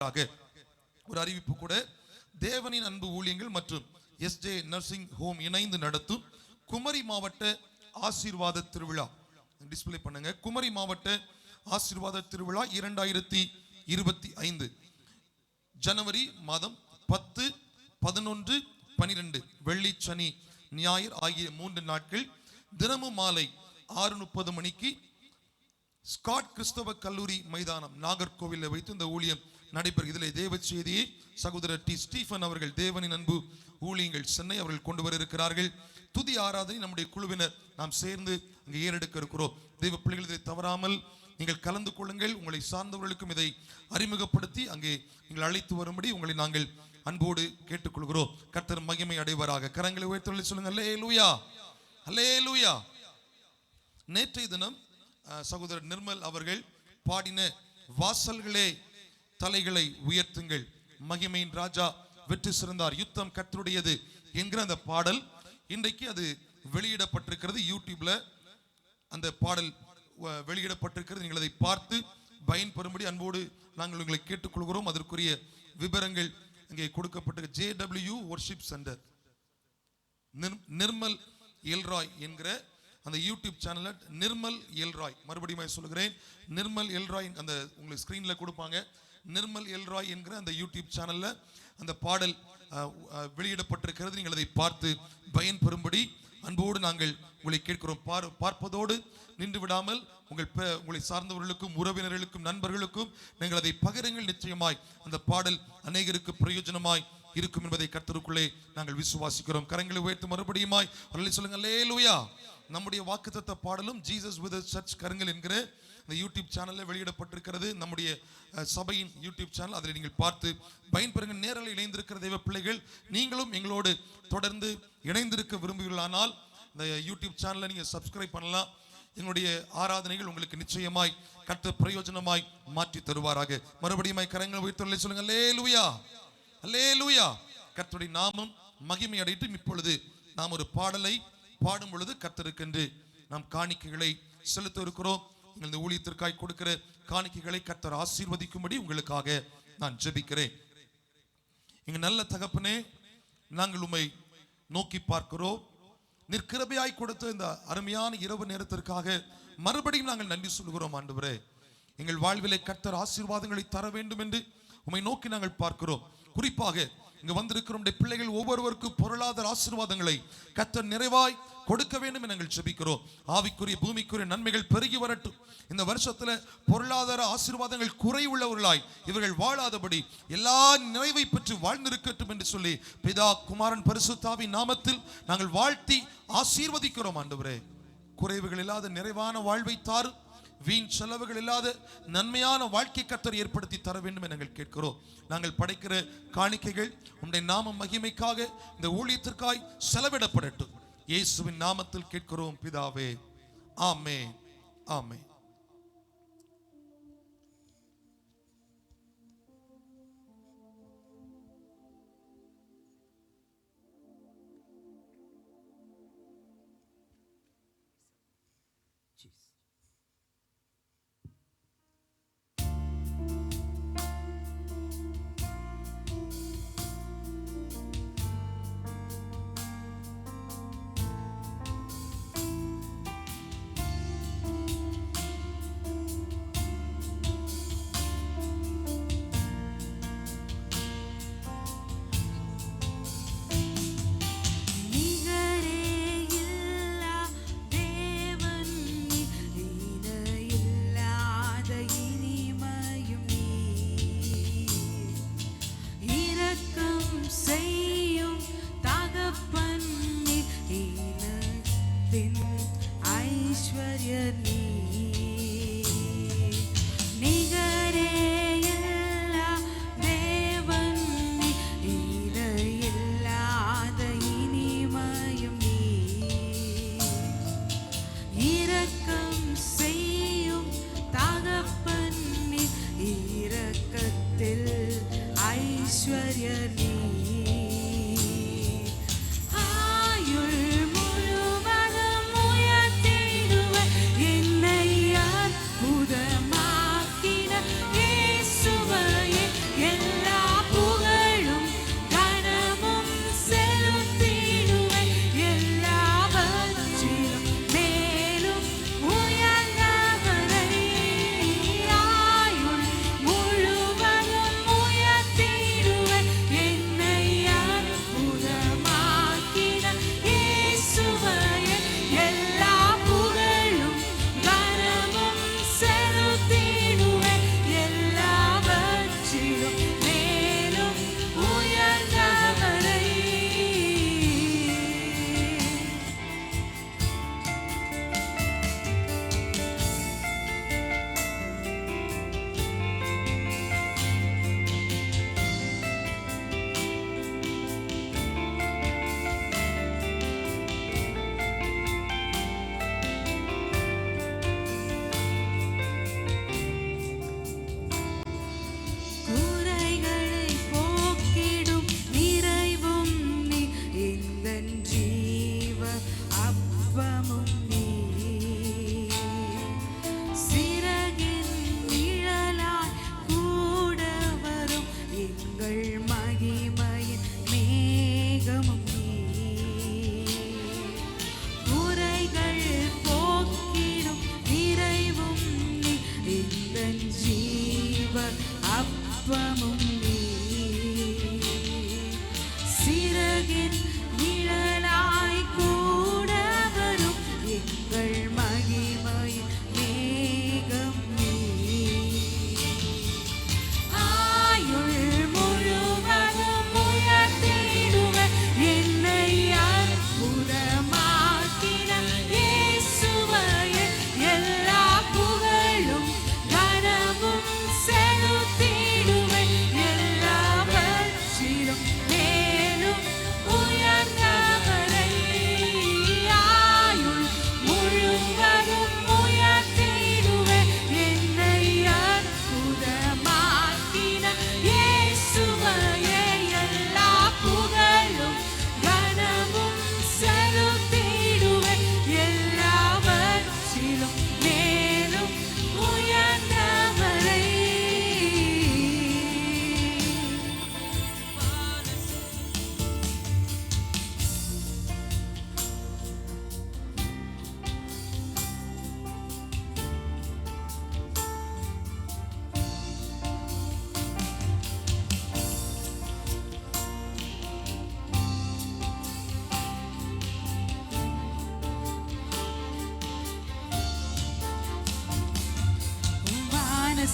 ஒரு அறிவிப்பு கூட, தேவனின் அன்பு ஊழியங்கள் மற்றும் எஸ்ஜே நர்சிங் ஹோம் இணைந்து நடத்தும் குமரி மாவட்ட ஆசீர்வாத திருவிழா. டிஸ்பிளே பண்ணுங்க. குமரி மாவட்ட ஆசீர்வாத திருவிழா 2025 ஜனவரி மாதம் 10, 11, 12 வெள்ளி, சனி, ஞாயிறு ஆகிய 3 நாட்கள் தினமும் மாலை 6:30 மணிக்கு ஸ்காட் கிறிஸ்தவ கல்லூரி மைதானம் நாகர்கோவிலில் வைத்து இந்த ஊழியம் நடைபெறும். இதில் தேவ செய்தியை சகோதரர் டி ஸ்டீஃபன் அவர்கள், தேவனின் அன்பு ஊழியங்கள் சென்னை அவர்கள் கொண்டு வர இருக்கிறார்கள். துதி ஆராதனை நம்முடைய குழுவினர் நாம் சேர்ந்து அங்கே ஏறெடுக்க இருக்கிறோம். தேவ பிள்ளைகள், இதை தவறாமல் நீங்கள் கலந்து கொள்ளுங்கள். உங்களை சார்ந்தவர்களுக்கும் இதை அறிமுகப்படுத்தி அங்கே நீங்கள் அழைத்து வரும்படி உங்களை நாங்கள் அன்போடு கேட்டுக்கொள்கிறோம். கர்த்தர் மகிமை அடைவராக. கரங்களை உயர்த்தி சொல்லுங்க, அல்லேலூயா, அல்லேலூயா. நேற்றைய தினம் சகோதரர் நிர்மல் அவர்கள் பாடின வாசல்களே தலைகளை உயர்த்துங்கள், மகிமையின் ராஜா வெற்றி சிறந்தார், யுத்தம் கர்த்தருடையது என்கிற அந்த பாடல் இன்றைக்கு அது வெளியிடப்பட்டிருக்கிறது. யூடியூப்ல அந்த பாடல் வெளியிடப்பட்டிருக்கிறது. நீங்கள் அதை பார்த்து பயன்பெறும்படி அன்போடு நாங்கள் உங்களை கேட்டுக்கொள்கிறோம். அதற்குரிய விவரங்கள் இங்கே கொடுக்கப்பட்ட JW வொர்ஷிப் சென்டர் நிர்மல் எல்ராய் என்கிற அந்த யூடியூப் சேனல், நிர்மல் எல்ராய், மறுபடியும் சொல்லுகிறேன், நிர்மல் எல்ராய், அந்த உங்களுக்கு ஸ்கிரீன்ல கொடுப்பாங்க. நிர்மல் எல்ராய் என்கிற அந்த யூடியூப் சேனல்ல அந்த பாடல் வெளியிடப்பட்டிருக்கிறது. நீங்கள் அதை பார்த்து பயன்பெறும்படி அன்போடு நாங்கள் உங்களை கேட்கிறோம். பார்ப்பதோடு நின்று விடாமல் உங்களை சார்ந்தவர்களுக்கும் உறவினர்களுக்கும் நண்பர்களுக்கும் நீங்கள் அதை பகிருங்கள். நிச்சயமாய் அந்த பாடல் அநேகருக்கு பிரயோஜனமாய் இருக்கும் என்பதை கர்த்தருக்குள்ளே நாங்கள் விசுவாசிக்கிறோம். கரங்களை உயர்த்து மறுபடியுமாய் சொல்லுங்க, அல்லேலூயா. நம்முடைய வாக்குத்தத்த பாடலும் ஜீசஸ் வித் சர்ச் கருங்கல் என்கிற இந்த யூடியூப் சேனலில் வெளியிடப்பட்டிருக்கிறது. நம்முடைய சபையின் யூடியூப் சேனல், அதில் நீங்கள் பார்த்து பயன்பெறுங்க. நேரில் இணைந்திருக்கிற தெய்வ பிள்ளைகள், நீங்களும் எங்களோடு தொடர்ந்து இணைந்திருக்க விரும்புகிறீர்களானால் இந்த யூடியூப் சேனலை நீங்கள் சப்ஸ்கிரைப் பண்ணலாம். எங்களுடைய ஆராதனைகள் உங்களுக்கு நிச்சயமாய் கர்த்தர் பிரயோஜனமாய் மாற்றி தருவாராக. மறுபடியும் கரங்களை உயர்த்தி சொல்லுங்க, அல்லேலூயா, அல்லேலூயா. கர்த்தருடைய நாமம் மகிமை அடையட்டும். இப்பொழுது நாம் ஒரு பாடலை பாடும் பொழுது கர்த்தருக்கென்று நாம் காணிக்கைகளை செலுத்த இருக்கிறோம். இந்த ஊழியத்திற்காய் கொடுக்கிற காணிக்கைகளை கர்த்தர் ஆசீர்வதிக்கும்படி உங்களுக்காக நான் ஜெபிக்கிறேன். எங்க நல்ல தகப்பனே, நாங்கள் உம்மை நோக்கி பார்க்கிறோம். நிற்கிருபையாய் கொடுத்த இந்த அருமையான இரவு நேரத்திற்காக மறுபடியும் நாங்கள் நன்றி சொல்கிறோம். ஆண்டவரே, எங்கள் வாழ்விலே கர்த்தர் ஆசீர்வாதங்களை தர வேண்டும் என்று உம்மை நோக்கி நாங்கள் பார்க்கிறோம். குறிப்பாக இங்கு வந்திருக்கிற பிள்ளைகள் ஒவ்வொருவருக்கும் பொருளாதார ஆசீர்வாதங்களை கர்த்தர் நிறைவாய் கொடுக்க வேண்டும் என்று நாங்கள் ஜெபிக்கிறோம். ஆவிக்குரிய பூமிக்குரிய நன்மைகள் பெருகி வரட்டும். இந்த வருஷத்துல பொருளாதார ஆசீர்வாதங்கள் குறைவுள்ளவர்களாய் இவர்கள் வாழாதபடி எல்லா நிறைவை பெற்று வாழ்ந்திருக்கட்டும் என்று சொல்லி பிதா, குமாரன், பரிசுத்தாவின் நாமத்தில் நாங்கள் வாழ்த்தி ஆசீர்வதிக்கிறோம். ஆண்டவரே, குறைவுகள் இல்லாத நிறைவான வாழ்வை தாரும். வீண் செலவுகள் இல்லாத நன்மையான வாழ்க்கை கர்த்தர் ஏற்படுத்தி தர வேண்டும் என நாங்கள் கேட்கிறோம். நாங்கள் படைக்கிற காணிக்கைகள் உம்முடைய நாம மகிமைக்காக இந்த ஊழியத்திற்காய் செலவிடப்படட்டும். இயேசுவின் நாமத்தில் கேட்கிறோம் பிதாவே, ஆமென், ஆமென். என்னை அற்புதமாக்கின இயேசுவையே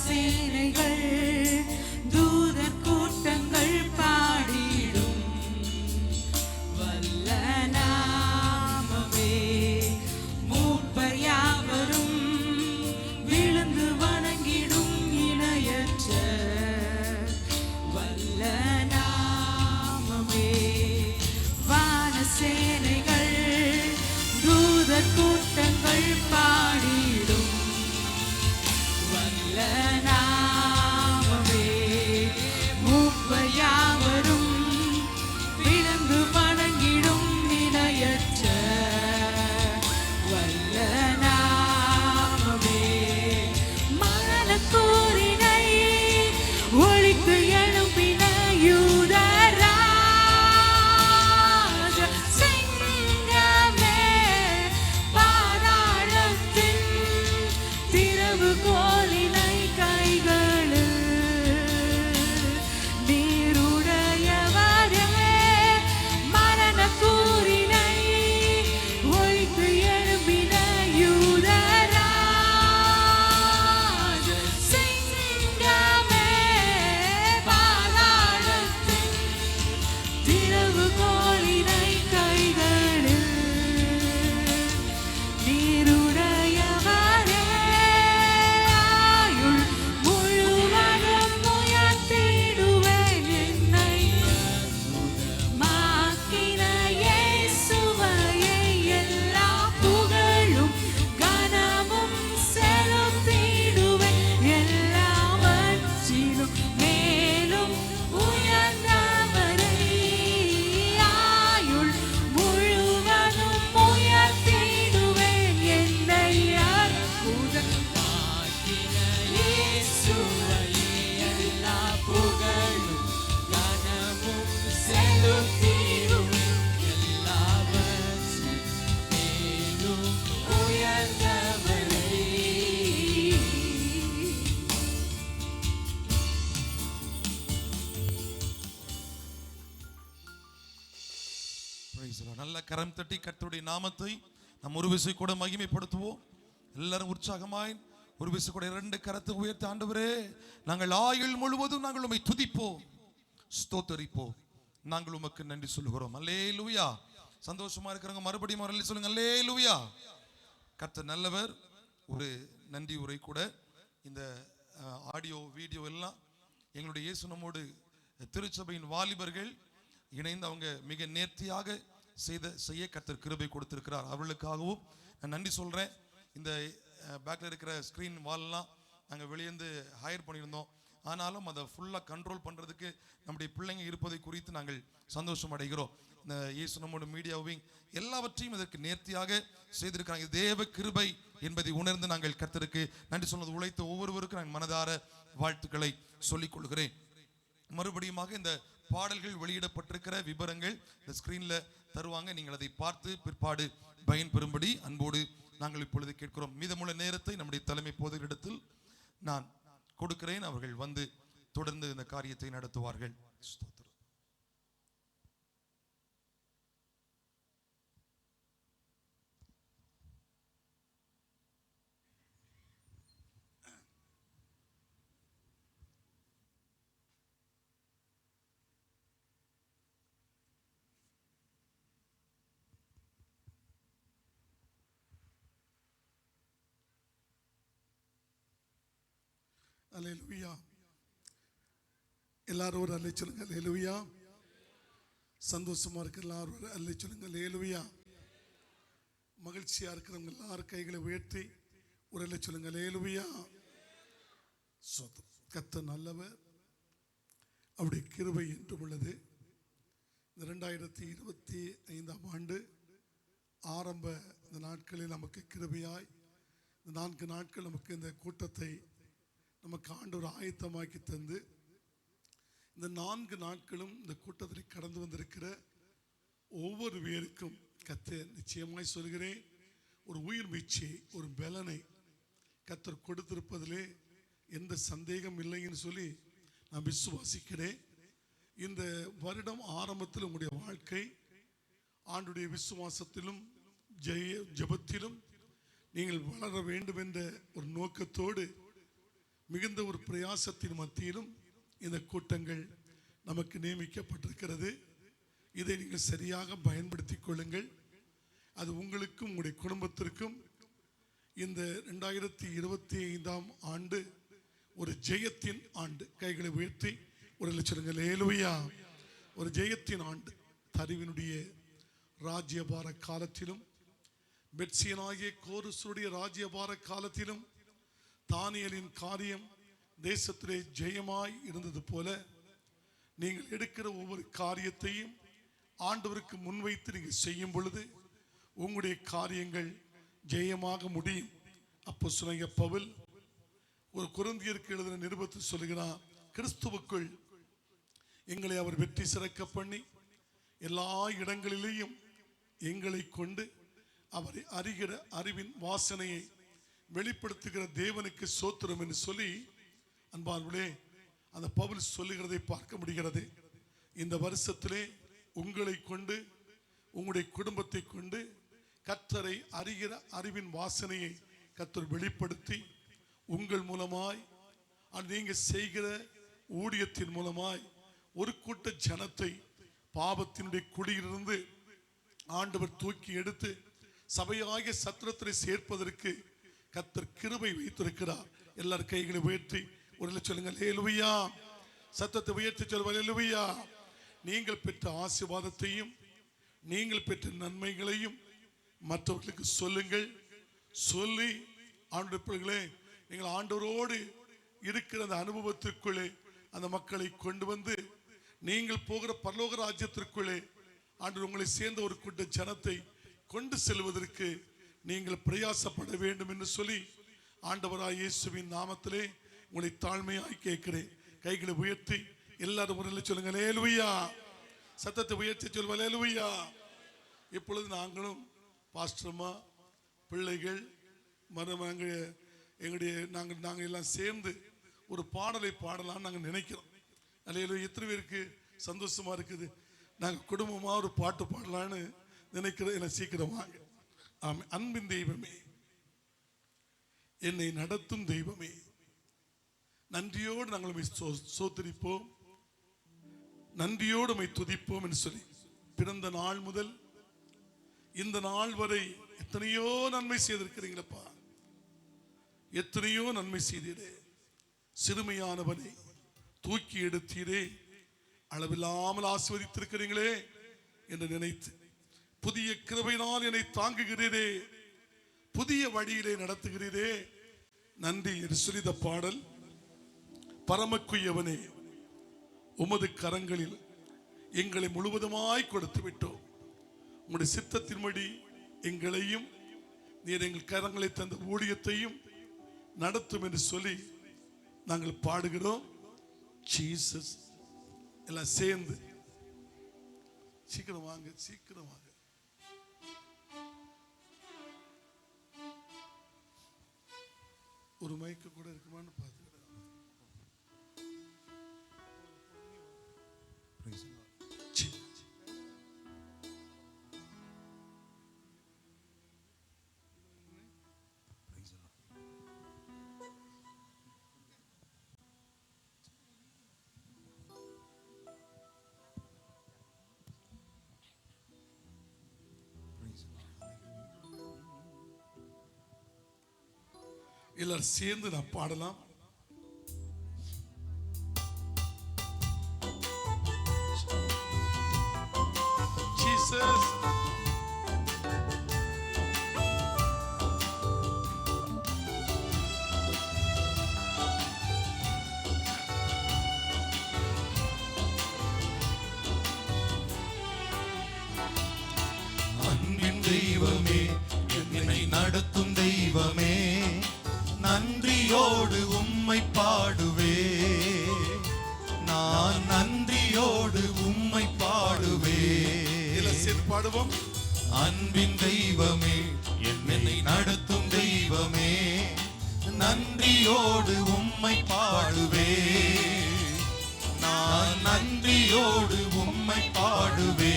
சேனைகள் தூதர் கூட்டங்கள் பாடிடும் வல்ல நாமமே. மூப்பர் யாவரும் விழுந்து வணங்கிடும் இணையற்ற வல்ல நாமமே. வான சேனைகள் தூதர் கூட்டங்கள் பாடிடும் வல்ல நாமமே. மூப்பர் யாவரும் விழுந்து வணங்கிடும் இணையற்ற வல்ல நாமமே. மரணக்கூரினை ஒழித்து எழுப்பின யூதராஜ சிங்கமே. பாதாளத்தின் திறவுகோலினை கைகளில் நீருடையவரே. மரணக்கூரினை ஒழித்து எழுப்பின யூதராஜ சிங்கமே. பாதாளத்தின் திறவுகோலினை கைகளில் நீருடையவரே. ஆயுள் முழுவதும் உயர்த்திடுவேன் என்னை மாக்கின இயேசுவையே. எல்லா புகழும் கனமும் செலுத்திடுவேன் எல்லாவற்றிலும் மேலும் உயர்ந்தவரை. ஆயுள் முழுவதும் உயர்த்திடுவேன் என்னை அற்புதமாக்கின இயேசுவையே. எல்லா புகழும் கனமும் செலுத்திடுவேன் எல்லாவற்றிலும் மேலும் உயர்ந்தவரை. Praise the Lord. நல்ல கரம் தட்டி கர்த்தருடைய நாமத்தை நாம் ஒரு விசை கூட மகிமைப்படுத்துவோம். எல்லாரும் உற்சாகமாய் ஒரு விசை கூட இரண்டு கரத்தை உயர்த்தி, ஆண்டவரே நாங்கள் ஆயுள் முழுவதும் நாங்கள் உம்மை துதிப்போம், ஸ்தோத்தரிப்போம், நாங்கள் உமக்கு நன்றி சொல்லுகிறோம். அல்லேலூயா. சந்தோஷமா இருக்கிறவங்க மறுபடியும் ஒரு சொல்லுங்க, அல்லேலூயா. கர்த்தர் நல்லவர். ஒரு நன்றி உரை கூட இந்த ஆடியோ வீடியோ எல்லாம் எங்களுடைய இயேசு நம்மோடு திருச்சபையின் வாலிபர்கள் இணைந்து அவங்க மிக நேர்த்தியாக செய்ய கர்த்தர் கிருபை கொடுத்திருக்கிறார். அவர்களுக்காகவும் நான் நன்றி சொல்றேன். இந்த பேக்கில் இருக்கிற ஸ்க்ரீன் வால்லாம் நாங்கள் வெளியேந்து ஹையர் பண்ணியிருந்தோம். ஆனாலும் அதை ஃபுல்லாக கண்ட்ரோல் பண்ணுறதுக்கு நம்முடைய பிள்ளைங்க இருப்பதை குறித்து நாங்கள் சந்தோஷம் அடைகிறோம். இந்த இயேசு நம்மோட மீடியா விங் எல்லாவற்றையும் இதற்கு நேர்த்தியாக செய்திருக்காங்க. தேவ கிருபை என்பதை உணர்ந்து நாங்கள் கர்த்தருக்கு நன்றி சொன்னது உழைத்த ஒவ்வொருவருக்கும் நான் மனதார வாழ்த்துக்களை சொல்லிக் கொள்கிறேன். மறுபடியுமாக இந்த பாடல்கள் வெளியிடப்பட்டிருக்கிற விவரங்கள் இந்த ஸ்கிரீன்ல தருவாங்க. நீங்கள் அதை பார்த்து பிற்பாடு பயன்பெறும்படி அன்போடு நாங்கள் இப்பொழுது கேட்கிறோம். மீதமுள்ள நேரத்தை நம்முடைய தலைமை போதகரிடத்தில் நான் கொடுக்கிறேன். அவர்கள் வந்து தொடர்ந்து இந்த காரியத்தை நடத்துவார்கள். அல்லேலூயா. எல்லாரும் ஒரு அல்லை சொல்லுங்க, அல்லேலூயா. சந்தோஷமா இருக்கிற எல்லாரும் ஒரு அல்லை சொல்லுங்க, அல்லேலூயா. மகிழ்ச்சியா இருக்கிறவங்க எல்லாரும் கைகளை உயர்த்தி ஒரு அல்லை சொல்லுங்க, அல்லேலூயா. கர்த்தர் நல்லவர், அவருடைய கிருபை என்றும் உள்ளது. இந்த 2025ஆம் ஆண்டு ஆரம்ப இந்த நாட்களில் நமக்கு கிருபையாய் இந்த 4 நாட்கள் நமக்கு இந்த கூட்டத்தை நமக்கு ஆண்டவர் ஆயத்தமாக்கி தந்து இந்த 4 நாட்களும் இந்த கூட்டத்தில் கடந்து வந்திருக்கிற ஒவ்வொரு பேருக்கும் கர்த்தர் நிச்சயமாய் சொல்கிறேன், ஒரு உயிர் மீட்சி, ஒரு பலனை கர்த்தர் கொடுத்திருப்பதிலே எந்த சந்தேகம் இல்லைன்னு சொல்லி நான் விசுவாசிக்கிறேன். இந்த வருடம் ஆரம்பத்தில் உங்களுடைய வாழ்க்கை ஆண்டுடைய விசுவாசத்திலும் ஜெபத்திலும் நீங்கள் வளர வேண்டும் என்ற ஒரு நோக்கத்தோடு மிகுந்த ஒரு பிரயாசத்தின் மத்தியிலும் இந்த கூட்டங்கள் நமக்கு நியமிக்கப்பட்டிருக்கிறது. இதை நீங்கள் சரியாக பயன்படுத்திக் கொள்ளுங்கள். அது உங்களுக்கும் உங்களுடைய குடும்பத்திற்கும் இந்த 2025ஆம் ஆண்டு ஒரு ஜெயத்தின் ஆண்டு. கைகளை உயர்த்தி ஒரு சொல்லுங்கள், ஹல்லேலூயா. ஒரு ஜெயத்தின் ஆண்டு. தரிவினுடைய ராஜ்யபார காலத்திலும், பெத்சியனாகிய கோரசுடைய ராஜ்யபார காலத்திலும் தானியேலின் காரியம் தேசத்திலே ஜெயமாய் இருந்தது போல, நீங்கள் எடுக்கிற ஒவ்வொரு காரியத்தையும் ஆண்டவருக்கு முன்வைத்து நீங்கள் செய்யும் பொழுது உங்களுடைய காரியங்கள் ஜெயமாக முடியும். அப்போஸ்தலனாகிய பவுல் ஒரு கொரிந்தியருக்கு எழுதின நிருபத்தில் சொல்லுகிறார், கிறிஸ்துவுக்குள் எங்களை அவர் வெற்றி சிறக்க பண்ணி எல்லா இடங்களிலேயும் எங்களை கொண்டு அவரை அறிகிற அறிவின் வாசனையை வெளிப்படுத்துகிற தேவனுக்கு ஸ்தோத்திரம் என்று சொல்லி, அன்பார்களே, அந்த பவுல் சொல்லுகிறதை பார்க்க முடிகிறது. இந்த வருஷத்திலே உங்களை கொண்டு, உங்களுடைய குடும்பத்தை கொண்டு கர்த்தரை அறிகிற அறிவின் வாசனையை கர்த்தர் வெளிப்படுத்தி உங்கள் மூலமாய், நீங்க செய்கிற ஊழியத்தின் மூலமாய் ஒரு கூட்ட ஜனத்தை பாவத்தினுடைய குடியிலிருந்து ஆண்டவர் தூக்கி எடுத்து சபையாகிய சத்திரத்தை சேர்ப்பதற்கு கர்த்தர் கிருபை வைத்திருக்கிறார். எல்லாரும் கைகளை உயர்த்தி ஒரு சொல்லுங்கள், ஹல்லேலூயா. சத்தத்தை உயர்த்தி சொல்லுங்கள், ஹல்லேலூயா. நீங்கள் பெற்ற ஆசீர்வாதத்தையும் நீங்கள் பெற்ற நன்மைகளையும் மற்றவர்களுக்கு சொல்லுங்கள். சொல்லி ஆண்டவர்களே, நீங்கள் ஆண்டவரோடு இருக்கிற அந்த அனுபவத்திற்குள்ளே அந்த மக்களை கொண்டு வந்து நீங்கள் போகிற பரலோக ராஜ்யத்திற்குள்ளே ஆண்டவர் உங்களை சேர்ந்த ஒரு கூட்ட ஜனத்தை கொண்டு செல்வதற்கு நீங்கள் பிரயாசப்பட வேண்டும் என்று சொல்லி ஆண்டவராய் இயேசுவின் நாமத்திலே உங்களை தாழ்மையாய் கேட்கிறேன். கைகளை உயர்த்தி எல்லாரும் முறையில் சொல்லுங்க, ஹல்லேலூயா. சத்தத்தை உயர்த்தி சொல்லுங்க, ஹல்லேலூயா. இப்பொழுது நாங்களும் பாஸ்டர்மா, பிள்ளைகள், மருமகள், எங்களுடைய நாங்கள் எல்லாம் சேர்ந்து ஒரு பாடலை பாடலாம்னு நாங்கள் நினைக்கிறோம். அல்லேலூயா. எத்தனை பேருக்கு சந்தோஷமா இருக்குது? நாங்கள் குடும்பமாக ஒரு பாட்டு பாடலான்னு நினைக்கிறோம். என்ன சீக்கிரமாக. ஆமாம். அன்பின் தெய்வமே, என்னை நடத்தும் தெய்வமே, நன்றியோடு நாங்கள் சோத்தரிப்போம், நன்றியோடு துதிப்போம் என்று சொல்லி பிறந்த நாள் முதல் இந்த நாள் வரை எத்தனையோ நன்மை செய்திருக்கிறீங்களப்பா. எத்தனையோ நன்மை செய்தீரே. சிறுமையானவனை தூக்கி எடுத்தீரே, அளவில்லாமல் ஆசீர்வதித்திருக்கிறீங்களே என்று நினைத்து புதிய கிருபையினால் என்னை தாங்குகிறீரே, புதிய வழியிலே நடத்துகிறீரே, நன்றி என்று சொல்லி இந்த பாடல். பரமக்குயவனே, உமது கரங்களில் எங்களை முழுவதுமாய் கொடுத்து விட்டோம். உங்களுடைய சித்தத்தின்படி எங்களையும் நீர் எங்கள் கரங்களை தந்த ஊழியத்தையும் நடத்தும் என்று சொல்லி நாங்கள் பாடுகிறோம். ஜீசஸ். எல்லாம் சேர்ந்து சீக்கிரம் வாங்க, சீக்கிரம் வாங்க. ஒரு மைக்கு கூட இருக்குமான்னு பார்த்துக்கிறேன். எல்லாரும் சேர்ந்து நான் பாடலாம். ஜீசஸ். அன்பின் தெய்வமே, என்னை நடத்தும் தெய்வமே, நன்றியோடு உம்மை பாடுவே, நான் நன்றியோடு உம்மை பாடுவே. பாடுவோம். அன்பின் தெய்வமே, என்னை நடத்தும் தெய்வமே, நன்றியோடு உம்மை பாடுவே, நான் நன்றியோடு உம்மை பாடுவே.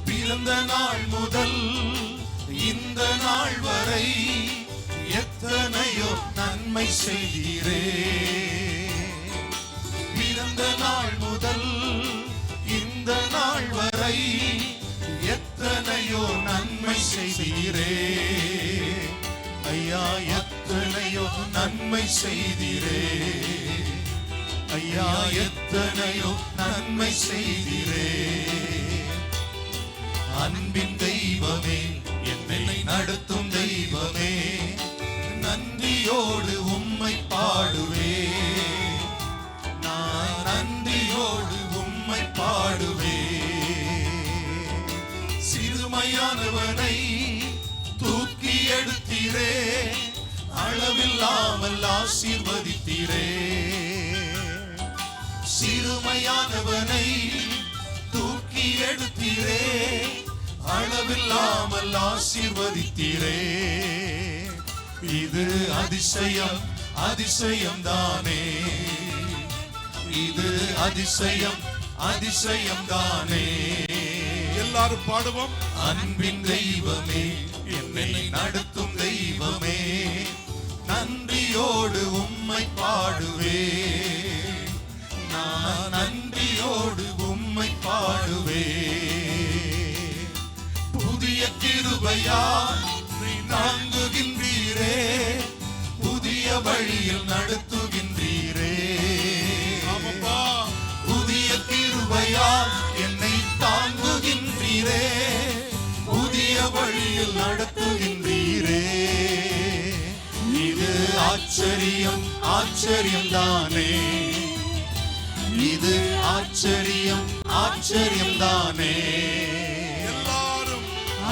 பிறந்த நாள் முதல் இந்த நாள் வரை எத்தனை எத்தனையோ நன்மை செய்தீரே. பிறந்த நாள் முதல் இந்த நாள் வரை எத்தனையோ நன்மை செய்தீரே. ஐயா எத்தனையோ நன்மை செய்தீரே. ஐயா எத்தனையோ நன்மை செய்தீரே. அன்பின் தெய்வமே, என்னை நடத்தும் தெய்வமே, நன்றியோடு உம்மை பாடுவே. நான் நன்றியோடு உம்மை பாடுவே. சிறுமையானவனை தூக்கி எடுத்தீரே, அளவில்லாமல் ஆசீர்வதித்தீரே. சிறுமையானவனை தூக்கி எடுத்தீரே, அளவில்லாமல் ஆசீர்வதித்தீரே. இது அதிசயம், அதிசயம் தானே. இது அதிசயம், அதிசயம் தானே. எல்லாரும் பாடுவோம். அன்பின் தெய்வமே, என்னை நடத்தும் தெய்வமே, நன்றியோடு உம்மை பாடுவே. நான் நன்றியோடு உம்மை பாடுவே. புதிய கிருபையா தாங்குகின்றீரே, புதிய வழியில் நடத்துகின்றீரே. புதிய கிருபையா என்னை தாங்குகின்றீரே, புதிய வழியில் நடத்துகின்றீரே. இது ஆச்சரியம், ஆச்சரியம் தானே. இது ஆச்சரியம், ஆச்சரியம் தானே. எல்லாரும்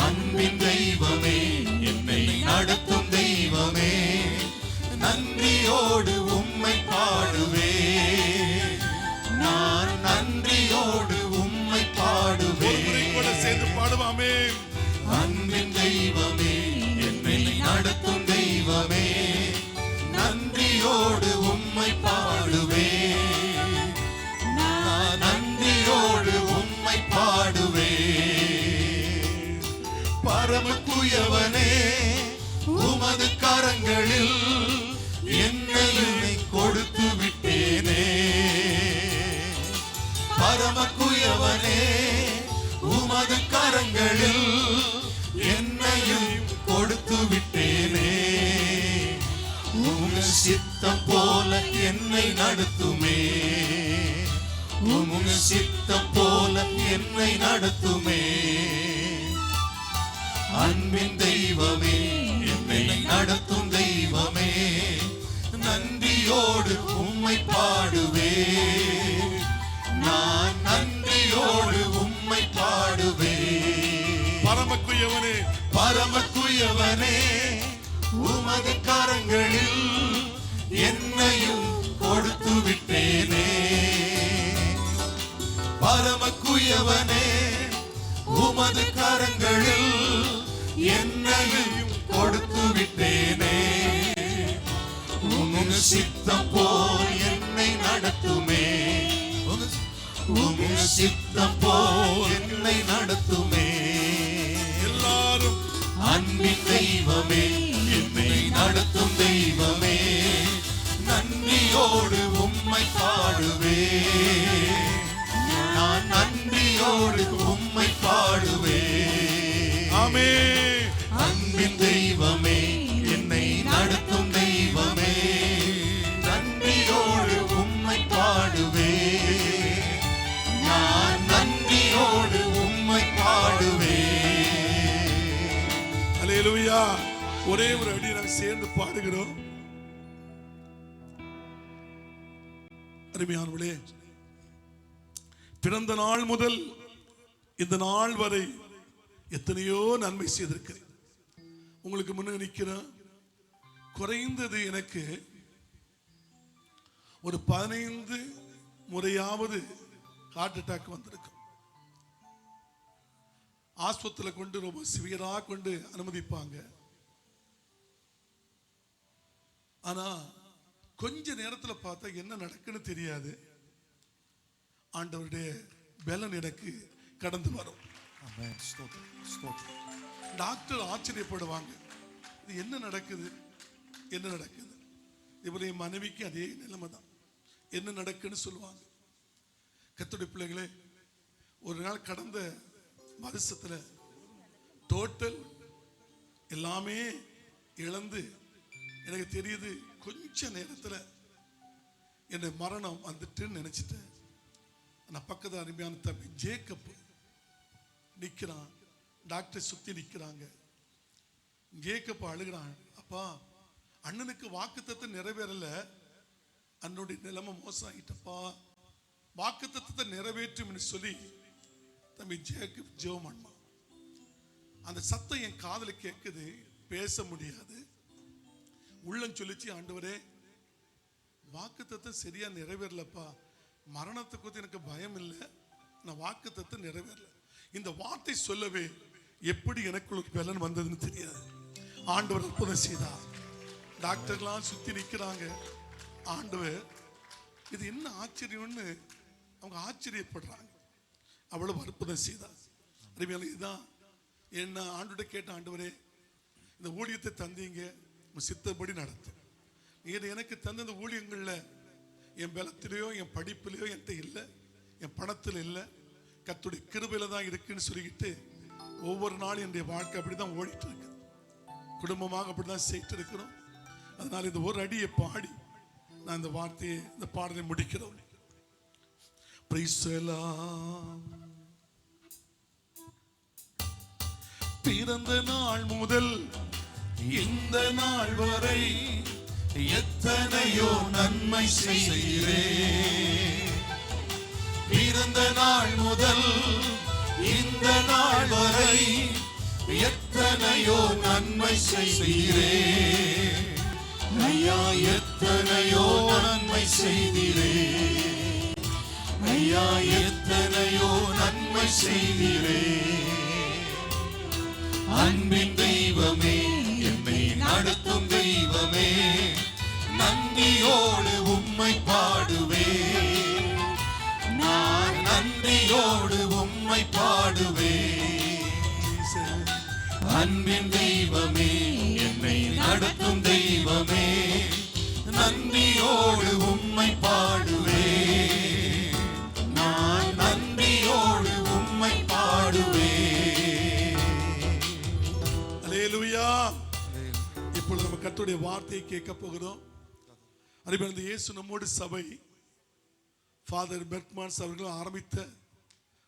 அன்பின் தெய்வமே, என்னை நடத்தும் தெய்வமே, நன்றியோடு உம்மை பாடுவே. நான் நன்றியோடு உம்மை பாடுவே. சேர்ந்து பாடுவாமே. அன்பின் தெய்வமே, என்னை நடத்தும் தெய்வமே, நன்றியோடு உம்மை பாடுவே. நான் நன்றியோடு உம்மை பாடுவே. பரமக்குயவனே, உமது கரங்களில் என்னை கொடுத்து விட்டேனே. பரமக்குயவனே, உமது கரங்களில் என்னையும் கொடுத்து விட்டேனே. உங்க சித்தம் போல என்னை நடத்துமே. உங்க சித்தம் போல என்னை நடத்துமே. அன்பின் தெய்வமே, என்னை நடத்தும் தெய்வமே, நன்றியோடு உம்மை பாடுவே. நான் நன்றியோடு உம்மை பாடுவே. பரமக்குயவனே, பரமக்குயவனே, உமது கரங்களில் என்னையும் கொடுத்து விட்டேனே. பரமக்குயவனே, உமது கரங்களில் என்னையும் கொடுத்து விட்டேனே. உங்க சித்தம் போல் என்னை நடத்துமே. உங்க சித்தம் போல் என்னை நடத்துமே. எல்லாரும் அன்பின் தெய்வமே, என்னை நடத்தும் தெய்வமே, நன்றியோடு உம்மை பாடுவே. நான் நன்றியோடு உம்மை பாடுவே. ஆமே. அன்பின் தெய்வமே, என்னை நடத்தும் தெய்வமே, நன்றியோடு உம்மை பாடுவே. நான் நன்றியோடு உம்மை பாடுவே. அல்லேலூயா. ஒரே ஒரு அடி நாம் சேர்ந்து பாடுகிறோம். அருமையானவர்களே, பிறந்த நாள் முதல் இந்த நாள் வரை எத்தனையோ நன்மை செய்திருக்கிறேன். உங்களுக்கு முன்ன நிற்கிறேன். குறைந்தது எனக்கு ஒரு 15 முறையாவது ஹார்ட் அட்டாக் வந்திருக்கும். ஆஸ்பத்திரியில் கொண்டு ரொம்ப சிவியரா கொண்டு அனுமதிப்பாங்க. ஆனா கொஞ்ச நேரத்தில் பார்த்தா என்ன நடக்குன்னு தெரியாது. ஆண்டவருடைய பலன் எனக்கு கடந்து வரும். டாக்டர் ஆச்சரியப்படுவாங்க, இது என்ன நடக்குது, என்ன நடக்குது? இவருடைய மனைவிக்கு அதே நிலைமை தான். என்ன நடக்குன்னு சொல்லுவாங்க. கர்த்தருடைய பிள்ளைகளே, ஒரு நாள் கடந்த வருஷத்துல டோட்டல் எல்லாமே இழந்து எனக்கு தெரியுது கொஞ்ச நேரத்துல என்ன மரணம் வந்துட்டுன்னு நினைச்சிட்டேன். நான் பக்கத்துல அருமையான தம்பி ஜேக்கப் நிக்கிறான், டாக்டர் சுத்தி நிக்கிறாங்க. ஜேக்கப் அழுகிறான், அப்பா அண்ணனுக்கு வாக்குத்தத்தம் நிறைவேறல, அண்ணனுடைய நிலைமை மோசம் ஆயிட்டப்பா, வாக்குத்தத்தத்தை நிறைவேற்றும் சொல்லி தம்பி ஜேக்கப் ஜெபம் பண்ணான். அந்த சத்தம் என் காதுல கேட்குது, பேச முடியாது. உள்ளம் சொல்லிச்சு, ஆண்டவரே வாக்குத்தத்தம் சரியா நிறைவேறலப்பா, மரணத்தை குறித்து எனக்கு பயம் இல்லை, நான் வாக்குத்தத்தம் நிறைவேறல. இந்த வார்த்தை சொல்லவே எப்படி எனக்குள்ள ஒரு பலன் வந்ததுன்னு தெரியாது. ஆண்டவர் அற்புதம் செய்தார். டாக்டர்லாம் சுத்தி நிக்கிறாங்க. ஆண்டவர் இது என்ன ஆச்சரியம்னு அவங்க ஆச்சரியப்படுறாங்க. அவ்வளவு அற்புதம் செய்தார். இதுதான் என்ன ஆண்டோட கேட்ட, ஆண்டவரே இந்த ஊழியத்தை தந்தீங்க, சித்தப்படி நடத்தும். இது எனக்கு தந்த இந்த ஊழியங்கள்ல என் பலத்திலேயோ என் படிப்பிலேயோ என்கிட்ட இல்லை, என் பணத்தில் இல்லை, கர்த்தருடைய கிருபையில தான் இருக்குன்னு சொல்லிக்கிட்டு ஒவ்வொரு நாளும் என்னுடைய வாழ்க்கை அப்படிதான் ஓடிட்டு இருக்கு. குடும்பமாக அப்படிதான் செய்து இருக்கிறோம். அதனால இந்த ஒரு அடியை பாடி நான் இந்த வார்த்தையை, இந்த பாடலை முடிக்கிறோம். பிறந்த நாள் முதல் இந்த நாள் வரை எத்தனையோ நன்மை செய்கிறே. பிறந்த நாள் முதல் இந்த நாள் வரை எத்தனையோ நன்மை செய்கிறே. ஐயா எத்தனையோ நன்மை செய்கிறே. ஐயா எத்தனையோ நன்மை செய்கிறே. அன்பின் தெய்வமே, என்னை நடத்தும் தெய்வமே, நன்றியோடு உம்மை பாடுவே. நான் நன்றியோடு உம்மை பாடுவே. அன்பின் தெய்வமே, என்னை நடத்தும் தெய்வமே, நன்றியோடு உம்மை பாடுவே. நான் நன்றியோடு உம்மை பாடுவே. அல்லேலூயா. இப்பொழுது நம்ம கர்த்தருடைய வார்த்தையை கேட்க போகிறோம். அருமையான இயேசு நம்மோடு சபை ஃபாதர் பெர்க்மான்ஸ் அவர்கள் ஆரம்பித்த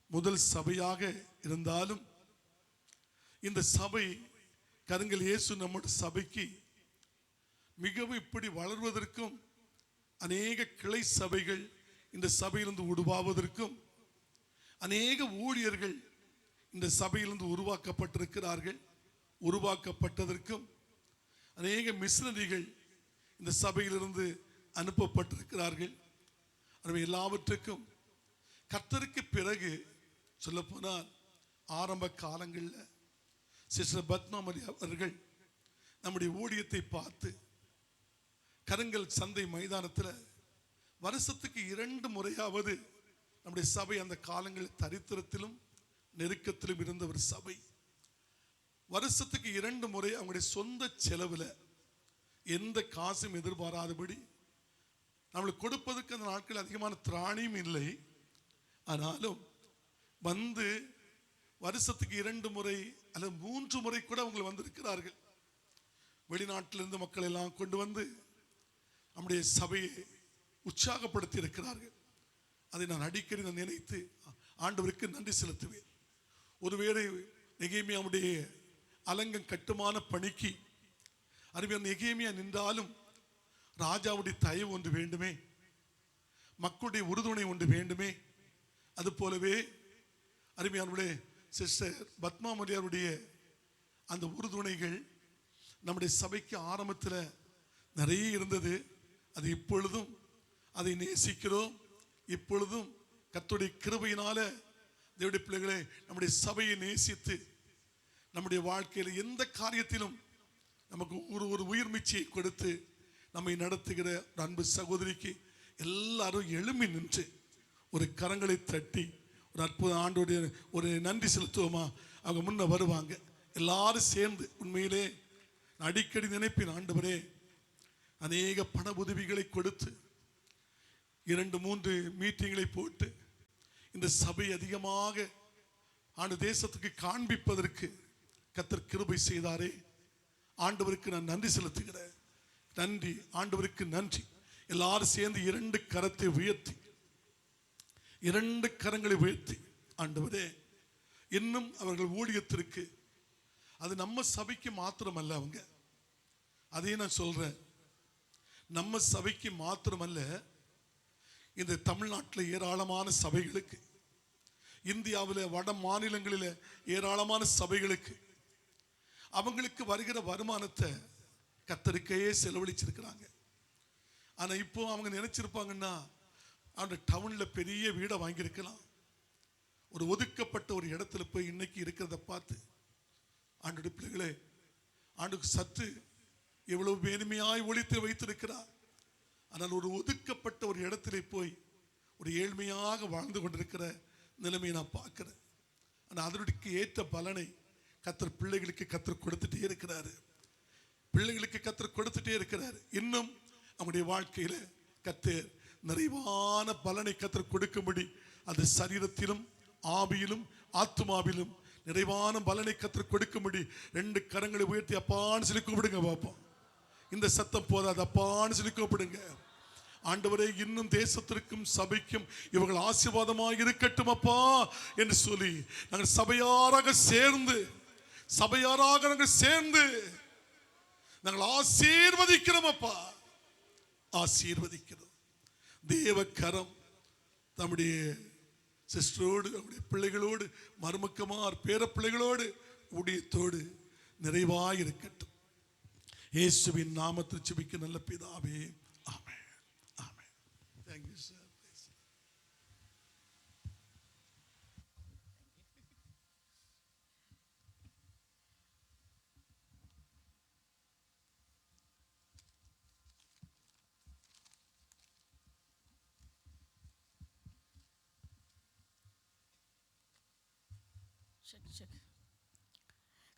முதல் சபையாக இருந்தாலும், இந்த சபை கருங்கல் இயேசு நம்முடைய சபைக்கு மிகவும் இப்படி வளர்வதற்கும், அநேக கிளை சபைகள் இந்த சபையிலிருந்து உருவாவதற்கும், அநேக ஊழியர்கள் இந்த சபையிலிருந்து உருவாக்கப்பட்டிருக்கிறார்கள். உருவாக்கப்பட்டதற்கும் அநேக மிஷனரிகள் இந்த சபையிலிருந்து அனுப்பப்பட்டிருக்கிறார்கள். எல்லாவற்றுக்கும் கர்த்தருக்கு பிறகு சொல்ல போனால் ஆரம்ப காலங்களில் சிஸ்டர் பத்மாமணி அவர்கள் நம்முடைய ஊழியத்தை பார்த்து கருங்கல் சந்தை மைதானத்தில் வருஷத்துக்கு 2 முறையாவது நம்முடைய சபை அந்த காலங்களில் தரித்திரத்திலும் நெருக்கத்திலும் இருந்த ஒரு சபை. வருஷத்துக்கு 2 முறை அவங்களுடைய சொந்த செலவில் எந்த காசும் எதிர்பாராதபடி நம்மளுக்கு கொடுப்பதற்கு அந்த நாட்கள் அதிகமான திராணியும் இல்லை. ஆனாலும் வந்து வருஷத்துக்கு 2 முறை அல்லது 3 முறை கூட அவங்க வந்திருக்கிறார்கள். வெளிநாட்டிலிருந்து மக்கள் எல்லாம் கொண்டு வந்து நம்முடைய சபையை உற்சாகப்படுத்தி இருக்கிறார்கள். அதை நான் அடிக்கடி நினைத்து ஆண்டவருக்கு நன்றி செலுத்துவேன். ஒருவேளை நெகேமியாவுடைய அலங்கம் கட்டுமான பணிக்கு அருமையான நெகேமியா நின்றாலும் ராஜாவுடைய தயவு ஒன்று வேண்டுமே, மக்களுடைய உறுதுணை ஒன்று வேண்டுமே. அது போலவே அருமையானுடைய சிஸ்டர் பத்மாமரியாருடைய அந்த உறுதுணைகள் நம்முடைய சபைக்கு ஆரம்பத்தில் நிறைய இருந்தது. அது இப்பொழுதும் அதை நேசிக்கிறோம். இப்பொழுதும் கர்த்தருடைய கிருபையினால தேவனுடைய பிள்ளைகளே நம்முடைய சபையை நேசித்து நம்முடைய வாழ்க்கையில் எந்த காரியத்திலும் நமக்கு ஒரு உயிர் மீட்சியை கொடுத்து நம்மை நடத்துகிற ஒரு அன்பு சகோதரிக்கு எல்லாரும் எழும்பி நின்று ஒரு கரங்களை தட்டி ஒரு அற்புத ஆண்டோடைய ஒரு நன்றி செலுத்துவோமா? அவங்க முன்ன வருவாங்க எல்லாரும் சேர்ந்து. உண்மையிலே நான் அடிக்கடி நினைப்பேன், ஆண்டவரே அநேக பண உதவிகளை கொடுத்து 2-3 மீட்டிங்களை போட்டு இந்த சபை அதிகமாக தேசத்துக்கு காண்பிப்பதற்கு கர்த்தர் கிருபை செய்தாரே. ஆண்டவருக்கு நான் நன்றி செலுத்துகிறேன். நன்றி ஆண்டவருக்கு நன்றி. எல்லாரும் சேர்ந்து 2 கரத்தை உயர்த்தி 2 கரங்களை உயர்த்தி, ஆண்டவரே இன்னும் அவர்கள் ஊழியத்திற்கு, அது நம்ம சபைக்கு மாத்திரமல்ல, அவங்க அதையும் நான் சொல்றேன், நம்ம சபைக்கு மாத்திரமல்ல, இந்த தமிழ்நாட்டில் ஏராளமான சபைகளுக்கு, இந்தியாவில் வட மாநிலங்களில் ஏராளமான சபைகளுக்கு அவங்களுக்கு வருகிற வருமானத்தை கர்த்தருக்கே செலவழிச்சிருக்கிறாங்க. ஆனா இப்போ அவங்க நினைச்சிருப்பாங்கன்னா, அந்த டவுன்ல பெரிய வீடை வாங்கியிருக்கலாம், ஒரு ஒதுக்கப்பட்ட ஒரு இடத்துல போய் இன்னைக்கு இருக்கிறத பார்த்து, ஆண்டோட பிள்ளைகளே, ஆண்டுக்கு சத்து எவ்வளவு மேன்மையாய் ஒழித்து வைத்திருக்கிறார். ஆனால் ஒரு ஒதுக்கப்பட்ட ஒரு இடத்துல போய் ஒரு ஏழ்மையாக வாழ்ந்து கொண்டிருக்கிற நிலைமையை நான் பார்க்கிறேன். ஆனால் அதற்கு ஏற்ற பலனை கர்த்தர் பிள்ளைகளுக்கு கர்த்தர் கொடுத்துட்டே இருக்கிறாரு. பிள்ளைகளுக்கு கர்த்தர் கொடுத்துட்டே இருக்கிறாரு. இன்னும் அவங்களுடைய வாழ்க்கையில கர்த்தர் நிறைவான பலனை கர்த்தர் கொடுக்கும்படி, அது சரீரத்திலும் ஆவியிலும் ஆத்துமாவிலும் நிறைவான பலனை கர்த்தர் கொடுக்கும்படி 2 கரங்களை உயர்த்தி அப்பான்னு சொல்லி கூப்பிடுங்க பார்ப்போம். இந்த சத்தம் போதாது, அப்பான்னு சொல்லி கூப்பிடுங்க. ஆண்டவரே, இன்னும் தேசத்திற்கும் சபைக்கும் இவர்கள் ஆசீர்வாதமாக இருக்கட்டும் அப்பா என்று சொல்லி நாங்கள் சபையாராக சேர்ந்து நாங்கள் ஆசீர்வதிக்கிறோம் அப்பா, ஆசீர்வதிக்கிறோம். தேவக்கரம் நம்முடைய சிஸ்டரோடு, நம்முடைய பிள்ளைகளோடு, மருமக்கமார் பேர பிள்ளைகளோடு, ஊழியத்தோடு நிறைவாய் இருக்கட்டும். இயேசுவின் நாமத்தில் ஜெபிக்க நல்ல பிதாவே, ஆமென், ஆமென். Thank you sir.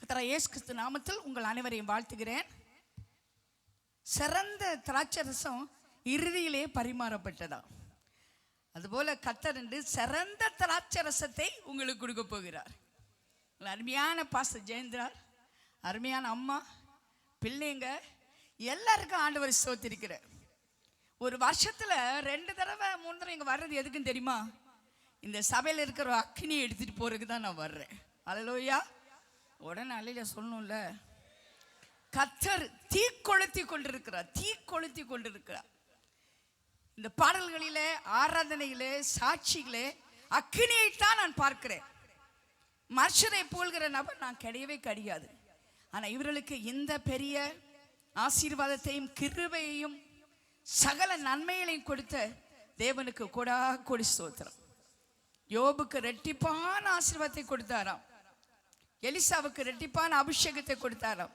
கர்த்தராகிய இயேசு கிறிஸ்து நாமத்தில் உங்கள் அனைவரையும் வாழ்த்துகிறேன். சிறந்த திராட்சரசம் இறுதியிலே பரிமாறப்பட்டதா, அதுபோல கர்த்தர் என்று சிறந்த திராட்சரசத்தை உங்களுக்கு கொடுக்க போகிறார். அருமையான பாஸ்டர் ஜெயந்திரார், அருமையான அம்மா, பிள்ளைங்க எல்லாருக்கும் ஆண்டவர் ஸ்தோத்திரிக்கிறார். ஒரு வருஷத்துல 2 தடவை 3 தடவை இங்க வர்றது எதுக்குன்னு தெரியுமா? இந்த சபையில் இருக்கிற அக்கினியை எடுத்துட்டு போறதுக்கு தான் நான் வர்றேன். அல்லேலூயா. உடனே அல்லேலூயா சொல்லணும்ல. கர்த்தர் தீ கொளுத்தி கொண்டிருக்கிறார். இந்த பாடல்களிலே, ஆராதனையிலே, சாட்சிகளே அக்கினியைத்தான் நான் பார்க்கிறேன். மனுஷரை போல்கிற நபர் நான் கிடையாது. ஆனா இவர்களுக்கு இந்த பெரிய ஆசீர்வாதத்தையும் கிருபையையும் சகல நன்மைகளையும் கொடுத்த தேவனுக்கு கோடி ஸ்தோத்திரம். யோபுக்கு ரெட்டிப்பான ஆசீர்வாதத்தை கொடுத்தாராம், எலிசாவுக்கு ரெட்டிப்பான அபிஷேகத்தை கொடுத்தாராம்.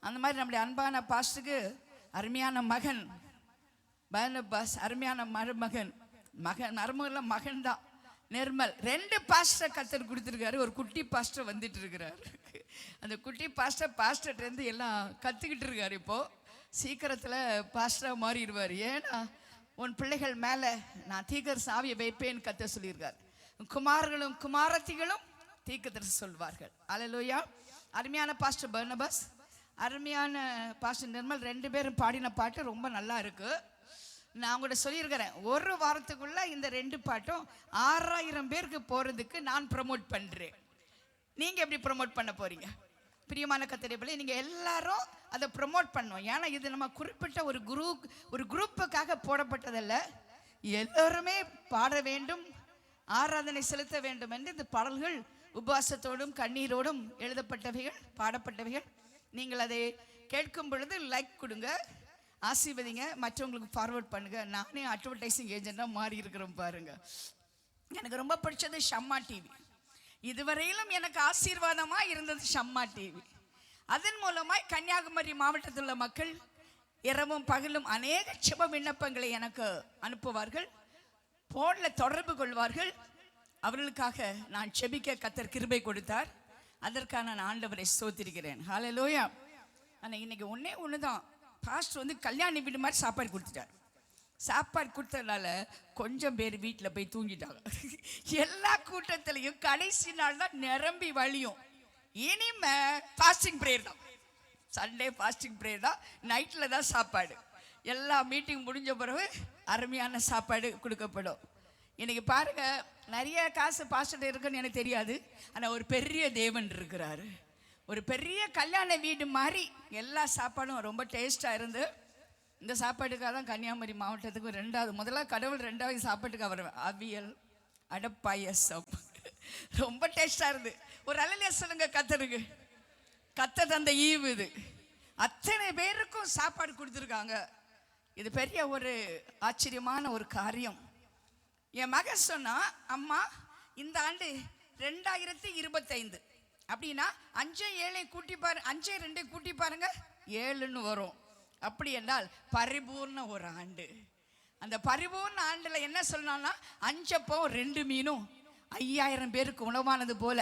அந்த மாதிரி நம்முடைய அன்பான பாஸ்டருக்கு அருமையான மகன் பர்னபாஸ், அருமையான மருமகன் தான் நிர்மல். 2 பாஸ்டர் கர்த்தர் கொடுத்துருக்காரு. ஒரு குட்டி பாஸ்டர் வந்துட்டு இருக்கிறார். அந்த குட்டி பாஸ்டர்கிட்டேருந்து எல்லாம் கற்றுக்கிட்டு இருக்காரு. இப்போ சீக்கிரத்தில் பாஸ்டராக மாறிடுவார். ஏன்னா உன் பிள்ளைகள் மேலே நான் தீர்க்கதரிசி ஆவியை வைப்பேன்னு கர்த்தர் சொல்லியிருக்கார். குமாரர்களும் குமாரத்திகளும் தீர்க்கதரிசி சொல்வார்கள். அல்லேலூயா. அருமையான பாஸ்டர் பர்னபாஸ், அருமையான பாஸ்டர் நிர்மல் 2 பேரும் பாடின பாட்டு ரொம்ப நல்லா இருக்கு. நான் உங்கள்கிட்ட சொல்லியிருக்கிறேன், ஒரு வாரத்துக்குள்ள இந்த 2 பாட்டும் 6000 பேருக்கு போறதுக்கு நான் ப்ரமோட் பண்றேன். நீங்க எப்படி ப்ரமோட் பண்ண போறீங்க? பிரியமான கர்த்தருடைய பிள்ளைகளே, நீங்க எல்லாரும் அதை ப்ரமோட் பண்ணணும். ஏன்னா இது நம்ம குறிப்பிட்ட ஒரு குரூப்புக்காக போடப்பட்டதல்ல. எல்லோருமே பாட வேண்டும், ஆராதனை செலுத்த வேண்டும் என்று இந்த பாடல்கள் உபவாசத்தோடும் கண்ணீரோடும் எழுதப்பட்டவைகள், பாடப்பட்டவைகள். நீங்கள் அதை கேட்கும் பொழுது லைக் கொடுங்க, ஆசீர்வதிங்க, மற்றவங்களுக்கு ஃபார்வர்ட் பண்ணுங்க. நானே அட்வர்டைசிங் ஏஜென்ட்டாக மாறி இருக்கிறோம் பாருங்க. எனக்கு ரொம்ப பிடிச்சது ஷம்மா டிவி. இதுவரையிலும் எனக்கு ஆசீர்வாதமா இருந்தது ஷம்மா டிவி. அதன் மூலமாய் கன்னியாகுமரி மாவட்டத்தில் உள்ள மக்கள் இரவும் பகலும் அநேக ஜெப விண்ணப்பங்களை எனக்கு அனுப்புவார்கள், போன்ல தொடர்பு கொள்வார்கள். அவர்களுக்காக நான் ஜெபிக்க கர்த்தர் கிருபை கொடுத்தார். அதற்காக நான் ஆண்டவரை ஸ்தோத்திரிக்கிறேன். ஹல்லேலூயா. ஆனால் இன்னைக்கு ஒண்ணே ஒன்று தான், பாஸ்டர் வந்து கல்யாண வீடு மாதிரி சாப்பாடு கொடுத்துட்டார். சாப்பாடு கொடுத்ததுனால கொஞ்சம் பேர் வீட்டில் போய் தூங்கிட்டாங்க. எல்லா கூட்டத்திலையும் கடைசி நாள் தான் நிரம்பி வழியும். இனிமே ஃபாஸ்டிங் ப்ரேயர் தான், சண்டே ஃபாஸ்டிங் ப்ரேயர் தான், நைட்டில் தான் சாப்பாடு. எல்லா மீட்டிங் முடிஞ்ச பிறகு அருமையான சாப்பாடு கொடுக்கப்படும். இன்னைக்கு பாருங்க, நிறைய காசு பாஸ்டர் இருக்குன்னு எனக்கு தெரியாது, ஆனால் ஒரு பெரிய தேவன் இருக்கிறாரு. ஒரு பெரிய கல்யாண வீடு மாதிரி எல்லா சாப்பாடும் ரொம்ப டேஸ்டாக இருந்து, இந்த சாப்பாட்டுக்காக தான் கன்னியாகுமரி மாவட்டத்துக்கு முதல்ல கடவுள் 2வது சாப்பாட்டுக்கு அவர் அவியல் அடப்பாயசம் ரொம்ப டேஸ்டாக இருந்து. ஒரு அலையில சொல்லுங்க கத்தருக்கு. கத்த தந்த ஈவு இது. அத்தனை பேருக்கும் சாப்பாடு கொடுத்துருக்காங்க. இது பெரிய ஒரு ஆச்சரியமான ஒரு காரியம். என் மகன் சொன்னா, அம்மா இந்த ஆண்டு 2025 அப்படின்னா 5 7 கூட்டி பாரு, 5 2 கூட்டி பாருங்க 7ன்னு வரும். அப்படி என்றால் பரிபூர்ண ஒரு ஆண்டு. அந்த பரிபூர்ண ஆண்டுல என்ன சொன்னான்னா, 5 அப்பம் 2 மீனும் 5000 பேருக்கு உணவானது போல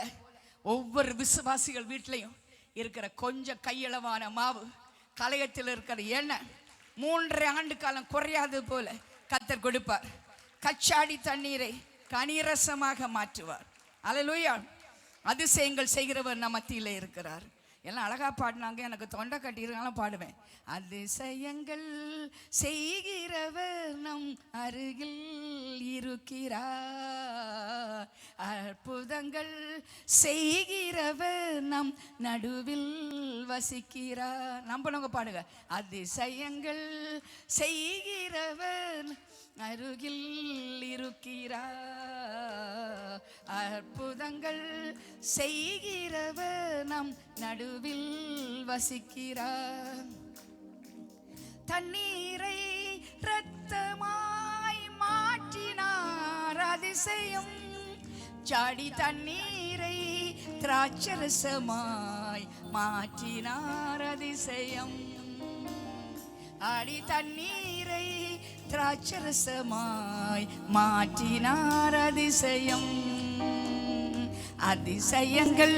ஒவ்வொரு விசுவாசிகள் வீட்லையும் இருக்கிற கொஞ்சம் கையளவான மாவு, கலையத்தில் இருக்கிற எண்ணெய் 3 ஆண்டு காலம் குறையாது போல கர்த்தர் கொடுப்பார். கச்சாடி தண்ணீரை கனிரசமாக மாற்றுவார். அல்லேலூயா. அதிசயங்கள் செய்கிறவர் நம்ம மத்தியிலே இருக்கிறார். எல்லாம் அழகா பாடினாங்க, எனக்கு தொண்டை கட்டியிருக்காலும் பாடுவேன். அதிசயங்கள் செய்கிறவர் நம் அருகில் இருக்கிறார், அற்புதங்கள் செய்கிறவர் நம் நடுவில் வசிக்கிறார். நம்பனவங்க பாடுங்க. அதிசயங்கள் செய்கிறவர் அருகில் இருக்கிறார், அற்புதங்கள் செய்கிறவர் நம் நடுவில் வசிக்கிறார். தண்ணீரை இரத்தமாய் மாற்றினார் அதிசயம், ஜாடி தண்ணீரை திராட்சரசமாய் மாற்றினார் அதிசயம், ஆடி தண்ணீரை திராட்சரசமாய் மாற்றினார் அதிசயம். அதிசயங்கள்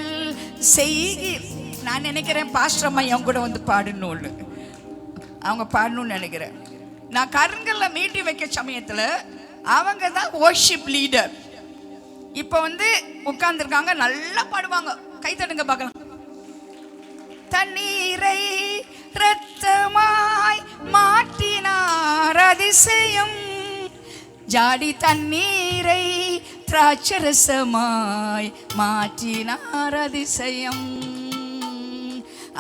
நான் நினைக்கிறேன் பாஸ்டர் அம்மா என் கூட வந்து பாடணும்னு, அவங்க பாடணும்னு நினைக்கிறேன். நான் கருங்கல்ல மீட்டி வைக்க சமயத்தில் அவங்க தான் வொர்ஷிப் லீடர். இப்போ வந்து உட்கார்ந்துருக்காங்க, நல்லா பாடுவாங்க. கை தட்டுங்க பார்க்கலாம். தண்ணீரை இரத்தமாய் மாற்றினார் அதிசயம், ஜாடி தண்ணீரை திராட்சரசமாய் மாற்றினார் அதிசயம்.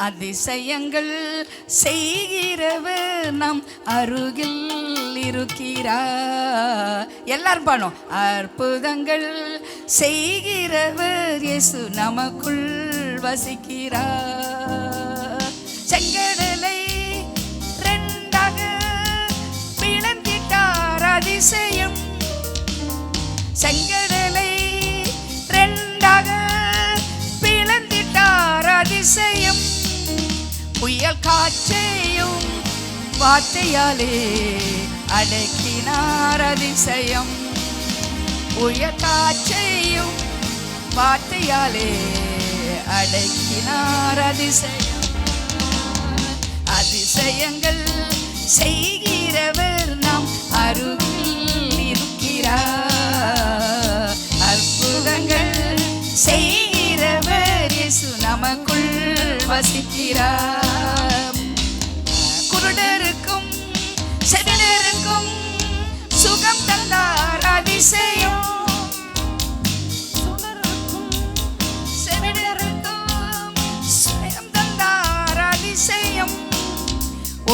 அதிசயங்கள் செய்கிறவர் நம் அருகில் இருக்கிறார். எல்லாரும் பாடும். அற்புதங்கள் செய்கிறவர் இயேசு நமக்குள் வசிக்கிறார். செங்கடலை 2ஆக பிளந்திட்டார் அதிசயம், செங்கடலை 2ஆக பிளந்திட்டார் அதிசயம். புயல் காற்றையும் வார்த்தையாலே அடக்கினார் அதிசயம், புயல் காற்றையும் வார்த்தையாலே அடக்கினார் அதிசயம். அதிசயங்கள் செய்கிறவர் நாம் அருகில் இருக்கிறார், அற்புதங்கள் செய்கிறவர் இயேசு நமக்குள் வசிக்கிறார். குருடருக்கும் செவிடருக்கும் சுகம் தந்தார் அதிசயம்,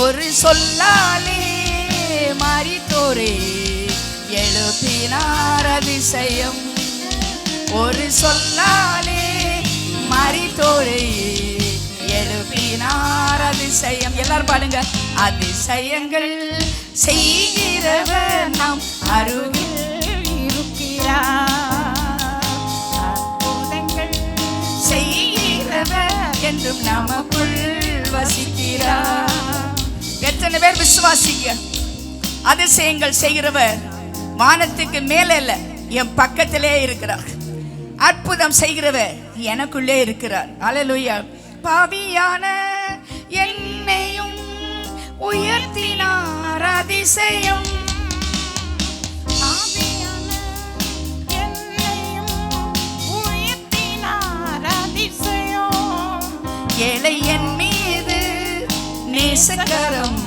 ஒரு சொல்லாலே மரித்தோரை எழுப்பினார் அதிசயம், ஒரு சொல்லாலே மரித்தோரை எழுப்பினார் அதிசயம். எல்லாரும் பாடுங்க. அதிசயங்கள் செய்கிறவர் நாம் அருகில் இருக்கிறார், அற்புதங்கள் செய்கிறவர் என்றும் நமக்குள் வசிக்கிறார். எத்தனை பேர் விசுவாசிங்க? அதிசயங்கள் செய்கிறவர் வானத்துக்கு மேலே இல்ல, என் பக்கத்திலே இருக்கிறார். அற்புதம் செய்கிறவர் எனக்குள்ளே இருக்கிறார். அல்லேலூயா. பாவியான என்னையும் உயர்த்தினார் அதிசயம். ஆவியான என்னையும் உயர்த்தினார் அதிசயம். ஏழை என் மீது நேசக்கரம்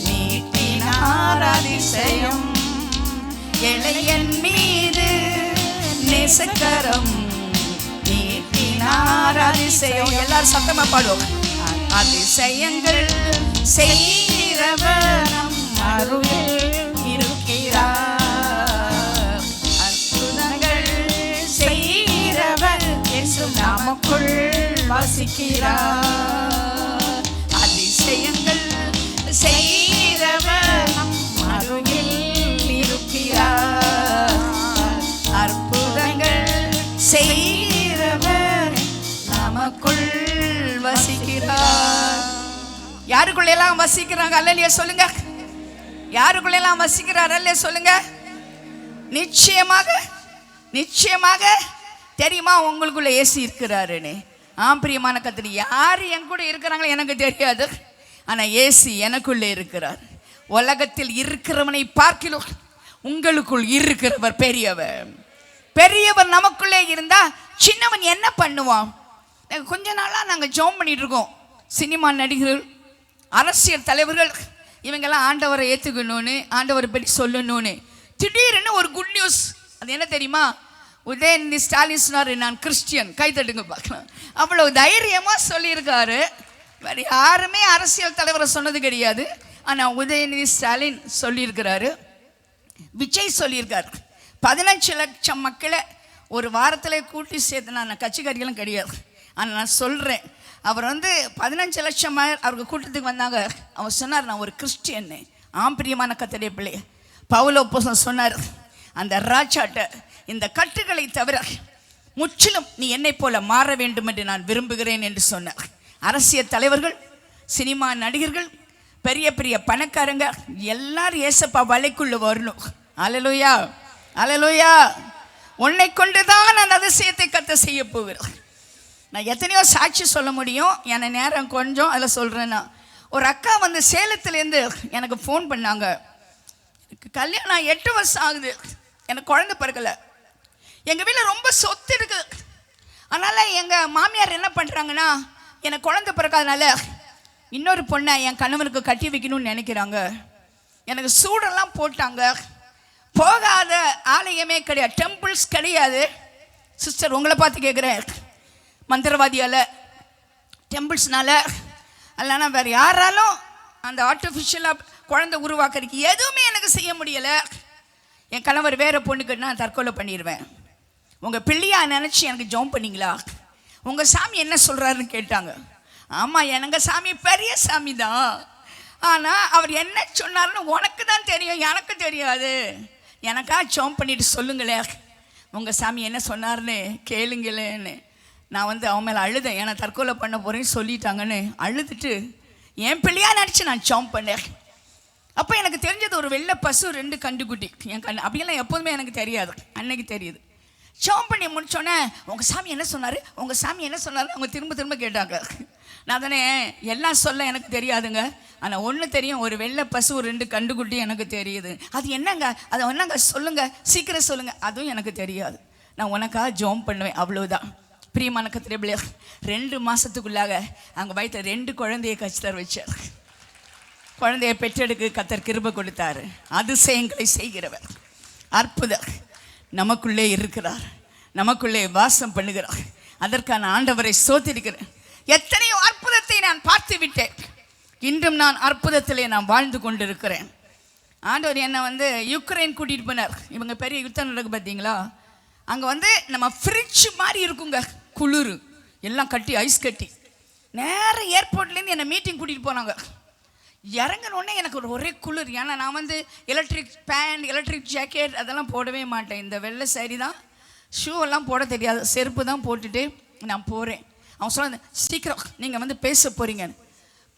நீட்டினார் அதிசயம். ஏழை என் மீது நேசக்கரம் நீட்டினார் அதிசயம். எல்லாரும் சத்தமா பாடுவோம். அதிசயங்கள் செய்கிறவர் நம் அருகில் இருக்கிறார். அற்புதங்கள் செய்கிறவர் இயேசு நமக்குள் வசிக்கிறார். அதிசயங்கள் செய்கிறவர் நம் அருகில் இருக்கிறார். அற்புதங்கள் செய்கிறவர் நமக்குள் வசிக்கிறார். யாருக்குள்ள எல்லாம் வசிக்கிறாங்க? அல்லேலூயா சொல்லுங்க. யாருக்குள்ள எல்லாம் வசிக்கிறார்? அல்லேலூயா சொல்லுங்க. நிச்சயமாக நிச்சயமாக தெரியுமா உங்களுக்குள்ள இயேசு இருக்கிறாருன்னு? பிரியமான கர்த்தர், யார் என் கூட இருக்கிறாங்களோ எனக்கு தெரியாது. ஆனா இயேசு எனக்குள்ளே இருக்கிறார். உலகத்தில் இருக்கிறவனை பார்க்கிலும் உங்களுக்குள் இருக்கிறவர் பெரியவர். பெரியவர் நமக்குள்ளே இருந்தா சின்னவன் என்ன பண்ணுவான்? கொஞ்ச நாளா நாங்க ஜெபம் பண்ணிட்டு இருக்கோம். சினிமா நடிகர்கள், அரசியல் தலைவர்கள் இவங்கெல்லாம் ஆண்டவரை ஏற்றுக்கணும்னு, ஆண்டவரை பற்றி சொல்லணும்னு திடீர்னு ஒரு குட் நியூஸ். அது என்ன தெரியுமா? உதயநிதி ஸ்டாலின் சொன்னார், நான் கிறிஸ்டியன். கை தட்டுங்க பார்க்கலாம். அவ்வளவு தைரியமாக சொல்லியிருக்காரு. வேறு யாருமே அரசியல் தலைவரை சொன்னது கிடையாது. ஆனால் உதயநிதி ஸ்டாலின் சொல்லியிருக்கிறாரு. விஜய் சொல்லியிருக்காரு. 15 லட்சம் மக்களை ஒரு வாரத்தில் கூட்டி சேர்த்து, நான் கட்சிக்காரிகளும் கிடையாது. ஆனால் நான் சொல்கிறேன், அவர் 15 லட்சம் அவருக்கு கூட்டத்துக்கு வந்தாங்க. அவர் சொன்னார், நான் ஒரு கிறிஸ்டியன்னு. பிரியமான கர்த்தருடைய பிள்ளை, பவுல் அப்போஸ்தலன் சொன்னார், அந்த ராஜாட்ட இந்த கட்டுகளை தவிர முற்றிலும் நீ என்னை போல மாற வேண்டும் என்று நான் விரும்புகிறேன் என்று சொன்னார். அரசியல் தலைவர்கள், சினிமா நடிகர்கள், பெரிய பெரிய பணக்காரங்க எல்லாரும் ஏசப்பா வலைக்குள்ள வரணும். அல்லேலூயா அல்லேலூயா. உன்னை கொண்டுதான் அந்த அதிசயத்தை கர்த்தர் செய்ய போகிறார். நான் எத்தனையோ சாட்சி சொல்ல முடியும், என நேரம் கொஞ்சம் அதில் சொல்கிறேன்னா. ஒரு அக்கா சேலத்துலேருந்து எனக்கு ஃபோன் பண்ணாங்க. எனக்கு கல்யாணம் 8 வருஷம் ஆகுது, எனக்கு குழந்தை பிறக்கலை. எங்கள் வீட்டில் ரொம்ப சொத்து இருக்குது. அதனால் எங்கள் மாமியார் என்ன பண்ணுறாங்கன்னா, எனக்கு குழந்தை பிறக்காதனால இன்னொரு பொண்ணை என் கணவனுக்கு கட்டி வைக்கணும்னு நினைக்கிறாங்க. எனக்கு சூடெல்லாம் போட்டாங்க. போகாத ஆலயமே கிடையாது, டெம்பிள்ஸ் கிடையாது. சிஸ்டர் உங்களை பார்த்து கேட்குறேன், மந்திரவாதியால், டெம்பிள்ஸ்னால இல்லைன்னா வேறு யாராலும் அந்த ஆர்டிஃபிஷியலாக குழந்தை உருவாக்குறதுக்கு எதுவுமே எனக்கு செய்ய முடியலை. என் கணவர் வேறு பொண்ணுக்கு நான் தற்கொலை பண்ணிடுவேன். உங்கள் பிள்ளையா நினச்சி எனக்கு ஜெபம் பண்ணிங்களா? உங்கள் சாமி என்ன சொல்கிறாருன்னு கேட்டாங்க. ஆமாம், எங்கள் சாமி பெரிய சாமி தான். ஆனால் அவர் என்ன சொன்னார்னு உனக்கு தான் தெரியும், எனக்கு தெரியாது. எனக்கா ஜெபம் பண்ணிட்டு சொல்லுங்களேன், உங்கள் சாமி என்ன சொன்னார்னு கேளுங்களேன்னு. நான் அவன் மேலே அழுதேன். ஏன்னா தற்கொலை பண்ண போகிறேன்னு சொல்லிட்டாங்கன்னு அழுதுட்டு என் பிள்ளையா நினச்சி நான் ஜெபம் பண்ணேன். அப்போ எனக்கு தெரிஞ்சது ஒரு வெள்ளை பசு, 2 கண்டுக்குட்டி. என் கண் அப்படியெல்லாம் எப்போதுமே எனக்கு தெரியாது, அன்னைக்கு தெரியுது. ஜெபம் பண்ணி முடிச்சோன்னே, உங்கள் சாமி என்ன சொன்னார், உங்கள் சாமி என்ன சொன்னார் அவங்க திரும்ப திரும்ப கேட்டாங்க. நான் தானே எல்லாம் சொல்ல எனக்கு தெரியாதுங்க, ஆனால் ஒன்று தெரியும், ஒரு வெள்ளை பசு, 2 கண்டுக்குட்டி எனக்கு தெரியுது. அது என்னங்க, அதை என்னங்க சொல்லுங்கள், சீக்கிரம் சொல்லுங்கள். அதுவும் எனக்கு தெரியாது. நான் உனக்காக ஜெபம் பண்ணுவேன், அவ்வளோதான். பிரியமான கர்த்தருடைய பிள்ளையே, 2 மாதத்துக்குள்ளாக அங்கே வயிற்றில் 2 குழந்தையை கர்த்தர் வச்சார். குழந்தையை பெற்றெடுக்க கர்த்தர் கிருபை கொடுத்தாரு. அதிசயங்களை செய்கிறவர், அற்புதம் நமக்குள்ளே இருக்கிறார், நமக்குள்ளே வாசம் பண்ணுகிறார். அதற்கான ஆண்டவரை ஸ்தோத்திரிக்கிறேன். எத்தனையோ அற்புதத்தை நான் பார்த்து விட்டேன். இன்றும் நான் அற்புதத்திலே நான் வாழ்ந்து கொண்டிருக்கிறேன். ஆண்டவர் என்னை யுக்ரைன் கூட்டிகிட்டு போனார். இவங்க பெரிய யுத்தம் நடக்கு பார்த்தீங்களா? அங்கே நம்ம ஃப்ரிட்ஜ் மாதிரி இருக்குங்க, குளிர் எல்லாம் கட்டி, ஐஸ் கட்டி. நேரம் ஏர்போர்ட்லேருந்து என்னை மீட்டிங் கூட்டிகிட்டு போனாங்க. இறங்கினோடனே எனக்கு ஒரே குளிர். ஏன்னா நான் எலக்ட்ரிக் பேண்ட், எலக்ட்ரிக் ஜாக்கெட் அதெல்லாம் போடவே மாட்டேன். இந்த வெள்ளை சாரி தான், ஷூ எல்லாம் போட தெரியாது, செருப்பு தான் போட்டுட்டு நான் போகிறேன். அவன் சொன்ன, சீக்கிரம் நீங்கள் பேச போகிறீங்கன்னு.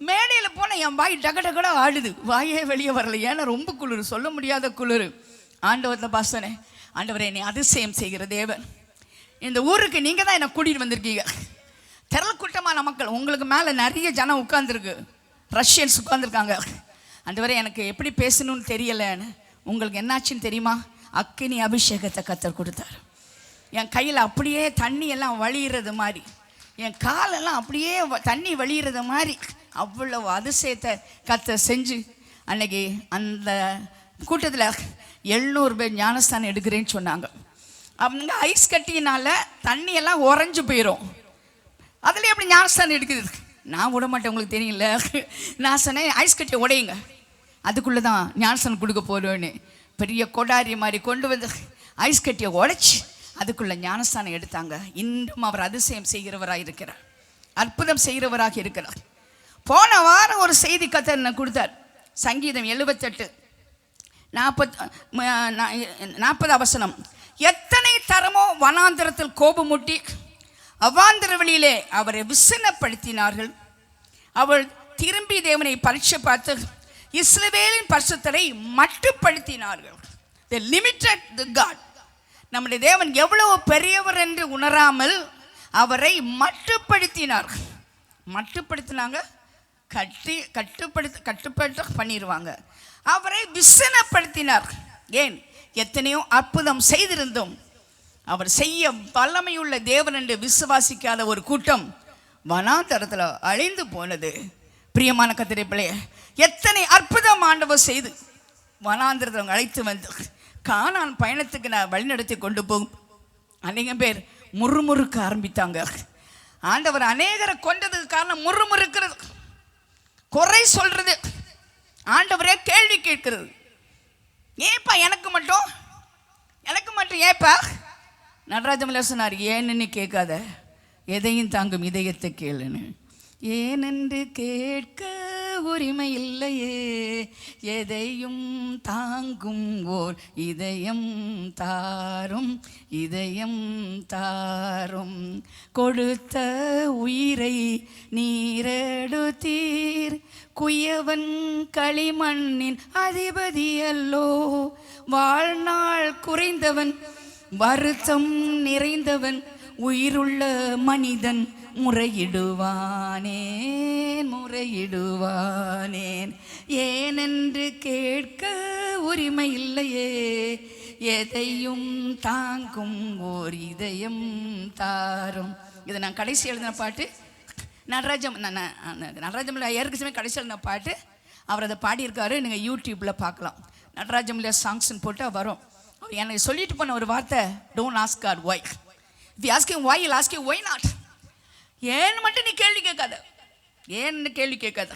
மேடையில் போனால் என் வாய் டகடகட ஆடுது, வாயே வெளியே வரல. ஏன்னா ரொம்ப குளிர், சொல்ல முடியாத குளிர். ஆண்டவர்கிட்ட பாசனேன், ஆண்டவரே என்னை அதிசயம் செய்கிற தேவன், இந்த ஊருக்கு நீங்கள் தான் என்னை கூட்டிகிட்டு வந்திருக்கீங்க. திரள் கூட்டமான மக்கள், உங்களுக்கு மேலே நிறைய ஜனம் உட்கார்ந்துருக்கு. ரஷ்யன்ஸ் உட்காந்துருக்காங்க. ஆண்டவரே எனக்கு எப்படி பேசணும்னு தெரியலைன்னு. உங்களுக்கு என்னாச்சுன்னு தெரியுமா? அக்கினி அபிஷேகத்தை கர்த்தர் கொடுத்தார். என் கையில் அப்படியே தண்ணி எல்லாம் வழியிறது மாதிரி, என் காலெல்லாம் அப்படியே தண்ணி வழியிறது மாதிரி அவ்வளவு அதிசயத்தை கர்த்தர் செஞ்சு அன்னைக்கு அந்த கூட்டத்தில் 700 பேர் ஞானஸ்தானம் எடுக்கிறேன்னு சொன்னாங்க. அவங்க ஐஸ் கட்டினால தண்ணியெல்லாம் உறைஞ்சு போயிடும். அதுலேயே அப்படி ஞானஸ்தானம் எடுக்குது. நான் விட மாட்டேன், உங்களுக்கு தெரியல. நான் சொன்னேன் ஐஸ் கட்டியை உடையுங்க, அதுக்குள்ளே தான் ஞானஸ்தானம் கொடுக்க போகிறோன்னு. பெரிய கொடாரி மாதிரி கொண்டு வந்து ஐஸ் கட்டியை உடைச்சி அதுக்குள்ளே ஞானஸ்தானம் எடுத்தாங்க. இன்றும் அவர் அதிசயம் செய்கிறவராக இருக்கிறார், அற்புதம் செய்கிறவராக இருக்கிறார். போன வாரம் ஒரு செய்தி கர்த்தர் எனக்கு கொடுத்தார். சங்கீதம் 78:40 வசனம். எத்தனை தரமோ வனாந்திரத்தில் கோபமுட்டி அவாந்திர வழியிலே அவரை விசனப்படுத்தினார்கள். அவள் திரும்பி தேவனை பரீட்சை பார்த்து இஸ்ரவேலின் பரிசுத்தரை மட்டுப்படுத்தினார்கள். They limited the God. நம்முடைய தேவன் எவ்வளவு பெரியவர் என்று உணராமல் அவரை மட்டுப்படுத்தினார்கள். மட்டுப்படுத்தினாங்க, கட்டுப்படுத்த பண்ணிடுவாங்க. அவரை விசனப்படுத்தினார். ஏன்? எத்தனையோ அற்புதம் செய்திருந்தோம். அவர் செய்ய வல்லமையுள்ள தேவன் என்று விசுவாசிக்காத ஒரு கூட்டம் வனாந்தரத்தில் அழிந்து போனது. பிரியமான கர்த்தருடைய பிள்ளையே, எத்தனை அற்புதம் ஆண்டவர் செய்து வனாந்தரத்தில் அழைத்து வந்து கானான் பயணத்துக்கு நான் வழிநடத்தி கொண்டு போகும் அநேக பேர் முறுமுறுக்க ஆரம்பித்தாங்க. ஆண்டவர் அநேகரை கொண்டதுக்கு காரணம் முறுமுறுக்கிறது, குறை சொல்றது, ஆண்டவரே கேள்வி கேட்கிறது. ஏப்பா எனக்கு மட்டும் ஏப்பா? நடராஜமலை சொன்னார், ஏன்னு கேட்காத, எதையும் தாங்கும் இதயத்தை கேளுன்னு. ஏனென்று கேட்க உரிமை இல்லையே, எதையும் தாங்கும் ஓர் இதயம் தாரும், இதயம் தாரும். கொடுத்த உயிரை நீரெடுத்தீர், குயவன் களிமண்ணின் அதிபதி அல்லோ. வாழ்நாள் குறைந்தவன், வருத்தம் நிறைந்தவன், உயிருள்ள மனிதன் முறையிடுவானேன். ஏனென்று கேட்க உரிமை இல்லையே, எதையும் தாங்கும் ஓர் இதயம் தாரும். இதை நான் கடைசி எழுதின பாட்டு. நடராஜமலை ஏற்கனவே கடைசி எழுதின பாட்டு. அவர் அதை பாடியிருக்காரு, நீங்கள் யூடியூப்பில் பார்க்கலாம். நடராஜமலை சாங்ஸ்ன்னு போட்டு வரும். அவர் எனக்கு சொல்லிட்டு போன ஒரு வார்த்தை, don't ask God why. If you ask him why, he will ask you why not. ஏன்னு மட்டும் நீ கேள்வி கேட்காத, ஏன்னு கேள்வி கேட்காத,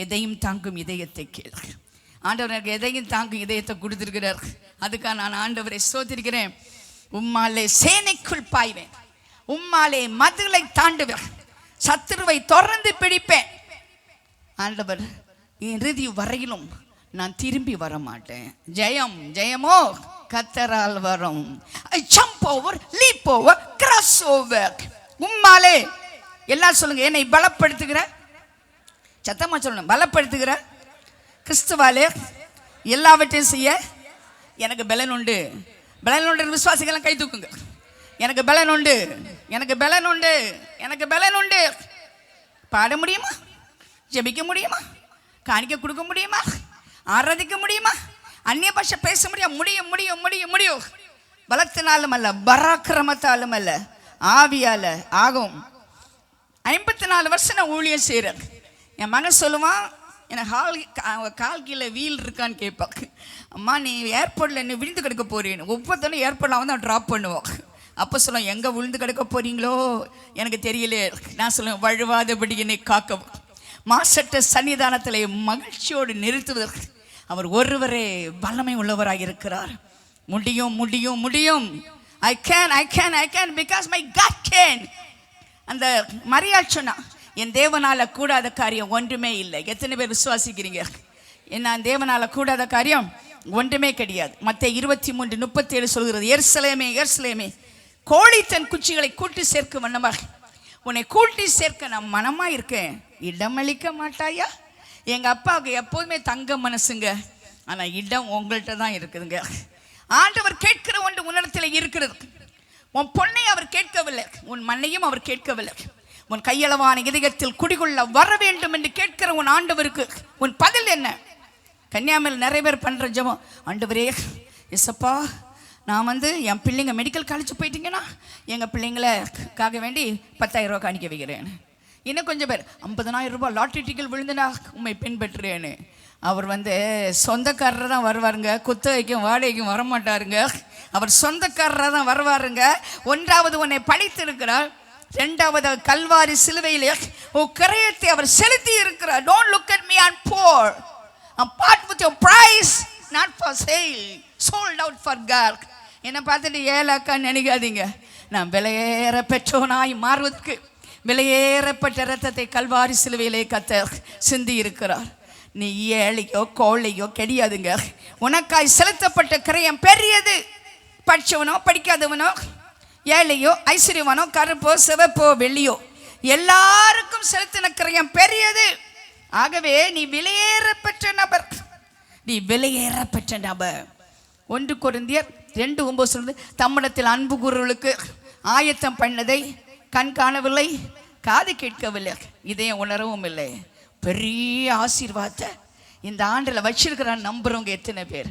எதையும் தாங்கும் இதயத்தை கேளு. ஆண்டவர் எனக்கு எதையும் தாங்கும் இதயத்தை கொடுத்துருக்கிறார். அதுக்காக நான் ஆண்டவரை ஸ்தோத்திரிக்கிறேன். உம்மாலே சேனைக்குள் பாய்வேன், உம்மாலே மதுளை தாண்டுவேன், சத்துருவை தொடர்ந்து பிடிப்பேன். ஆண்டவர் இறுதி வரையிலும் நான் திரும்பி வர மாட்டேன். ஜெயம் ஜெயமோ கர்த்தரால் வரும். I jump over, leap over, cross over. உம்மாலே எல்லாம் சொல்லுங்க, என்னை பலப்படுத்துகிற, சத்தமா சொல்லணும், பலப்படுத்துகிற கிறிஸ்துவாலே எல்லாவற்றையும் செய்ய எனக்கு பலன் உண்டு. பலன் உண்டு விசுவாசிகளாம் கை தூக்குங்க. எனக்கு பலன் உண்டு, எனக்கு பலன் உண்டு, எனக்கு பலன் உண்டு. பாட முடியுமா? ஜெபிக்க முடியுமா? காணிக்க கொடுக்க முடியுமா? ஆராதிக்க முடியுமா? அந்நிய பாஷை பேச முடியும்? முடியும் முடியும் முடியும் முடியும். பலத்தினாலும் அல்ல, பராக்கிரமத்தாலும் அல்ல, ஆவியால ஆகும். 54 வருஷம் நான் ஊழியம் செய்கிறேன். என் மகன் சொல்லுவான், எனக்கு கால் கீழே வீல் இருக்கான்னு கேட்பான். அம்மா நீ ஏர்போர்ட்டில் என்ன விழுந்து கிடக்க போறேன்னு. ஒவ்வொருத்தரும் ஏர்போர்ட்டில் வந்து நான் ட்ராப் பண்ணுவோம். அப்போ சொல்லுவோம், எங்கே விழுந்து கிடக்க போறீங்களோ எனக்கு தெரியலையே. நான் சொல்லுவேன், வழுவாதபடி என்னை காக்கவும் மாசற்ற சன்னிதானத்திலே மகிழ்ச்சியோடு நிறுத்துவதற்கு அவர் ஒருவரே வல்லமை உள்ளவராக இருக்கிறார். முடியும் முடியும் முடியும். I can because my God can. அந்த மரியாள் சொன்னா, என் தேவனால கூடாத காரியம் ஒன்றுமே இல்லை. எத்தனை பேர் விசுவாசிக்கிறீங்க? என்ன தேவனால கூடாத காரியம் ஒன்றுமே கிடையாது. மத்தேயு 23:37 சொல்கிறது, எருசலேமே எருசலேமே, கோழி தன் குச்சிகளை கூட்டி சேர்க்கும் வண்ணமாக உன்னை கூட்டி சேர்க்க நான் மனமா இருக்கேன், இடமளிக்க மாட்டாயா? எங்க அப்பாவுக்கு எப்போதுமே தங்க மனசுங்க, ஆனா இடம் உங்கள்கிட்ட தான் இருக்குதுங்க. ஆண்டவர் கேட்கிற ஒன்று உன்னிடத்தில் இருக்கிறது. உன் பொண்ணை அவர் கேட்கவில்லை, உன் மண்ணையும் அவர் கேட்கவில்லை, உன் கையளவான இதயத்தில் குடிகொள்ள வர வேண்டும் என்று கேட்கிற உன் ஆண்டவருக்கு உன் பதில் என்ன? கன்னியாகுமரியில் நிறைய பேர் பண்ணுற ஜெபம், ஆண்டவரே எஸ்ஸப்பா, நான் என் பிள்ளைங்க மெடிக்கல் காலேஜ் போயிட்டீங்கன்னா எங்கள் பிள்ளைங்களுக்காக வேண்டி 10,000 ரூபா காணிக்க வைக்கிறேன். இன்னும் கொஞ்சம் பேர் 50,000 ரூபாய் லாட்ரி டிக்கெட் விழுந்துனா உண்மை பின்பற்றுறேன்னு. அவர் சொந்தக்காரர் தான் வருவாருங்க, குத்தகைக்கும் வாடகைக்கும் வரமாட்டாருங்க. அவர் சொந்தக்காரராக தான் வருவாருங்க. ஒன்றாவது உன்னை படைத்திருக்கிறார், இரண்டாவது கல்வாரி சிலுவையிலே கிரயத்தை அவர் செலுத்தி இருக்கிறார். Don't look at me and poor. I'm part with your price, not for sale, sold out for God. என்னை பார்த்துட்டு ஏழாக்கா நினைக்காதீங்க. நான் விலையேற பெற்றோனாய் மாறுவதற்கு விலையேறப்பட்ட இரத்தத்தை கல்வாரி சிலுவையிலே கர்த்தர் சிந்தி இருக்கிறார். நீ ஏழையோ கோழையோ கிடையாதுங்க. உனக்காய் செலுத்தப்பட்ட கிரயம் பெரியது. படித்தவனோ படிக்காதவனோ, ஏழையோ ஐஸ்வர்யவனோ, கருப்போ சிவப்போ வெள்ளியோ, எல்லாருக்கும் செலுத்தின கிரயம் பெரியது. ஆகவே நீ விலையேறப்பெற்ற நபர், நீ விலையேறப்பெற்ற நபர். 1 கொரிந்தியர் 2:9 சொல்லுது, தம்மிடத்தில் அன்பு கூறுவர்களுக்கு ஆயத்தம் பண்ணதை கண் காணவில்லை, காது கேட்கவில்லை, இதயம் உணரவும் இல்லை. பெரிய ஆசீர்வாதத்தை இந்த ஆண்டில் வச்சிருக்கிற நம்புறவங்க எத்தனை பேர்?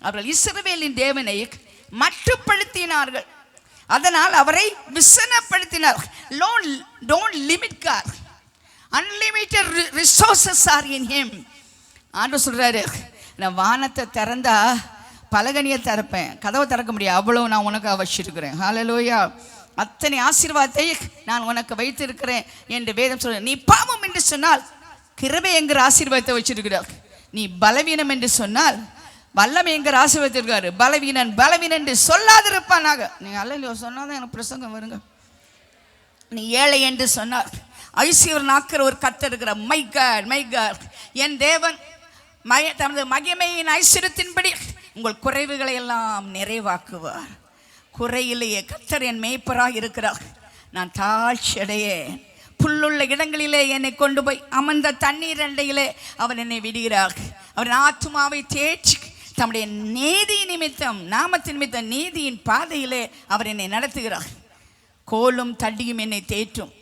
அவர்கள் இஸ்ரவேலின் தேவனை மட்டுப்படுத்தினார்கள், அதனால் அவரை விசனப்படுத்தினார். Don't limit God. Unlimited resources are in him. ஆண்டவர் சொல்றாரு, நான் வானத்தை திறந்தா பலகனியை திறப்பேன், கதவை திறக்க முடியாது, அவ்வளவு நான் உனக்கு வச்சிருக்கிறேன். ஹல்லேலூயா. அத்தனை ஆசீர்வாதத்தை நான் உனக்கு வைத்திருக்கிறேன் என்று வேதம் சொல்ற. நீ பாவம் என்று சொன்னால் கிருபை என்கிற ஆசீர்வாதத்தை வச்சிருக்கிறார். நீ பலவீனம் என்று சொன்னால் வல்லமை என்கிற ஆசீர்வாதத்திருக்காரு. பலவீனன் பலவீனன் என்று சொல்லாதிருப்பானாக. நீ அல்ல சொன்னாதான் எனக்கு பிரசங்கம் வருங்க. நீ ஏழை என்று சொன்னார் ஐஸ்வர்யனாக்கிற ஒரு கர்த்தர் இருக்கிற. மை காட், என் தேவன் தனது மகிமையின் ஐஸ்வர்யத்தின்படி உங்கள் குறைவுகளை எல்லாம் நிறைவாக்குவார். குறையிலேயே கர்த்தர் என் மேய்ப்பராக இருக்கிறார். நான் தாழ்ச்சி அடையேன், புல்லுள்ள இடங்களிலே என்னை கொண்டு போய் அமர்ந்த தண்ணீர் அண்டையிலே அவர் என்னை விடுகிறார். அவர் ஆத்துமாவை தேற்றி தம்முடைய நீதி நிமித்தம், நாமத்தின் நிமித்தம் நீதியின் பாதையிலே அவர் என்னை நடத்துகிறார். கோலும் தடியும் என்னை தேற்றும்.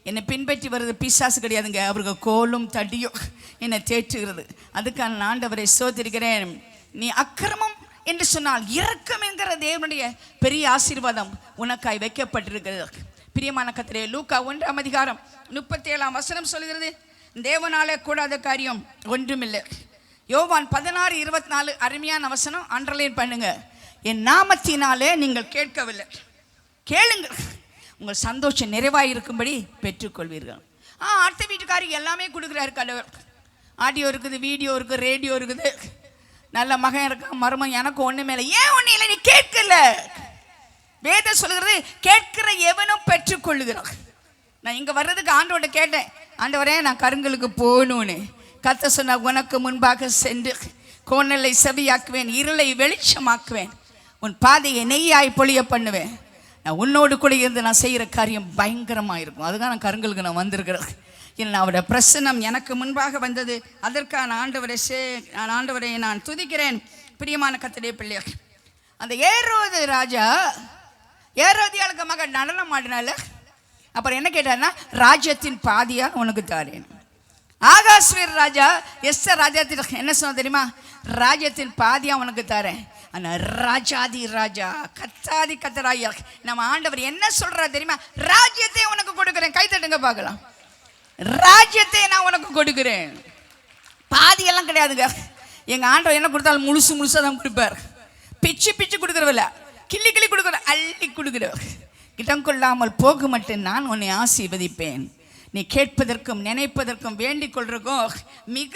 என்னை பின்பற்றி வருது பிசாசு கிடையாதுங்க, அவருக்கு கோலும் தடியும் என்னை தேற்றுகிறது. அதுக்கான ஆண்டவரை ஸ்தோத்திரிக்கிறேன். நீ அக்கிரமம் என்று சொன்னால் இரக்கம் என்கிற தேவனுடைய பெரிய ஆசீர்வாதம் உனக்காய் வைக்கப்பட்டிருக்கிறது. பிரியமான கர்த்தரே, லூக்கா 1:37 சொல்கிறது, தேவனாலே கூடாத காரியம் ஒன்றுமில்லை. யோவான் 16:24 அருமையான வசனம், அண்டர்லைன் பண்ணுங்க. என் நாமத்தினாலே நீங்கள் கேட்கவில்லை, கேளுங்கள், உங்கள் சந்தோஷம் நிறைவாக இருக்கும்படி பெற்றுக்கொள்வீர்கள். அடுத்த வீட்டுக்காரருக்கு எல்லாமே கொடுக்குறாரு கடவுள். ஆடியோ இருக்குது, வீடியோ இருக்குது, ரேடியோ இருக்குது, நல்ல மகன் இருக்கான், மருமன், எனக்கு ஒன்றுமே இல்லை. ஏன் ஒன்றும் இல்லை? நீ கேட்கல. வேதம் சொல்கிறது, கேட்கிற எவனும் பெற்றுக்கொள்ளுகிறான். நான் இங்கே வர்றதுக்கு ஆண்டவர்கிட்ட கேட்டேன், ஆண்டவரே நான் கருங்கலுக்கு போகணும்னு. கர்த்தர் சொன்ன, உனக்கு முன்பாக சென்று கோணலை செவியாக்குவேன், இருளை வெளிச்சமாக்குவேன், உன் பாதையை நெய்யாய் பொழிய பண்ணுவேன். நான் உன்னோடு கூட இருந்து நான் செய்கிற காரியம் பயங்கரமாக இருக்கும். அதுதான் நான் கருங்கலுக்கு நான் வந்திருக்கிறேன். இல்லை, அவருடைய பிரசன்னம் எனக்கு முன்பாக வந்தது. அதற்கான ஆண்டவரை நான் துதிக்கிறேன். பிரியமான கர்த்தருடைய பிள்ளையாக, அந்த ஏரோது ராஜா ஏரோதியாளுக்கு மகன் நடனம் ஆடினால அப்புறம் என்ன கேட்டார்னா, ராஜ்யத்தின் பாதியா உனக்கு தாரேன். ஆகாஸ்வீர் ராஜா எஸ்ஸர் ராஜ்யத்தின் என்ன சொன்ன தெரியுமா? ராஜ்யத்தின் பாதியா உனக்கு தாரேன். ஆனால் ராஜாதி ராஜா கத்தாதி கத்தராயா நம்ம ஆண்டவர் என்ன சொல்றா தெரியுமா? ராஜ்யத்தை உனக்கு கொடுக்குறேன். கை தட்டுங்க பார்க்கலாம். ராஜ்யத்தை நான் உனக்கு கொடுக்குறேன். பாதியெல்லாம் கிடையாதுங்க. எங்கள் ஆண்டவர் என்ன கொடுத்தாலும் முழுசாக தான் கொடுப்பார். பிச்சு பிச்சு கொடுக்குறவில்ல, கிள்ளி கிள்ளி கொடுக்குற, அள்ளி கொடுக்குறவர். இடம் கொள்ளாமல் போக மட்டும் நான் உன்னை ஆசீர்வதிப்பேன். நீ கேட்பதற்கும் நினைப்பதற்கும் வேண்டிக் கொள்றதுக்கும் மிக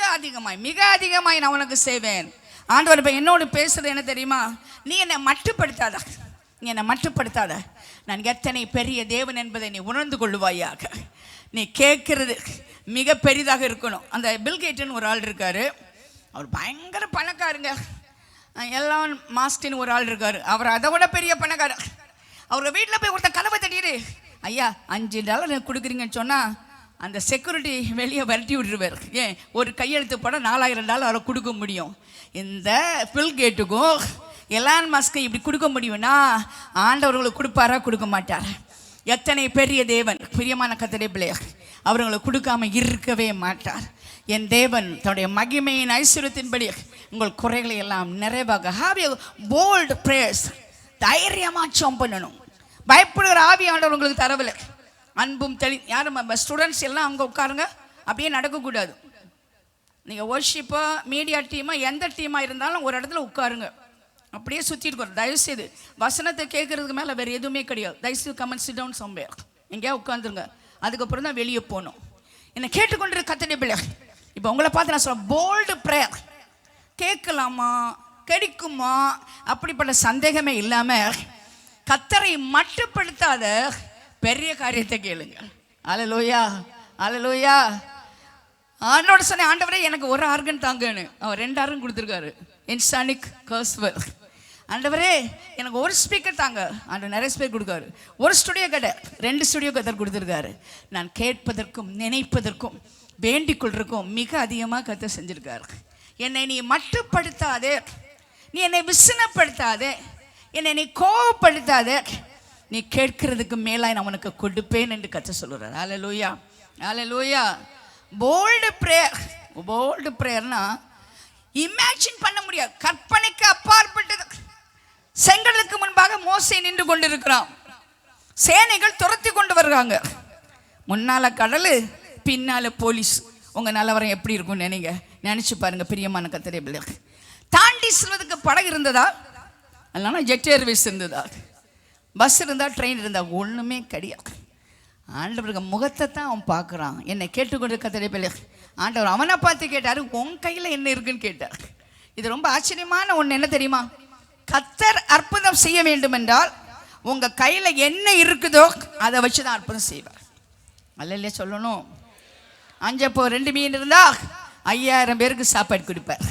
அதிகமாய் நான் உனக்கு செய்வேன். ஆண்டவர் இப்போ என்னோடு பேசுறது என்ன தெரியுமா? நீ என்னை மட்டுப்படுத்தாத, நான் எத்தனை பெரிய தேவன் என்பதை நீ உணர்ந்து கொள்ளுவாயாக. நீ கேட்கறது மிக பெரிதாக இருக்கணும். அந்த பில்கேட்டுன்னு ஒரு ஆள் இருக்காரு, அவர் பயங்கர பணக்காருங்க. எல்லாம் மாஸ்டின்னு ஒரு ஆள் இருக்காரு, அவர் அதை விட பெரிய பணக்காரர். அவர் வீட்டில் போய் ஒருத்தன் கதவை தட்டிடு, ஐயா $5 கொடுக்குறீங்கன்னு சொன்னால் அந்த செக்யூரிட்டி வெளியே விரட்டி விட்டுருவார். ஏன்? ஒரு கையெழுத்து போட $4000 அவரை கொடுக்க முடியும். இந்த பில்கேட்டுக்கும் எலான் மஸ்க்கு இப்படி கொடுக்க முடியும்னா ஆண்டவர்களுக்கு கொடுப்பாரா? கொடுக்க மாட்டார். எத்தனை பெரிய தேவன்! பிரியமான கர்த்தருடைய பிள்ளையாக அவர்களுக்கு கொடுக்காம இருக்கவே மாட்டார். என் தேவன் தன்னுடைய மகிமையின் ஐஸ்வர்யத்தின்படி உங்கள் குறைகளை எல்லாம் நிறைவாக ஹேவ் எ போல்ட் பிரேயர்ஸ். தைரியமாக ஜெபம் பண்ணணும். பயப்படுகிற ஆவியானவர் உங்களுக்கு தரவில்லை. அன்பும் யாரும் ஸ்டூடெண்ட்ஸ் எல்லாம் அங்கே உட்காருங்க, அப்படியே நடக்கக்கூடாது. நீங்கள் வர்ஷிப்போ மீடியா டீமோ எந்த டீமாக இருந்தாலும் ஒரு இடத்துல உட்காருங்க, அப்படியே சுற்றிட்டு இருக்கணும். தயவுசெய்து வசனத்தை கேட்கறதுக்கு மேலே வேறு எதுவுமே கிடையாது. தயவுசெய்து கமெண்ட் சிட் டவுன் சம்வேர், எங்கேயா உட்காந்துருங்க. அதுக்கப்புறம் தான் வெளியே போகணும். என்னை கேட்டுக்கொண்டு கர்த்தருடைய பிள்ளை, இப்போ உங்களை பார்த்து நான் சொல்ல போல்டு ப்ரேயர் கேட்கலாமா கிடைக்குமா அப்படிப்பட்ட சந்தேகமே இல்லாமல் கர்த்தரை மட்டுப்படுத்தாத பெரிய காரியத்தை கேளுங்க. அல்லேலூயா, அல்லேலூயா. ஆண்டோட சொன்ன, ஆண்டவரே எனக்கு ஒரு ஆர்கன் தாங்கன்னு. அவர் 2 ஆர்கன் கொடுத்துருக்காரு, இன்சானிக் கர்ஸ்வர். ஆண்டவரே எனக்கு ஒரு ஸ்பீக்கர் தாங்க. ஆண்டவர் நிறைய ஸ்பீக்கர் கொடுக்காரு. ஒரு ஸ்டுடியோ கடை 2 ஸ்டுடியோ கத்தர் கொடுத்துருக்காரு. நான் கேட்பதற்கும் நினைப்பதற்கும் வேண்டிக் கொள்றதுக்கும் மிக அதிகமாக கத்தர் செஞ்சிருக்காரு. என்னை நீ மட்டுப்படுத்தாதே, நீ என்னை விசனப்படுத்தாதே, என்னை நீ கோவப்படுத்தாதே, நீ கேட்கறதுக்கு மேலாய் நான் உனக்கு கொடுப்பேன் என்று கத்தர் சொல்லுறார். அல்லேலூயா, அல்லேலூயா. Bold prayer. போல்டு பிரேயர்னா இமேஜின் பண்ண முடியாது, கற்பனைக்கு அப்பாற்பட்டது. செங்கடலுக்கு முன்பாக மோசே நின்று கொண்டிருக்கிறான். சேனைகள் துரத்தி கொண்டு வருகிறாங்க. முன்னால கடல், பின்னால போலீஸ். உங்க நிலவரம் எப்படி இருக்கும் நினைச்சு பாருங்க. பிரியமான கர்த்தருடைய பிள்ளைகள், தாண்டி செல்வதற்கு படகு இருந்ததா? இல்லைன்னா ஜெட் ஏர்வேஸ் இருந்ததா? பஸ் இருந்தா, ட்ரெயின் இருந்தா? ஒண்ணுமே கிடையாது. ஆண்டவருக்கு முகத்தை தான் அவன் பார்க்குறான். என்னை கேட்டுக்கொண்டு கர்த்தருடைய பிள்ளைகள், ஆண்டவர் அவனை பார்த்து கேட்டாரு, உன் கையில் என்ன இருக்குன்னு கேட்டார். இது ரொம்ப ஆச்சரியமான ஒன்று. என்ன தெரியுமா? கர்த்தர் அற்புதம் செய்ய வேண்டும் என்றால் உங்க கையில் என்ன இருக்குதோ அதை வச்சு தான் அற்புதம் செய்வார். அல்ல சொல்லணும். 5 மீன் இருந்தா 5000 பேருக்கு சாப்பாடு கொடுப்பார்.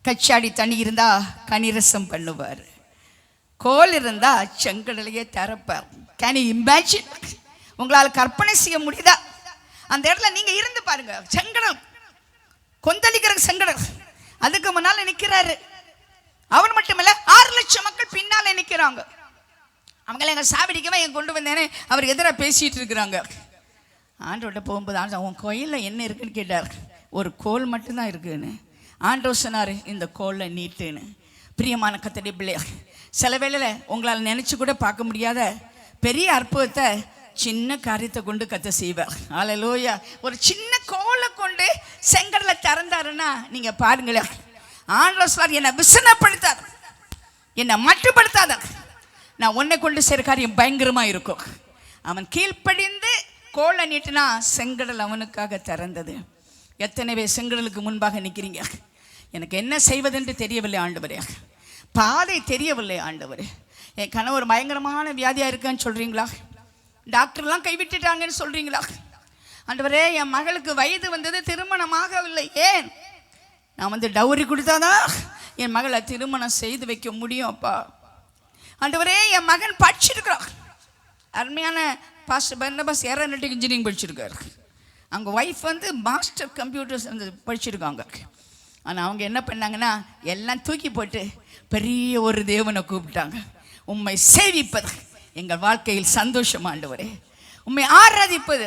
கச்சாடி தண்ணி இருந்தா கனிரசம் பண்ணுவார். கோல் இருந்தா செங்கடலையே திறப்பார். Can you imagine? உங்களால் கற்பனை செய்ய முடியுதா? அந்த இடத்துல நீங்க இருந்து பாருங்க. செங்கடல் கொந்தளிக்கிற செங்கடல், அதுக்கு முன்னால நிக்கிறாரு. அவர் மட்டுமல்ல, 6 லட்சம் மக்கள் பின்னால நிக்கிறாங்க. அவங்கள எங்க சாப்பிடிக்கவே எங்க கொண்டு வந்தேனே அவர் எதிராக பேசிட்டு இருக்கிறாங்க. ஆண்டவர்கிட்ட போகும்போது ஆண்டவர், உன் கோயிலில் என்ன இருக்குன்னு கேட்டார். ஒரு கோல் மட்டும்தான் இருக்குன்னு. ஆண்டவர் சொன்னார், இந்த கோலை நீட்டுன்னு. பிரியமான கர்த்தருடைய பிள்ளையாக, சில வேளையில் உங்களால் நினச்சி கூட பார்க்க முடியாத பெரிய அற்புதத்தை சின்ன காரியத்தை கொண்டு கர்த்தர் செய்வார். அல்லேலூயா. ஒரு சின்ன கோலை கொண்டு செங்கடலை திறந்தாருன்னா நீங்க பாருங்களேன். ஆண்டவர் சொல்றார், என்னை விசனப்படுத்தாத, என்னை மட்டுப்படுத்தாத, நான் உன்னை கொண்டு செய்கிற காரியம் பயங்கரமா இருக்கும். அவன் கீழ்ப்படிந்து கோலை நீட்டினா செங்கடல் அவனுக்காக திறந்தது. எத்தனை பேர் செங்கடலுக்கு முன்பாக நிற்கிறீங்க? எனக்கு என்ன செய்வதென்று தெரியவில்லை ஆண்டவரே, பாதை தெரியவில்லை ஆண்டவரே. என் கணவர் பயங்கரமான வியாதியாக இருக்கான்னு சொல்கிறீங்களா? டாக்டர்லாம் கைவிட்டுட்டாங்கன்னு சொல்கிறீங்களா? ஆண்டவரே, என் மகளுக்கு வயது வந்தது, திருமணமாகவில்லை. ஏன்? நான் டவுரி கொடுத்தாதான் என் மகளை திருமணம் செய்து வைக்க முடியும். அப்பா ஆண்டவரே, என் மகன் படிச்சிருக்கிறான். அருமையான பாஸ்டர் பர்னபாஸ் ஏரோநாட்டிக் இன்ஜினியரிங் படிச்சிருக்காரு. அவங்க ஒய்ஃப் மாஸ்டர் கம்ப்யூட்டர்ஸ் படிச்சிருக்காங்க. ஆனால் அவங்க என்ன பண்ணாங்கன்னா எல்லாம் தூக்கி போட்டு பெரிய ஒரு தேவனை கூப்பிட்டாங்க. உம்மை சேவிப்பது எங்கள் வாழ்க்கையில் சந்தோஷம் ஆண்டவரே, உம்மை ஆராதிப்பது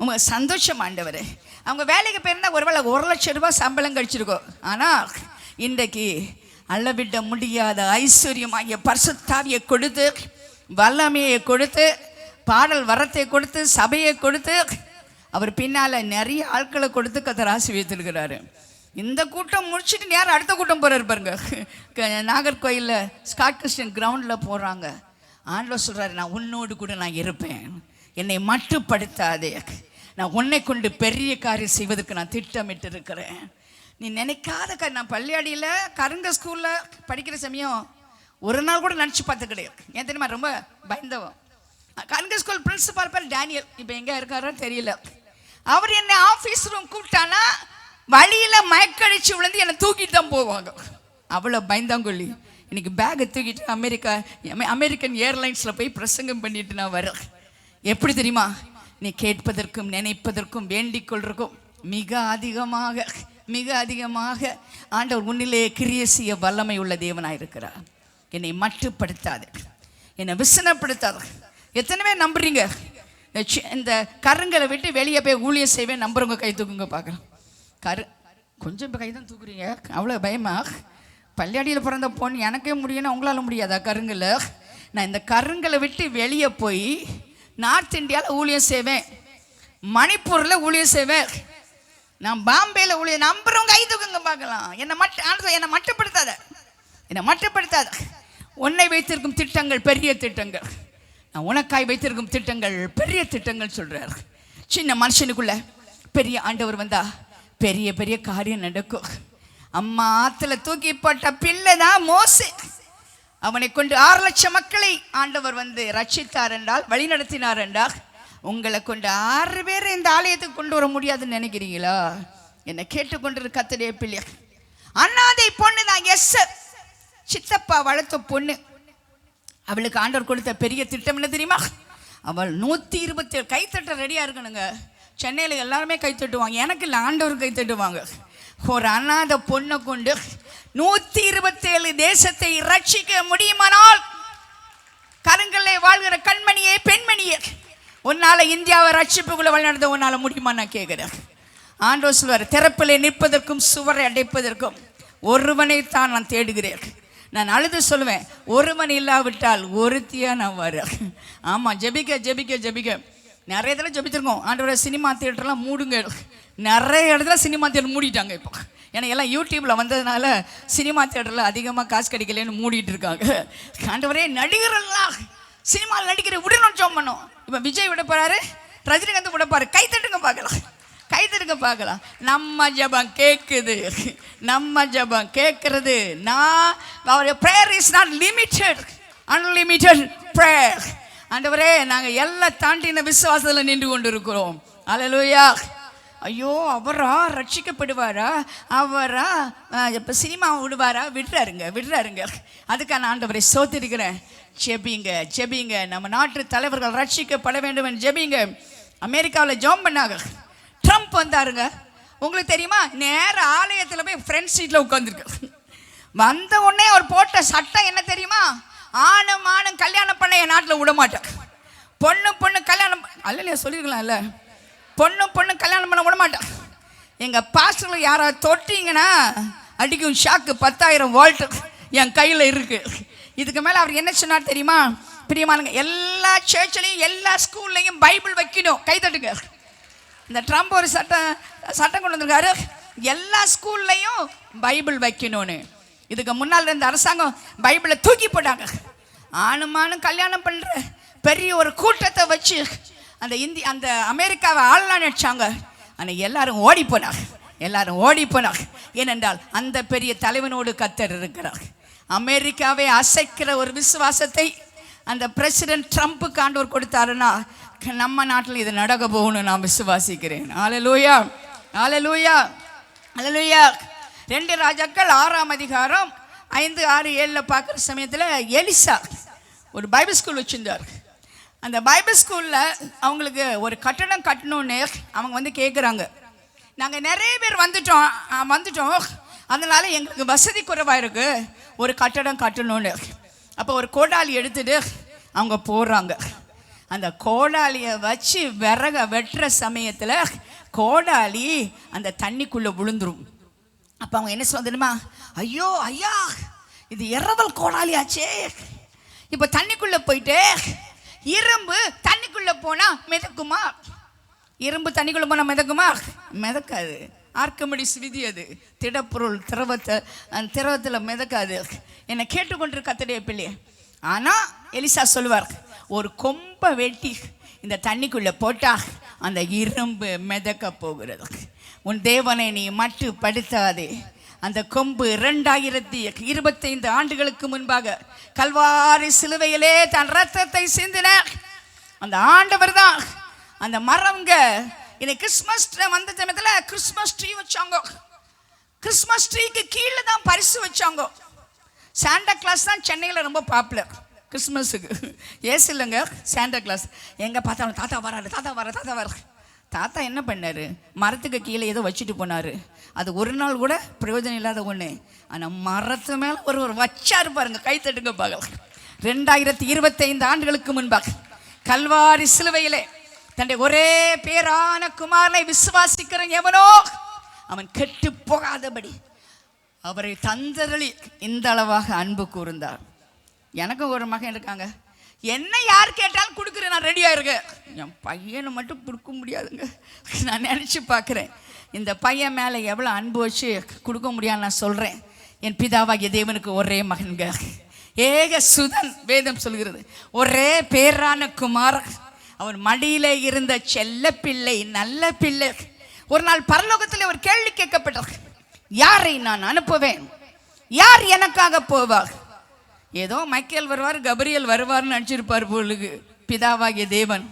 உங்க சந்தோஷம் ஆண்டவரே. அவங்க வேலைக்கு போயிருந்தா ஒருவேளை 1 லட்சம் ரூபாய் சம்பளம் கழிச்சிருக்கோம். ஆனால் இன்றைக்கு அளவிட முடியாத ஐஸ்வர்யமாகிய பரிசுத்தாவியை கொடுத்து, வல்லமையை கொடுத்து, பாடல் வரத்தை கொடுத்து, சபையை கொடுத்து, அவர் பின்னால் நிறைய ஆட்களை கொடுத்து கர்த்தர் ஆசீர்வதித்திருக்கிறாரு. இந்த கூட்டம் முடிச்சுட்டு நேரம் அடுத்த கூட்டம் போகிறாரு பாருங்க. நாகர்கோயிலில் ஸ்காட் கிறிஸ்டியன் கிரவுண்டில் போகிறாங்க. ஆண்டவர் சொல்கிறாரு, நான் உன்னோடு கூட நான் இருப்பேன், என்னை மட்டுப்படுத்தாதே, நான் உன்னை கொண்டு பெரிய காரியம் செய்வதற்கு நான் திட்டமிட்டு இருக்கிறேன். நீ நினைக்காத நான் பள்ளியாடியில் கருங்க ஸ்கூலில் படிக்கிற சமயம் ஒரு நாள் கூட நினச்சி பார்த்து கிடையாது. ஏன் தெரியுமா? ரொம்ப பயந்தவன். கருங்க ஸ்கூல் பிரின்சிபால் பேர் டேனியல். இப்போ எங்கே இருக்காரோ தெரியல. அவர் என்னை ஆஃபீஸ் ரூம் கூப்பிட்டானா வழியில் மயக்கடிச்சு விழுந்து என்னை தூக்கிட்டு தான் போவாங்க. அவ்வளோ பயந்தாங்கொல்லி. இன்னைக்கு பேக்கை தூக்கிட்டு அமெரிக்கன் ஏர்லைன்ஸில் போய் பிரசங்கம் பண்ணிட்டு நான் வரேன். எப்படி தெரியுமா? நீ கேட்பதற்கும் நினைப்பதற்கும் வேண்டிக் கொள்றதுக்கும் மிக அதிகமாக ஆண்டவர் உன்னிலே கிரியை செய்ய வல்லமை உள்ள தேவனாக இருக்கிறார். என்னை மட்டுப்படுத்தாத, என்னை விசனப்படுத்தாத. எத்தனை பேர் நம்புறீங்க? இந்த கருங்களை விட்டு வெளியே போய் ஊழியம் செய்வேன் நம்புறவங்க கை தூக்குங்க பார்க்கலாம். கொஞ்சம் இப்போ கை தான் தூக்குறீங்க, அவ்வளோ பயமா? பள்ளியாடியில் பிறந்த பொண்ணு எனக்கே முடியும்னா உங்களால் முடியாதா? கருங்கலை நான் இந்த கருங்களை விட்டு வெளியே போய் நார்த் இந்தியாவில் ஊழியம் செய்வேன், மணிப்பூரில் ஊழியம் செய்வேன், நான் பாம்பேயில் ஊழியம். நம்புறவங்க கை தூக்குங்க பார்க்கலாம். என்னை மட்டுப்படுத்தாத. உன்னை வைத்திருக்கும் திட்டங்கள் பெரிய திட்டங்கள், நான் உனக்காய் வைத்திருக்கும் திட்டங்கள் பெரிய திட்டங்கள் சொல்றார். சின்ன மனுஷனுக்குள்ள பெரிய ஆண்டவர் வந்தா பெரிய பெரிய காரியம் நடக்கும். அம்மா ஆத்துல தூக்கி போட்ட பிள்ளை தான் மோசே. அவனை கொண்டு 6 லட்சம் மக்களை ஆண்டவர் வந்து ரட்சித்தார் என்றால், வழி நடத்தினார் என்றால், உங்களை கொண்டு 6 பேரை இந்த ஆலயத்துக்கு கொண்டு வர முடியாதுன்னு நினைக்கிறீங்களா? என்னை கேட்டுக்கொண்டிருக்க கர்த்தருடைய பிள்ளை, அண்ணாதை பொண்ணு தான் எஸ்ஸர், சித்தப்பா வளர்த்த பொண்ணு. அவளுக்கு ஆண்டவர் கொடுத்த பெரிய திட்டம் என்ன தெரியுமா? அவள் 127 கைத்தட்ட ரெடியாக இருக்கணுங்க. சென்னையில் எல்லாருமே கைத்தட்டுவாங்க, எனக்கு இல்லை, ஆண்டவர் கைத்தட்டுவாங்க. ஒரு அண்ணாத பொண்ணை கொண்டு 127 தேசத்தை ரட்சிக்க முடியுமானால், கருங்கல்லை வாழ்கிற கண்மணியே பெண்மணியே, உன்னால இந்தியாவை ரட்சிப்புக்குள்ள வழிநடத்த உன்னால முடியுமா நான் கேட்கிறேன். ஆண்டவர் சொல்வார், திறப்பிலே நிற்பதற்கும் சுவரை அடைப்பதற்கும் ஒருவனை தான் நான் தேடுகிறேன். நான் அழுது சொல்லுவேன், ஒருவன் இல்லாவிட்டால் ஒருத்தியா நான் வரேன். ஆமாம், ஜெபிக்க நிறைய இடத்துல ஜெபித்திருக்கோம். ஆண்டவரை சினிமா தியேட்டர்லாம் மூடுங்க, நிறைய இடத்துல சினிமா தியேட்டர் மூடிட்டாங்க இப்போ. ஏன்னா எல்லாம் யூடியூப்பில் வந்ததுனால சினிமா தியேட்டரில் அதிகமாக காசு கிடைக்கலன்னு மூடிட்டு இருக்காங்க. ஆண்டவரே, நடிகரெல்லாம் சினிமாவில் நடிக்கிற விடணும் ஜோம் பண்ணோம். இப்போ விஜய் விட போறாரு, ரஜினிகாந்த் விட பாரு, கைத்தட்டுங்க பார்க்கலாம். நம்ம ஜபம் கேட்குறது. நான் prayer is not limited, unlimited prayer. ஆண்டவரே, நாங்கள் எல்லாம் தாண்டின விசுவாசத்தில் நின்று கொண்டு இருக்கிறோம். அல்லேலூயா. ஐயோ, அவரா ரட்சிக்கப்படுவாரா? அவரா இப்போ சினிமா விடுவாரா? விடுறாருங்க. அதுக்கான ஆண்டவரை சோத்திருக்கிறேன். ஜெபிங்க. நம்ம நாட்டு தலைவர்கள் ரட்சிக்கப்பட வேண்டும் என்று ஜெபிங்க. அமெரிக்காவில் ஜோம் பண்ணாங்க, ட்ரம்ப் வந்தாருங்க. உங்களுக்கு தெரியுமா? நேர ஆலயத்தில் போய் ஃப்ரண்ட் சீட்டில் உட்காந்துருக்கு. வந்த உடனே அவர் போட்ட சட்டம் என்ன தெரியுமா? ஆணும் கல்யாணம் பண்ண என் நாட்டில் விட மாட்டேன். பொண்ணு கல்யாணம் அல்ல சொல்லியிருக்கலாம்ல, பொண்ணு கல்யாணம் பண்ண விட மாட்டேன். எங்கள் பாஸ்டர்கள் யாராவது தொட்டிங்கன்னா அடிக்கும் ஷாக்கு 10,000 வோல்ட் என் கையில் இருக்கு. இதுக்கு மேலே அவர் என்ன சொன்னார் தெரியுமா? பிரியமானங்க, எல்லா சர்ச்லையும் எல்லா ஸ்கூல்லையும் பைபிள் வைக்கணும். கைத்தட்டுங்க. இந்த ட்ரம்ப் ஒரு சட்டம் கொண்டு வந்திருக்காரு, எல்லா ஸ்கூல்லையும் பைபிள் வைக்கணும்னு. இதுக்கு முன்னால் இருந்த அரசாங்கம் பைபிளை தூக்கி போட்டாங்க. ஆணுமானும் கல்யாணம் பண்ணுற பெரிய ஒரு கூட்டத்தை வச்சு அந்த அமெரிக்காவை ஆளலாம் நினைச்சாங்க. ஆனால் எல்லாரும் ஓடி போனாங்க. ஏனென்றால் அந்த பெரிய தலைவனோடு கர்த்தர் இருக்கிறார். அமெரிக்காவை அசைக்கிற ஒரு விசுவாசத்தை அந்த பிரசிடென்ட் ட்ரம்ப்புக்கு ஆண்டவர் கொடுத்தாருன்னா, நம்ம நாட்டில் இது நடக்க போகணும்னு நான் விசுவாசிக்கிறேன். அல்லேலூயா. 2 ராஜாக்கள் 6ஆம் அதிகாரம் 5, 6, 7 பார்க்குற சமயத்தில் எலிசா ஒரு பைபிள் ஸ்கூல் வச்சுருந்தார். அந்த பைபிள் ஸ்கூலில் அவங்களுக்கு ஒரு கட்டடம் கட்டணும்னு அவங்க வந்து கேட்குறாங்க. நாங்கள் நிறைய பேர் வந்துட்டோம், அதனால எங்களுக்கு வசதி குறைவாக இருக்குது, ஒரு கட்டடம் கட்டணும்னு. அப்போ ஒரு கோடாலி எடுத்துட்டு அவங்க போகிறாங்க. அந்த கோடாலியை வச்சு விறக வெட்டுற சமயத்தில் கோடாலி அந்த தண்ணிக்குள்ளே விழுந்துரும். அப்போ அவங்க என்ன சொல்லுமா? ஐயா, இது இரவல் கோடாலியாச்சே. இப்போ தண்ணிக்குள்ளே போயிட்டு இரும்பு தண்ணிக்குள்ளே போனால் மிதக்குமா? இரும்பு தண்ணிக்குள்ளே போனால் மிதக்காது. ஆர்க்கிமிடிஸ் விதி அது. திடப்பொருள் திரவத்தில் மிதக்காது. என்னை கேட்டுக்கொண்டிருக்க கர்த்தருடைய பிள்ளையே, ஆனால் எலிசா சொல்லுவார், ஒரு கொம்பை வெட்டி இந்த தண்ணிக்குள்ளே போட்டால் அந்த இரும்பு மிதக்க போகிறது. உன் தேவனை நீ மட்டுப்படுத்தாதே. அந்த கொம்பு 2025 ஆண்டுகளுக்கு முன்பாக கல்வாரி சிலுவையிலே தன் ரத்தத்தை சிந்தின அந்த ஆண்டவர் தான். அந்த மரங்க இன்னைக்கு கிறிஸ்மஸ் வந்த சமயத்தில் கிறிஸ்மஸ் ட்ரீ வச்சாங்க. கிறிஸ்மஸ் ட்ரீக்கு கீழே தான் பரிசு வச்சாங்க. சாண்டா கிளாஸ் தான் சென்னையில் ரொம்ப பாப்புலர் கிறிஸ்மஸுக்கு. ஏசு இல்லைங்க, சாண்டா கிளாஸ். எங்கே பார்த்தாலும் தாத்தா வராரு. தாத்தா என்ன பண்ணார்? மரத்துக்கு கீழே ஏதோ வச்சுட்டு போனார். அது ஒரு நாள் கூட பிரயோஜனம் இல்லாத ஒன்று. ஆனால் மரத்து மேலே ஒரு வச்சாரு பாருங்க. கைத்தட்டுங்க பார்க்கலாம். 2025 ஆண்டுகளுக்கு முன்பாக கல்வாரி சிலுவையிலே தன்னுடைய ஒரே பேரான குமாரனை விசுவாசிக்கிற எவனோ அவன் கெட்டு போகாதபடி அவரை தந்தரளி இந்த அளவாக அன்பு கூர்ந்தார். எனக்கும் ஒரு மகன் இருக்காங்க. என்ன யார் கேட்டாலும் கொடுக்குறேன், நான் ரெடியாக இருக்கேன். என் பையனை மட்டும் கொடுக்க முடியாதுங்க. நான் நினச்சி பார்க்குறேன், இந்த பையன் மேலே எவ்வளோ அன்பு வச்சு கொடுக்க முடியாதுன்னு நான் சொல்கிறேன். என் பிதாவாகிய தேவனுக்கு ஒரே மகன்க, ஏக சுதன். வேதம் சொல்கிறது ஒரே பேரான குமாரன், அவன் மடியிலே இருந்த செல்ல பிள்ளை, நல்ல பிள்ளை. ஒரு நாள் பரலோகத்தில் ஒரு கேள்வி கேட்கப்பட்டார், யாரை நான் அனுப்புவேன், யார் எனக்காக போவார்? ஏதோ மைக்கேல் வருவார், கபிரியல் வருவார்னு நினச்சிருப்பார் பொழுது. பிதாவாகிய தேவன்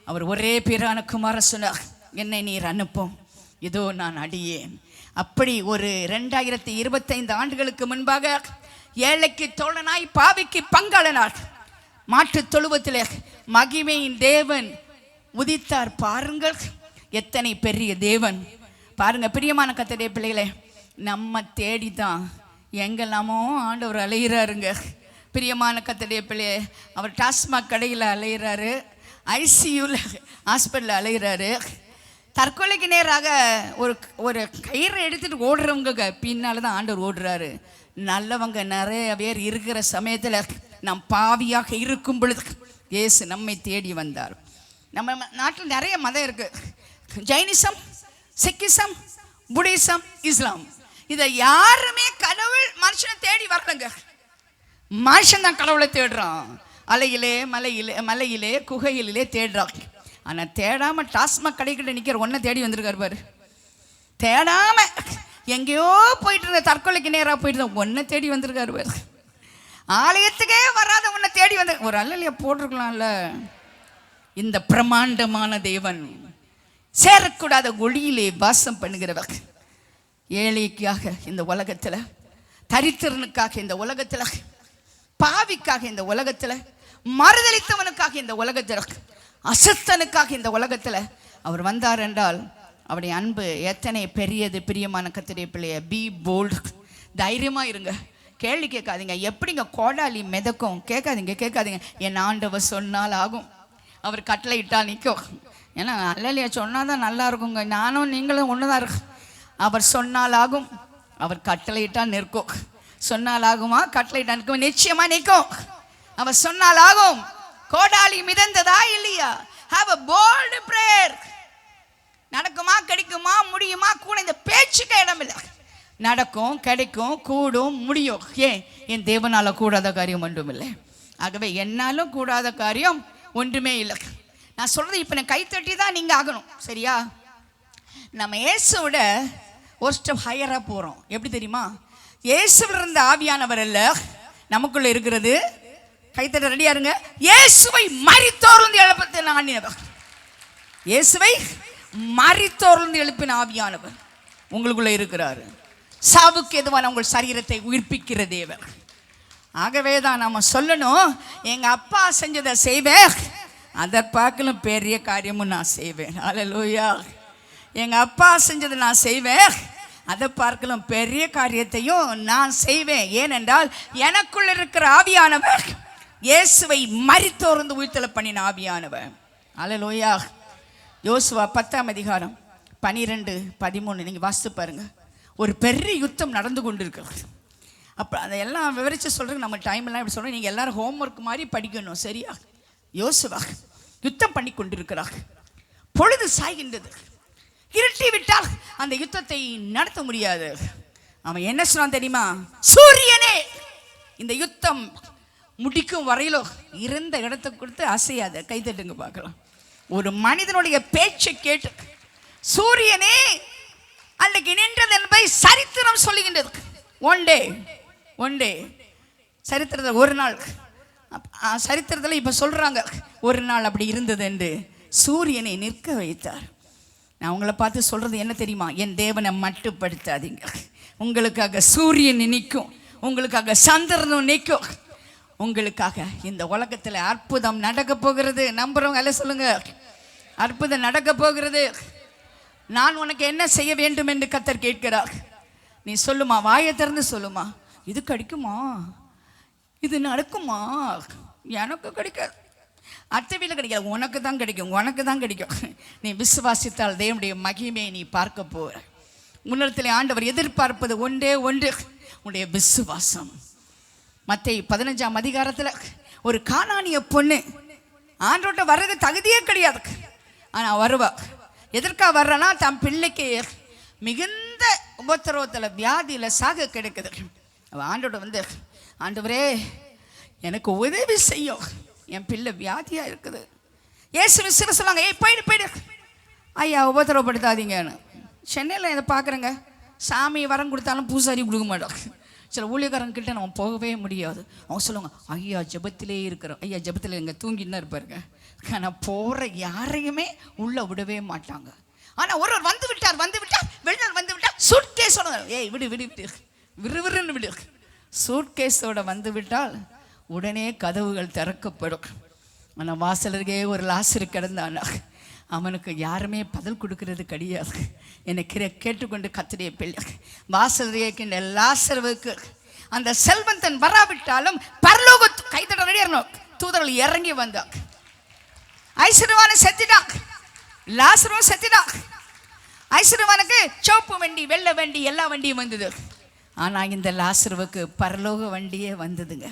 அவர் ஒரே பேரான குமாரன் சொன்னார், என்னை நீர் அனுப்பும், இதோ நான் அடியேன். அப்படி ஒரு 2025 ஆண்டுகளுக்கு முன்பாக ஏழைக்கு தோழனாய் பாவிக்கு பங்காளனார் மாட்டு தொழுவத்திலே மகிமையின் தேவன் உதித்தார். பாருங்கள் எத்தனை பெரிய தேவன் பாருங்க. பிரியமான கர்த்தருடைய பிள்ளைகளே, நம்ம தேடி தான் எங்கெல்லாமோ ஆண்டவர் அலைகிறாருங்க. பிரியமான கர்த்தருடைய பிள்ளையே, அவர் டாஸ்மாக் கடையில் அலைகிறாரு, ஐசியூவில் ஹாஸ்பிட்டலில் அலைகிறாரு, தற்கொலைக்கு நேராக ஒரு கயிறை எடுத்துகிட்டு ஓடுறவங்க பின்னால் தான் ஆண்டவர் ஓடுறாரு. நல்லவங்க நிறைய பேர் இருக்கிற சமயத்தில் நம் பாவியாக இருக்கும் பொழுது இயேசு நம்மை தேடி வந்தார். நம்ம நாட்டில் நிறைய மதம் இருக்குது, ஜைனிசம், சிக்கிசம், புத்திசம், இஸ்லாம். இதை யாருமே கடவுள் மனுஷனை தேடி வரலங்க, மனுஷன் தான் கடவுளை தேடுறான். அலையிலே மலையிலே குகையிலே தேடுறான். ஆனால் தேடாமல் டாஸ்மாக் கடைக்கிட்ட நிற்கிற ஒன்றை தேடி வந்திருக்காரு பாரு. தேடாமல் எங்கேயோ போயிட்டு இருந்த தற்கொலைக்கு நேராக போயிட்டு இருந்த ஒன்றை தேடி வந்திருக்காரு பாரு. ஆலயத்துக்கே வராத ஒன்றை தேடி வந்து ஒரு அல்லலையா போட்டிருக்கலாம்ல. இந்த பிரமாண்டமான தேவன் சேரக்கூடாத ஒளியிலே வாசம் பண்ணுகிறவர், ஏழைக்காக இந்த உலகத்தில், தரித்திரனுக்காக இந்த உலகத்தில், பாவிக்காக இந்த உலகத்தில், மறுதளித்தவனுக்காக இந்த உலகத்தில், அசுத்தனுக்காக இந்த உலகத்தில் அவர் வந்தார் என்றால் அவருடைய அன்பு எத்தனை பெரியது. பிரியமான கர்த்தருடைய பிள்ளைய, பி போல்டு, தைரியமாக இருங்க. கேள்வி கேட்காதீங்க, எப்படிங்க கோடாலி மிதக்கும், கேட்காதீங்க. என் ஆண்டவர் சொன்னால் ஆகும், அவர் கட்டளை இட்டால் நிற்கும். ஏன்னா அல்லையா சொன்னால் தான் நல்லா இருக்குங்க. நானும் நீங்களும் ஒன்று தான் இருக்கும். அவர் சொன்னால் ஆகும், அவர் கட்டளை இட்டால் நிற்கும். சொன்னால் ஆகுமா, கட்டளை இட்டால் நிற்கும், நிச்சயமாக நிற்கும். அவர் சொன்னால் ஆகும். கோடாலி மிதந்ததா இல்லையா? Have a bold prayer. நடக்குமா, கிடைக்குமா, முடியுமா, கூட இந்த பேச்சுக்கு இடம் இல்லை. நடக்கும், கிடைக்கும், கூடும், முடியும். ஏன்? என் தேவனால கூடாத காரியம் ஒன்றும் இல்லை. ஆகவே என்னாலும் கூடாத காரியம் ஒன்றுமே இல்லை. நான் சொல்றது இப்போ நான் கைத்தட்டி தான் நீங்கள் ஆகணும், சரியா? நம்ம இயேசுவோட ஒரு ஸ்டெப் ஹையராக போகிறோம். எப்படி தெரியுமா? இயேசுவில் இருந்த ஆவியானவர் அல்ல நமக்குள்ள இருக்கிறது. கைத்தட்ட ரெடியா இருங்க. இயேசுவை மரித்தோர்ந்து எழுப்பின ஆவியானவர், இயேசுவை மரித்தோர்ந்து எழுப்பின ஆவியானவர் உங்களுக்குள்ள இருக்கிறாரு. சாவுக்கு எதுவான உங்கள் சரீரத்தை உயிர்ப்பிக்கிற தேவன். ஆகவே தான் நம்ம சொல்லணும், எங்கள் அப்பா செஞ்சதை செய்வேன், அதை பார்க்கலும் பெரிய காரியமும் நான் செய்வேன். அல்லேலூயா. எங்கள் அப்பா செஞ்சதை நான் செய்வேன், அதை பார்க்கலாம் பெரிய காரியத்தையும் நான் செய்வேன். ஏனென்றால் எனக்குள்ள இருக்கிற ஆவியானவர் இயேசுவை மரித்தோர்ந்து உயிர்த்தெழ பண்ணின ஆவியானவர். அல்லேலூயா. யோசுவா 10ஆம் அதிகாரம் 12-13 நீங்கள் வாசித்து பாருங்க. ஒரு பெரிய யுத்தம் நடந்து கொண்டிருக்கிறது. அப்போ அதையெல்லாம் விவரித்து சொல்கிறதுக்கு நம்ம டைம்லாம் எப்படி சொல்கிறோம், நீங்கள் எல்லோரும் ஹோம்ஒர்க் மாதிரி படிக்கணும், சரியா? யோசுவா யுத்தம் பண்ணி கொண்டிருக்கிறார். பொழுது சாய்கின்றது, இருட்டி விட்டால் அந்த யுத்தத்தை நடத்த முடியாது. அவன் என்ன சொன்னான் தெரியுமா? சூரியனே, இந்த யுத்தம் முடிக்கும் வரையிலோ இருந்த இடத்தை கொடுத்து அசையாத. கைத்தட்டுங்க பார்க்கலாம். ஒரு மனிதனுடைய பேச்சை கேட்டு சூரியனே அன்றைக்கு நின்றது என்பதை சரித்திரம் சொல்லுகின்றது. ஒன் டே சரித்திரத்தில் ஒரு நாள், சரித்திரத்தில் இப்போ சொல்கிறாங்க ஒரு நாள் அப்படி இருந்தது என்று சூரியனை நிற்க வைத்தார். நான் உங்களை பார்த்து சொல்கிறது என்ன தெரியுமா? என் தேவனை மட்டுப்படுத்தாதீங்க. உங்களுக்காக சூரியன் நிற்கும், உங்களுக்காக சந்திரனும் நிற்கும், உங்களுக்காக இந்த உலகத்தில் அற்புதம் நடக்க போகிறது. நம்புறவங்க எல்லாம் சொல்லுங்க, அற்புதம் நடக்க போகிறது. நான் உனக்கு என்ன செய்ய வேண்டும் என்று கர்த்தர் கேட்கிறார். நீ சொல்லுமா, வாயை திறந்து சொல்லுமா. இது கிடைக்குமா, இது நடக்குமா? எனக்கு கிடைக்காது. அடுத்த வீட்டில் கிடைக்காது, உனக்கு தான் கிடைக்கும், உனக்கு தான் கிடைக்கும். நீ விசுவாசித்தால் தேவனுடைய மகிமையை நீ பார்க்க போகிற. உன்னிடத்தில் ஆண்டவர் எதிர்பார்ப்பது ஒன்றே ஒன்று, உன்னுடைய விசுவாசம். மத்தேயு 15ஆம் அதிகாரத்தில் ஒரு கானானிய பொண்ணு ஆண்டவர்கிட்ட வர்றது தகுதியே கிடையாது, ஆனால் வருவா. எதற்காக வர்றனா தன் பிள்ளைக்கு மிகுந்த உபத்திரவத்தில் வியாதியில் சாக கிடைக்குது. அவள் ஆண்டவர்கிட்ட வந்து, ஆண்டவரே எனக்கு உதவி செய்யும், என் பிள்ளை வியாதியாக இருக்குது. ஏசு விசிற சொன்னாங்க, ஏய் போயிடு போயிடு, ஐயா உபத்திரவப்படுத்தாதீங்கன்னு. சென்னையில் இதை பார்க்குறேங்க, சாமி வரம் கொடுத்தாலும் பூசாரி கொடுக்க மாட்டாங்க. சில ஊழியக்காரங்கிட்ட நம்ம போகவே முடியாது. அவங்க சொல்லுவாங்க, ஐயா ஜெபத்திலே இருக்கிறோம், ஐயா ஜெபத்தில் எங்கே தூங்கின்னு தான் இருப்பாருங்க. ஆனால் போகிற யாரையுமே உள்ளே விடவே மாட்டாங்க. ஆனால் ஒருவர் வந்து விட்டார் வெளிநாடு வந்து விட்டார், சூட்கேஸோட, ஏய் விடு விடு விடு, விறுவிறுன்னு விடு. சூட்கேஸோட வந்து விட்டால் உடனே கதவுகள் திறக்கப்படும். ஆனால் வாசலருகே ஒரு லாசரு கிடந்தானா, அவனுக்கு யாருமே பதில் கொடுக்கறது கிடையாது. என்னை கேட்டுக்கொண்டு கர்த்தருடைய பிள்ளை, வாசலருகே லாசருவுக்கு அந்த செல்வந்தன் வராவிட்டாலும் பரலோக கைத்தட ரெடியாரணும். தூதர்கள் இறங்கி வந்தாங்க. ஐஸ்வர்யவான செத்துட்டான், லாசரும் செத்துட்டான். ஐஸ்வர்யவானுக்கு சோப்பு வண்டி, வெள்ளை வண்டி, எல்லா வண்டியும் வந்தது. ஆனால் இந்த லாசருவுக்கு பரலோக வண்டியே வந்ததுங்க.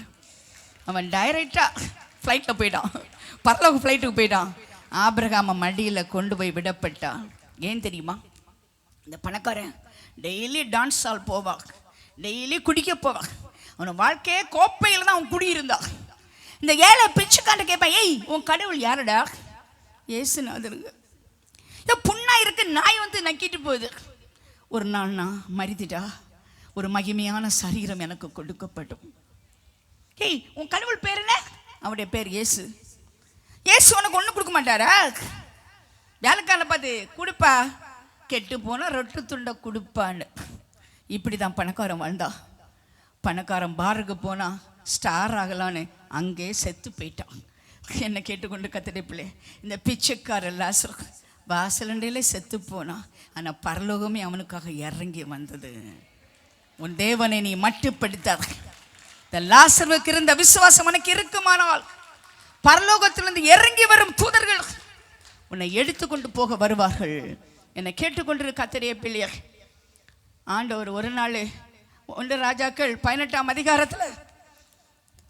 அவன் டைரெக்டாக ஃப்ளைட்டில் போயிட்டான், பரலோக ஃப்ளைட்டுக்கு போயிட்டான். ஆபிரகாம மடியில் கொண்டு போய் விடப்பட்டான். ஏன் தெரியுமா? இந்த பணக்காரன் டெய்லி டான்ஸ் ஹால் போவான், டெய்லி குடிக்க போவான். அவன் வாழ்க்கையே கோப்பையில் தான் அவன் குடியிருந்தான். இந்த ஏழை பிச்சுக்காண்ட கேட்பான், ஏய் உன் கடவுள் யாருடா? ஏசுநாதருங்க. இந்த புண்ணா இருக்கு, நாய் வந்து நக்கிட்டு போகுது. ஒரு நாள் நான் மரித்திட்டா ஒரு மகிமையான சரீரம் எனக்கு கொடுக்கப்படும். ஏய் உன் கடவுள் பேர் என்ன? அவருடைய பேர் இயேசு. இயேசு உனக்கு ஒன்றும் கொடுக்க மாட்டாரா? வேலைக்காரனை பார்த்து கொடுப்பா, கெட்டு போனால் ரொட்டு துண்டை கொடுப்பான்னு. இப்படி தான் பணக்காரன் வாழ்ந்தா. பணக்காரன் பாருக்கு போனால் ஸ்டார் ஆகலான்னு அங்கே செத்து போயிட்டான். என்னை கேட்டுக்கொண்டு கர்த்தருடைய பிள்ளை, இந்த பிச்சைக்கார லாசரு வாசலண்டையிலே செத்து போனான். ஆனால் பரலோகமே அவனுக்காக இறங்கி வந்தது. உன் தேவனை நீ மட்டுப்படுத்தாத. இந்த லாசருவுக்கு இருந்த விசுவாசம் உனக்கு இருக்குமானால் பரலோகத்திலிருந்து இறங்கி வரும் தூதர்கள் உன்னை எடுத்துக்கொண்டு போக வருவார்கள். என்னை கேட்டுக்கொண்டிரு கர்த்தருடைய பிள்ளையா, ஆண்டவர் ஒரு நாள் 1 ராஜாக்கள் 18ஆம் அதிகாரத்தில்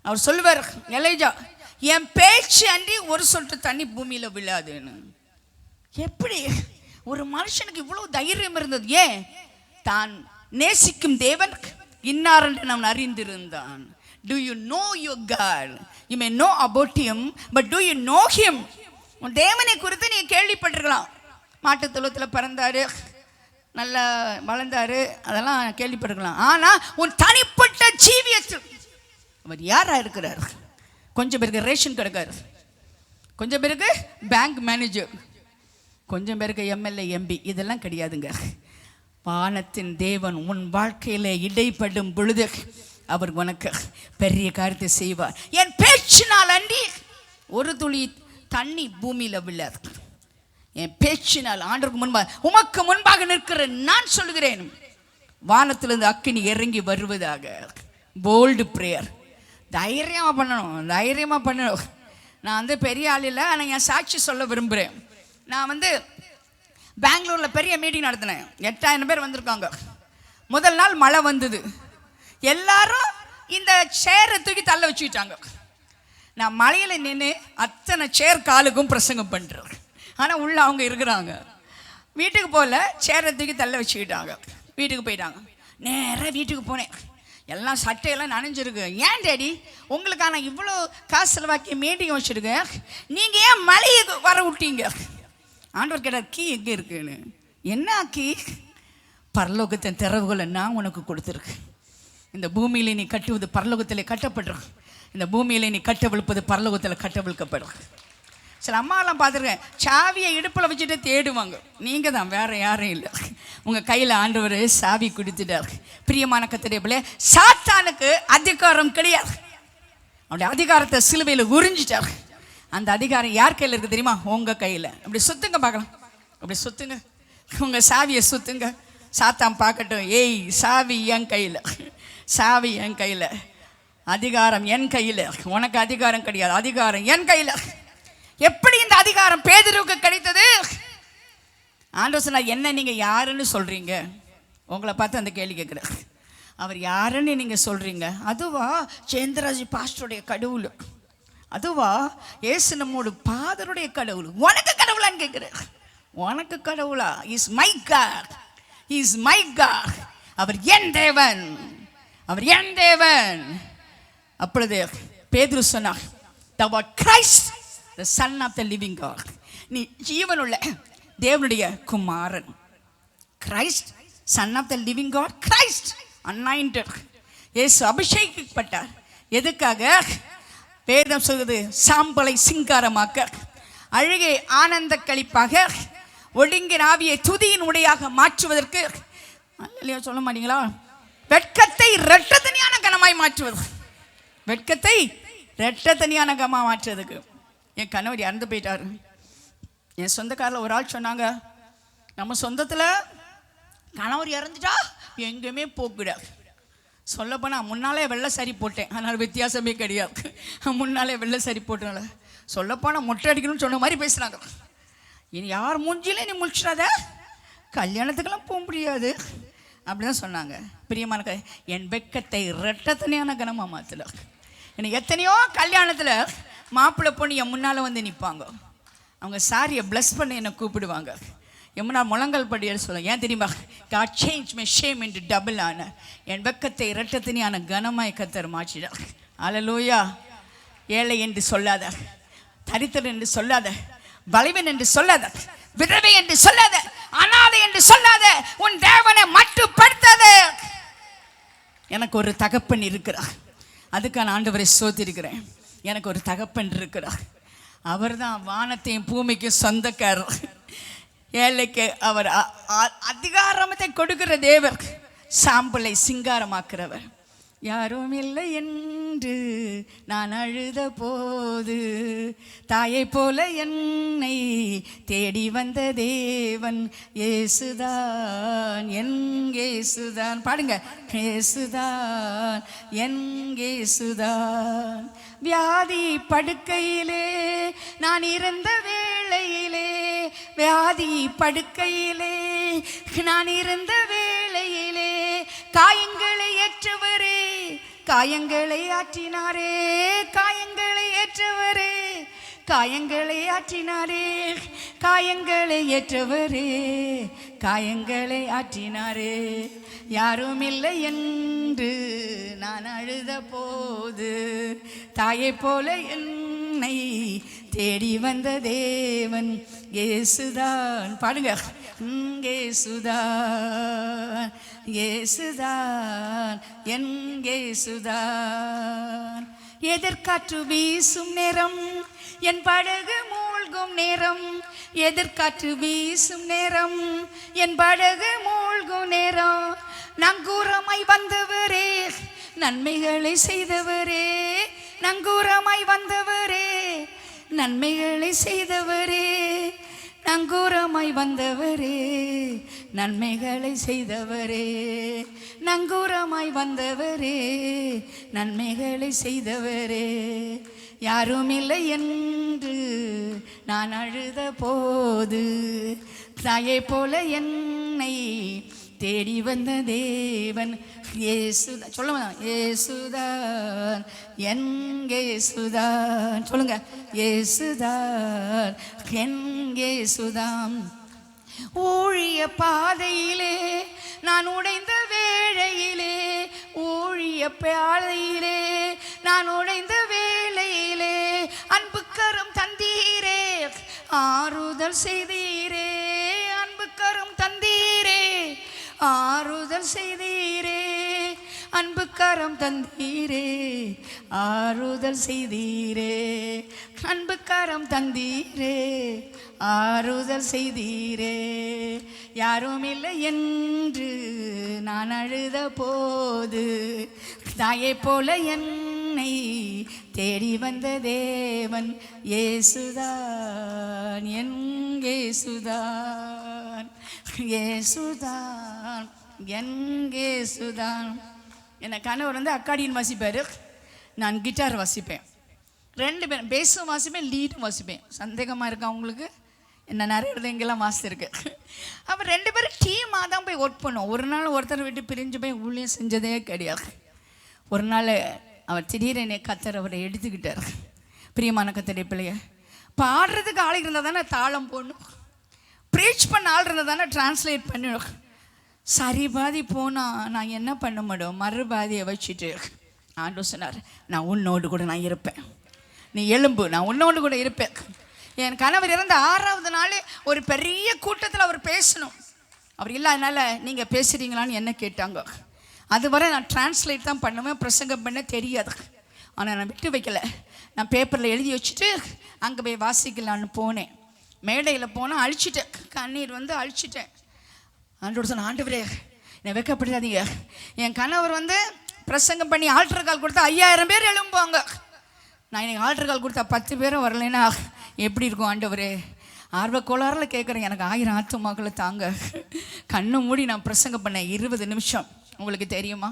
அவர் சொல்லுவார், எலைஜா என் பேச்சு அன்றி ஒரு சொட்டு தண்ணி பூமியில் விழாதுன்னு. எப்படி ஒரு மனுஷனுக்கு இவ்வளவு தைரியம் இருந்தது? ஏன்? தான் நேசிக்கும் தேவன் இன்னார் என்று நான் அறிந்திருந்தான். Do you know your God? You may know about him, but do you know him? உன் தேவனை குறித்து நீ கேள்விப்பட்டிருக்கலாம். மாட்டுத் தொழுவத்தில் பிறந்தாரு, நல்லா வளர்ந்தாரு, அதெல்லாம் கேள்விப்பட்டிருக்கலாம். ஆனால் உன் தனிப்பட்ட ஜீவியத்தில் அவர் யாராக இருக்கிறார்? கொஞ்சம் பேருக்கு ரேஷன் கடைக்கார், கொஞ்சம் பேருக்கு பேங்க் மேனேஜர், கொஞ்சம் பேருக்கு எம்எல்ஏ எம்பி. இதெல்லாம் கிடையாதுங்க. வானத்தின் தேவன் உன் வாழ்க்கையில் இடைப்படும் பொழுது அவர் உனக்கு பெரிய காரியத்தை செய்வார். என் பேச்சினால் அன்றி ஒரு துளி தண்ணி பூமியில் விழாது. என் பேச்சினால் ஆண்டவருக்கு முன்பாக உமக்கு முன்பாக நிற்கிற நான் சொல்கிறேன், வானத்திலிருந்து அக்கினி இறங்கி வருவதாக. Bold prayer. தைரியமாக பண்ணணும். நான் வந்து பெரிய ஆள் இல்லை, ஆனால் என் சாட்சி சொல்ல விரும்புகிறேன். நான் வந்து பெங்களூரில் பெரிய மீட்டிங் நடத்தினேன். 8000 பேர் வந்திருக்காங்க. முதல் நாள் மழை வந்தது. எல்லாரும் இந்த சேரை தூக்கி தள்ள வச்சுக்கிட்டாங்க. நான் மழையில் நின்று அத்தனை சேர் காலுக்கும் பிரசங்கம் பண்ணுறேன். ஆனால் உள்ள அவங்க இருக்கிறாங்க. வீட்டுக்கு போகல, சேரை தூக்கி தள்ள வச்சுக்கிட்டாங்க. வீட்டுக்கு போயிட்டாங்க. நேராக வீட்டுக்கு போனேன். எல்லாம் சட்டையெல்லாம் நனைஞ்சிருக்கு. ஏன் டேடி உங்களுக்கான இவ்வளோ காசு செலவாக்கி மீட்டிங் வச்சுருக்கேன், நீங்கள் ஏன் மழையை வர விட்டீங்க? ஆண்டவர் கேட்டார், கீ எங்கே இருக்குன்னு. என்ன கீ? பரலோகத்தின் திறவுகளை நான் உனக்கு கொடுத்துருக்கேன். இந்த பூமியிலே நீ கட்டுவது பரலோகத்தில் கட்டப்படுறோம், இந்த பூமியிலே நீ கட்டவிழ்ப்பது பரலோகத்தில் கட்டவிழ்க்கப்படும். சில அம்மாவெல்லாம் பார்த்துருக்கேன், சாவியை இடுப்பில் வச்சுட்டு தேடுவாங்க. நீங்கள் தான், வேறு யாரும் இல்லை. உங்கள் கையில் ஆண்டவர் சாவி கொடுத்துட்டார். பிரியமான கர்த்தருடைய பிள்ளை, சாத்தானுக்கு அதிகாரம் கிடையாது. அவருடைய அதிகாரத்தை சிலுவையில் உறிஞ்சிட்டார். அந்த அதிகாரம் யார் கையில் இருக்குது தெரியுமா? உங்கள் கையில். அப்படி சுத்துங்க பார்க்கலாம், அப்படி சுத்துங்க, உங்கள் சாவியை சுத்துங்க. சாத்தான் பார்க்கட்டும், ஏய் சாவி என் கையில், சாவி என் கையில், அதிகாரம் என் கையில். உனக்கு அதிகாரம் கிடையாது, அதிகாரம் என் கையில். எப்படி இந்த அதிகாரம் பேதுருவுக்கு கிடைத்தது? ஆண்டவர் சொன்னார், என்ன நீங்க யாருன்னு சொல்றீங்க? உங்களை பார்த்து அந்த கேள்வி கேட்குறேன். அவர் யாருன்னு நீங்க சொல்றீங்க? அதுவா சேந்திராஜி பாஸ்டருடைய கடவுள், அதுவா ஏசு நம்மோட பாதருடைய கடவுள். உனக்கு கடவுளான்னு கேட்குறேன். உனக்கு கடவுளா? Is my God, is my God. அவர் என் தேவன், அவர் என் தேவன். அப்பொழுது பேதுரு சொன்னார், thou art Christ, the son of the living God. நீ ஜீவனுள்ள தேவனுடைய குமாரன். Christ, son of the living God, Christ anointed. இயேசு அபிஷேகிக்கப்பட்டார். எதுக்காக? வேதம் சொல்கிறது, சாம்பலை சிங்காரமாக்க, அழுகை ஆனந்த களிப்பாக, ஒடுங்கின ஆவியை துதியின் உடையாக மாற்றுவதற்கு. இல்லையா, சொல்ல மாட்டீங்களா? வெட்கத்தை இரட்டத்தனியான கனமாய் மாற்றுவது. வெட்கத்தை இரட்டத்தனியான கனமாக மாற்றுறதுக்கு. என் கணவர் இறந்து போயிட்டார். என் சொந்தக்காரில் ஒரு ஆள் சொன்னாங்க, நம்ம சொந்தத்தில் கணவர் இறந்துட்டா எங்கேயுமே போகக்கூடாது. சொல்லப்போனால் முன்னாலே வெள்ளை சரி போட்டேன், அதனால் வித்தியாசமே கிடையாது. முன்னாலே வெள்ளை சரி போட்டனால சொல்லப்போனால் மொட்டை அடிக்கணும்னு சொன்ன மாதிரி பேசுகிறாங்க. இனி யார் மூஞ்சிலே நீ முடிச்சிடாத, கல்யாணத்துக்கெல்லாம் போக முடியாது அப்படிதான் சொன்னாங்க. பிரியமான, என் வெட்கத்தை இரட்டத்தனியான கனமாக மாற்றல. எனக்கு எத்தனையோ கல்யாணத்தில் மாப்பிள்ளை பொண்ணு என் முன்னால் வந்து நிற்பாங்க. அவங்க சாரியை ப்ளஸ் பண்ண என்னை கூப்பிடுவாங்க. எம்னா முழங்கல் படியல் சொல்லுவாங்க. ஏன் தெரியுமா? God changed my shame into double honor. என் வெட்கத்தை இரட்டத்தனியான கனமாய் கர்த்தர் மாற்றினார். அல்லேலூயா. ஏழை என்று சொல்லாத, தரித்திரன் என்று சொல்லாத, பலவீனன் என்று சொல்லாத, விதவை என்று சொல்லாத, அனாதை என்று சொல்லாத, உன் தேவனை மட்டுப்படுத்தாத. எனக்கு ஒரு தகப்பன் இருக்கிறார். அதுக்கான ஆண்டவரை ஸ்தோத்திரிக்கிறேன். எனக்கு ஒரு தகப்பன் இருக்கிறார். அவர் தான் வானத்தையும் பூமிக்கும் சொந்தக்காரர். ஏழைக்கு அவர் அதிகாரத்தை கொடுக்கிற தேவர், சாம்பலை சிங்காரமாக்குறவர். யாரும் இல்லை என்று நான் அழுத போது தாயை போல என்னை தேடி வந்த தேவன் இயேசுதான், என் இயேசுதான். பாடுங்க, இயேசுதான், என் இயேசுதான். வியாதி படுக்கையிலே நான் இருந்த வேளையிலே, வியாதி படுக்கையிலே நான் இருந்த வேளையிலே, காயங்களை ஏற்றவரே, காயங்களை ஆற்றினாரே, காயங்களை ஏற்றவரே, காயங்களை ஆற்றினாரே, காயங்களை ஏற்றவரே, காயங்களை ஆற்றினாரே. யாரும் இல்லை என்று நான் அழுத போது தாயை போல என்னை தேடி வந்த தேவன் இயேசுதான். பாடுங்க, இயேசுதான், இயேசுதான், என் இயேசுதான். எதிர்காற்று வீசும் நேரம், என் படகு மூழ்கும் நேரம், எதிர்காற்று வீசும் நேரம், என் படகு மூழ்கும் நேரம், நங்கூரமாய் வந்தவரே, நன்மைகளை செய்தவரே, நங்கூரமாய் வந்தவரே, நன்மைகளை செய்தவரே, நங்கூரமாய் வந்தவரே, நன்மைகளை செய்தவரே, நங்கூரமாய் வந்தவரே, நன்மைகளை செய்தவரே. யாரும் இல்லை என்று நான் அழுத போது தாயை போல என்னை தேடி வந்த தேவன் இயேசுதான். சொல்லுங்க, இயேசுதான், என் இயேசுதான். சொல்லுங்க, இயேசுதான், என் இயேசுதான். ஊழிய பாதையிலே நான் உடைந்த வேளையிலே, ஊழிய பாதையிலே நான் உடைந்த வேளையிலே, அன்புக்கரம் தந்தீரே, ஆறுதல் செய்தீரே, அன்புக்கரம் தந்தீரே, ஆறுதல் செய்தீரே, அன்புக்கரம் தந்தீரே, ஆறுதல் செய்தீரே, அன்புக்கரம் தந்தீரே, ஆறுதல் செய்தீரே. யாரும் இல்லை என்று நான் அழுத போது தாயை போல என்னை தேடி வந்த தேவன் இயேசுதான், என் இயேசுதான், இயேசுதான், என் இயேசுதான். என்னை கணவர் வந்து அக்காடியன் வாசிப்பார், நான் கிட்டார் வாசிப்பேன். 2 பேரும் பேஸும் வாசிப்பேன், லீடும் வாசிப்பேன். சந்தேகமாக இருக்கா உங்களுக்கு? என்ன நிறைய இடத்துல இங்கெல்லாம் வாசிருக்கு. அப்போ 2 பேரும் டீமாக தான் போய் ஒர்க் பண்ணுவோம். ஒரு நாள் ஒருத்தர் விட்டு பிரிஞ்சு போய் ஊழியம் செஞ்சதே கிடையாது. ஒரு நாள் அவர் திடீரென கத்தர் அவரை எடுத்துக்கிட்டார். பிரியமான கத்தருடைய பிள்ளைய, பாடுறதுக்கு ஆள் இருந்தால் தானே தாளம் போடணும், ப்ரீச் பண்ண ஆள் இருந்தால் தானே டிரான்ஸ்லேட் பண்ணணும். சரி பாதி போனால் நான் என்ன பண்ண முடியும், மறுபாதியை வச்சுட்டு ஆண்டவர் சொன்னார், நான் உன்னோடு கூட நான் இருப்பேன், நீ எலும்பு, நான் உன்னோடு கூட இருப்பேன். என் கணவர் இறந்த 6வது நாள் ஒரு பெரிய கூட்டத்தில் அவர் பேசணும். அவர் இல்லை, அதனால் நீங்கள் பேசுகிறீங்களான்னு என்ன கேட்டாங்க. அதுவரை நான் டிரான்ஸ்லேட் தான் பண்ணுவேன், பிரசங்கம் பண்ண தெரியாது. ஆனால் நான் விட்டு வைக்கலை. நான் பேப்பரில் எழுதி வச்சுட்டு அங்கே போய் வாசிக்கலான்னு போனேன். மேடையில் போனால் அழிச்சிட்டேன், கண்ணீர் வந்து அழிச்சிட்டேன். ஆண்டோட சொன்ன, ஆண்டவரே என்னை வைக்கப்படுறாதீங்க. என் கணவர் வந்து பிரசங்கம் பண்ணி ஆல்டர் கால் கொடுத்தா 5000 பேர் எழும்புவாங்க. நான் எனக்கு ஆல்டர் கால் கொடுத்தா 10 பேரும் வரலைன்னா எப்படி இருக்கும் ஆண்டவரே? ஆர்வக்கோளாறில் கேட்குறேன், எனக்கு 1000 ஆத்துமாக்களை தாங்க. கண்ணு மூடி நான் பிரசங்கம் பண்ணேன் 20 நிமிஷம். உங்களுக்கு தெரியுமா,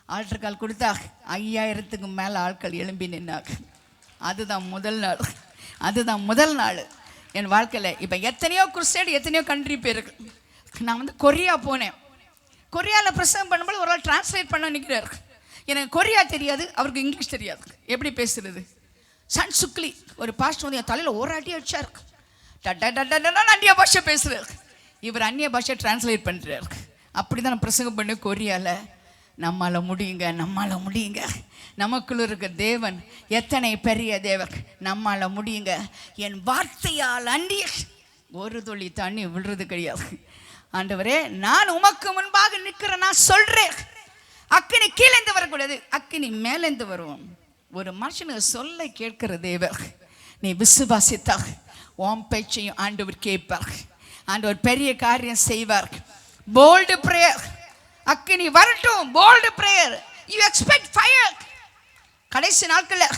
ஆல்டர் கால் கொடுத்தா 5000க்கு மேலே ஆட்கள் எழும்பி நின்னாங்க. அதுதான் முதல் நாள் என் வாழ்க்கையில். இப்போ எத்தனையோ குருசேடு, எத்தனையோ கண்ட்ரி போயிருக்கு. நான் வந்து கொரியா போனேன். கொரியாவில் பிரசங்கம் பண்ணும்போது ஒரு ஆள் டிரான்ஸ்லேட் பண்ண நிற்கிறார். எனக்கு கொரியா தெரியாது, அவருக்கு இங்கிலீஷ் தெரியாது. எப்படி பேசுறது? சன் சுக்லி ஒரு பாஸ்டர் வந்து என் தலையில் ஒரு அடி அடிச்சார். அந்நிய பாஷை பேசுகிறார். இவர் அந்நிய பாஷை டிரான்ஸ்லேட் பண்ணுறார். அப்படி தான் நான் பிரசங்கம் பண்ண கொரியாவில். நம்மால் முடியுங்க. நமக்குள்ள இருக்க தேவன் எத்தனை பெரிய தேவன், நம்மால் முடியுங்க. என் வார்த்தையால் அண்டி ஒரு துளி தண்ணி விழுறது கிடையாது. ஆண்டவரே, நான் உமக்கு முன்பாக நிற்கிறேன், நான் சொல்றேன், அக்கினி கீழேந்து வரக்கூடாது, அக்கினி மேலேந்து வருவோம். ஒரு மனுஷனுக்கு சொல்ல கேட்கிற தேவர். நீ விசுவாசித்தா உன் பேச்சையும் ஆண்டவர் கேட்பார். ஆண்டவர் பெரிய காரியம் செய்வார். போல்டு பிரேயர், அக்கினி வரட்டும். Bold prayer, you expect fire. கடைசி நாட்களில்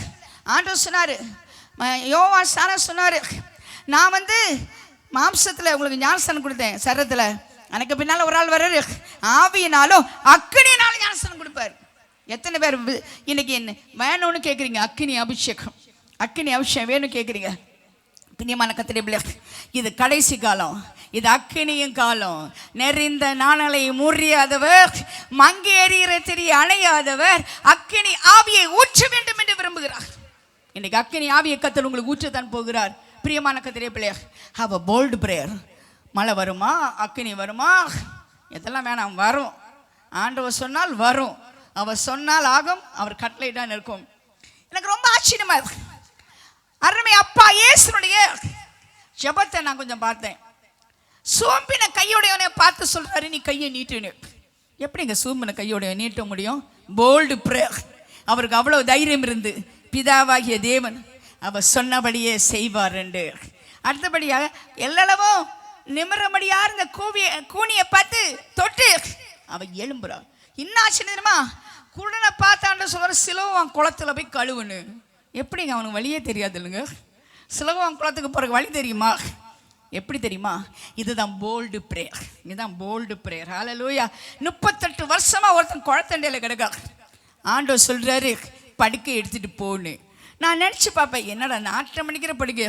ஆண்டவர் சொன்னார், யோவான் ஸ்நானன் சொன்னார், நான் வந்து மாம்சத்தில் உங்களுக்கு ஞானஸ்தானம் கொடுத்தேன் சரத்தில், எனக்கு பின்னால் ஒரு ஆள் வர்றாரு, ஆவியினாலும் அக்கினியினாலும் ஞானஸ்தானம் கொடுப்பார். எத்தனை பேர் இன்னைக்கு என்ன வேணும்னு கேட்குறீங்க? அக்கினி அபிஷேகம் வேணும் கேட்குறீங்க. பிரியமான கர்த்தருடைய பிள்ளைகளே, இது கடைசி காலம், இது அக்கினியும் காலம். நெறிந்த நாணலை முறியாதவர், மங்கி எறிகிற திரிய அணையாதவர் அக்கினி ஆவியை ஊற்ற வேண்டும் என்று விரும்புகிறார். இன்னைக்கு அக்கினி ஆவியை கர்த்தர் உங்களுக்கு ஊற்றத்தான் போகிறார். பிரியமான கர்த்தருடைய பிள்ளைகளே, ஹேவ் அ போல்டு பிரேயர். மழை வருமா, அக்கினி வருமா, இதெல்லாம் வேணாம், வரும். ஆண்டவர் சொன்னால் வரும், அவர் சொன்னால் ஆகும், அவர் கட்டளையிட்டான் இருக்கும். எனக்கு ரொம்ப ஆச்சரியமா இருக்கு. அருமை அப்பா இயேசுனுடைய ஜெபத்தை நான் கொஞ்சம் பார்த்தேன். சோம்பின கையோடையவனை பார்த்து சொல்றாரு, நீ கையை நீட்டுன்னு. எப்படிங்க சோம்பின கையோடைய நீட்ட முடியும்? Bold prayer. அவருக்கு அவ்வளவு தைரியம் இருந்து, பிதாவாகிய தேவன் அவர் சொன்னபடியே செய்வார் என்று. அடுத்தபடியாக எல்லளவும் நிமிரபடியா இருந்த கூனியை பார்த்து தொட்டு அவ எழும்புறார். இன்னும் ஆச்சரியமா, குருடனை பார்த்தான்னு சொல்ற, சிலோவான் குளத்துல போய் கழுவுன்னு. எப்படிங்க அவனுக்கு வழியே தெரியாது இல்லைங்க? சிலோவான் குளத்துக்கு போற வழி தெரியுமா? எப்படி தெரியுமா? இதுதான் போல்டு பிரேயர். இதுதான் போல்டு பிரேயர். ஹல்லேலூயா. 38 வருஷமா ஒருத்தன் குளத்தண்டையில கிடக்கா. ஆண்டவர் சொல்றாரு, படுக்கை எடுத்துட்டு போன்னு. நான் நினைச்சு பார்ப்பேன், என்னடா நாட்டம் மணிக்கிற படுக்கை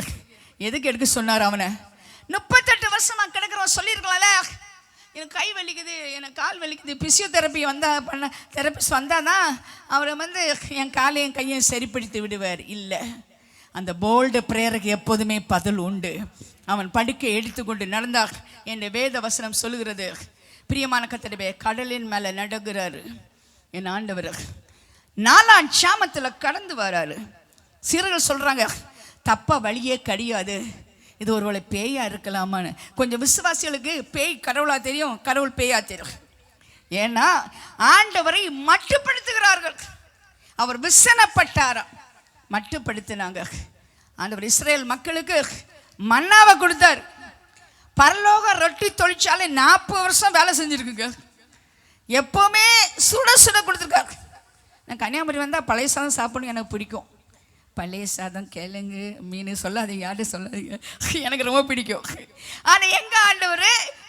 எதுக்கு எடுக்க சொன்னார் அவனை? 38 வருஷமா கிடக்கிறவன் சொல்லியிருக்கலாம்ல, எனக்கு கை வலிக்குது, எனக்கு கால் வலிக்குது, பிசியோதெரப்பி தெரபிஸ்ட் வந்தால் தான் அவரை வந்து என் காலையும் கையும் சரிப்படுத்தி விடுவார். இல்லை, அந்த போல்டு பிரேயருக்கு எப்போதுமே பதில் உண்டு. அவன் படுக்கை எடுத்துக்கொண்டு நடந்தார் என்ற வேத வசனம் சொல்லுகிறது. பிரியமான கர்த்தரே, கடலின் மேலே நடக்கிறாரு என் ஆண்டவர். 4ஆம் சாமத்தில் கடந்து வராரு. சீரர்கள் சொல்கிறாங்க, தப்பா வழியே கிடையாது, இது ஒருவேளை பேயா இருக்கலாமான்னு. கொஞ்சம் விசுவாசிகளுக்கு பேய் கடவுளா தெரியும், கடவுள் பேயா தெரியும். ஏன்னா ஆண்டவரை மட்டுப்படுத்துகிறார்கள். அவர் விசனப்பட்டாராம், மட்டுப்படுத்தினாங்க. ஆண்டவர் இஸ்ரேல் மக்களுக்கு மன்னாவை கொடுத்தார். பரலோக ரொட்டி தொழிற்சாலை 40 வருஷம் வேலை செஞ்சுருக்குங்க. எப்போவுமே சுட சுட கொடுத்துருக்காரு. நான் கன்னியாகுமரி வந்தால் பழைய சாதம் சாப்பிடணும், எனக்கு பிடிக்கும். பழைய சாதம், கிழங்கு, மீன் சொல்லாதீங்க, யார்ட்டும் சொல்லாதீங்க, எனக்கு ரொம்ப பிடிக்கும். ஆனால் எங்கள் ஆண்டவர்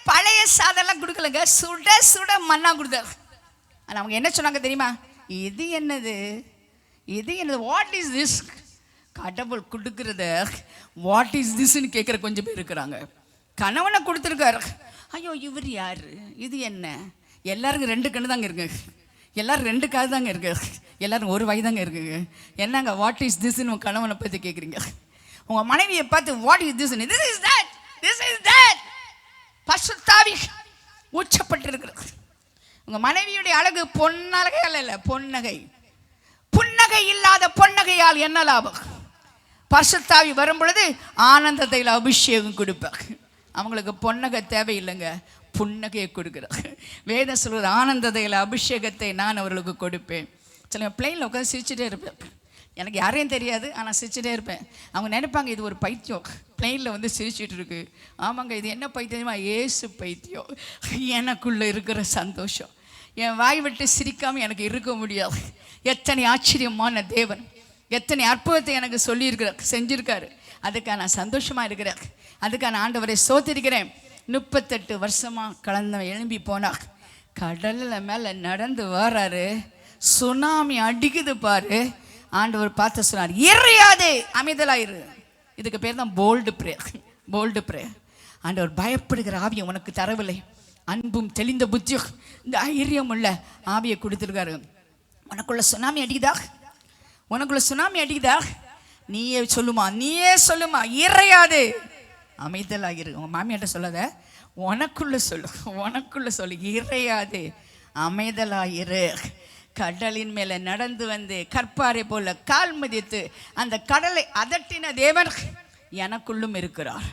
பழைய சாதம்லாம் கொடுக்கலங்க, சுட சுட மண்ணா கொடுத்தாரு. ஆனால் அவங்க என்ன சொன்னாங்க தெரியுமா? இது என்னது, வாட் இஸ் திஸ்? கடவுள் கொடுக்கறத வாட் இஸ் திஸ்ன்னு கேட்குற கொஞ்சம் பேர் இருக்கிறாங்க. கணவனை கொடுத்துருக்காரு, ஐயோ இவர் யார், இது என்ன? எல்லாருக்கும் 2 கண்ணு தாங்க இருக்குங்க, எல்லாரும் 2 காது தாங்க இருக்கு, எல்லாரும் 1 வாய் தாங்க இருக்குங்க. என்னங்க வாட் இஸ் திஸ்ன்னு உங்கள் கணவனை பற்றி கேட்குறீங்க? உங்கள் மனைவியை பார்த்து வாட் இஸ் திஸ்ன்னு, this is that, this is that. பசுத்தாவி உச்சப்பட்டிருக்கிறது. உங்கள் மனைவியுடைய அழகு பொன்னழகை அல்ல, பொன்னகை. புன்னகை இல்லாத பொன்னகையால் என்ன லாபம்? பசுத்தாவி வரும் பொழுது ஆனந்தத்தையில் அபிஷேகம் கொடுப்பாங்க. அவங்களுக்கு பொன்னகை தேவையில்லைங்க, புன்னகையை கொடுக்குறாங்க. வேதம் சொல்கிற ஆனந்தத்தையில் அபிஷேகத்தை நான் அவர்களுக்கு கொடுப்பேன். சில பிளெயினில் உட்காந்து சிரிச்சுட்டே இருப்பேன், எனக்கு யாரையும் தெரியாது, ஆனால் சிரிச்சுட்டே இருப்பேன். அவங்க நினைப்பாங்க இது ஒரு பைத்தியம் பிளெயினில் வந்து சிரிச்சுட்டு இருக்கு. ஆமாங்க, இது என்ன பைத்தியமா? ஏசு பைத்தியம். எனக்குள்ளே இருக்கிற சந்தோஷம் என் வாய் விட்டு சிரிக்காமல் எனக்கு இருக்க முடியாது. எத்தனை ஆச்சரியமான தேவன், எத்தனை அற்புதத்தை எனக்கு சொல்லியிருக்கிறார், செஞ்சுருக்காரு. அதுக்காக நான் சந்தோஷமாக இருக்கிறேன். அதுக்காக நான் ஆண்டவரை ஸ்தோத்திரிக்கிறேன். 38 வருஷமாக கலந்தவன் எழும்பி போனார், கடலில் மேலே நடந்து வராரு, சுனாமி அடிக்குது பாரு. ஆண்டவர் பார்த்து சொன்னார், இறையாதே, அமைதலாயிரு. இதுக்கு பேர் தான் போல்டு ப்ரேயர். Bolt prayer. ஆண்டவர் பயப்படுகிற ஆவியை உனக்கு தரவில்லை, அன்பும் தெளிந்த புத்தியும் தைரியம் உள்ள ஆவியை கொடுத்துருக்காரு. உனக்குள்ள சுனாமி அடிக்குதா? உனக்குள்ள சுனாமி அடிக்குதா? நீயே சொல்லுமா, இறையாது, அமைதலாகிரு. உன் மாமியாட்ட சொல்லாத, உனக்குள்ள சொல்லு, இறையாது, அமைதலாயிரு. கடலின் மேலே நடந்து வந்து கற்பாரை போல கால் மதித்து அந்த கடலை அதட்டின தேவன் எனக்குள்ளும் இருக்கிறார்.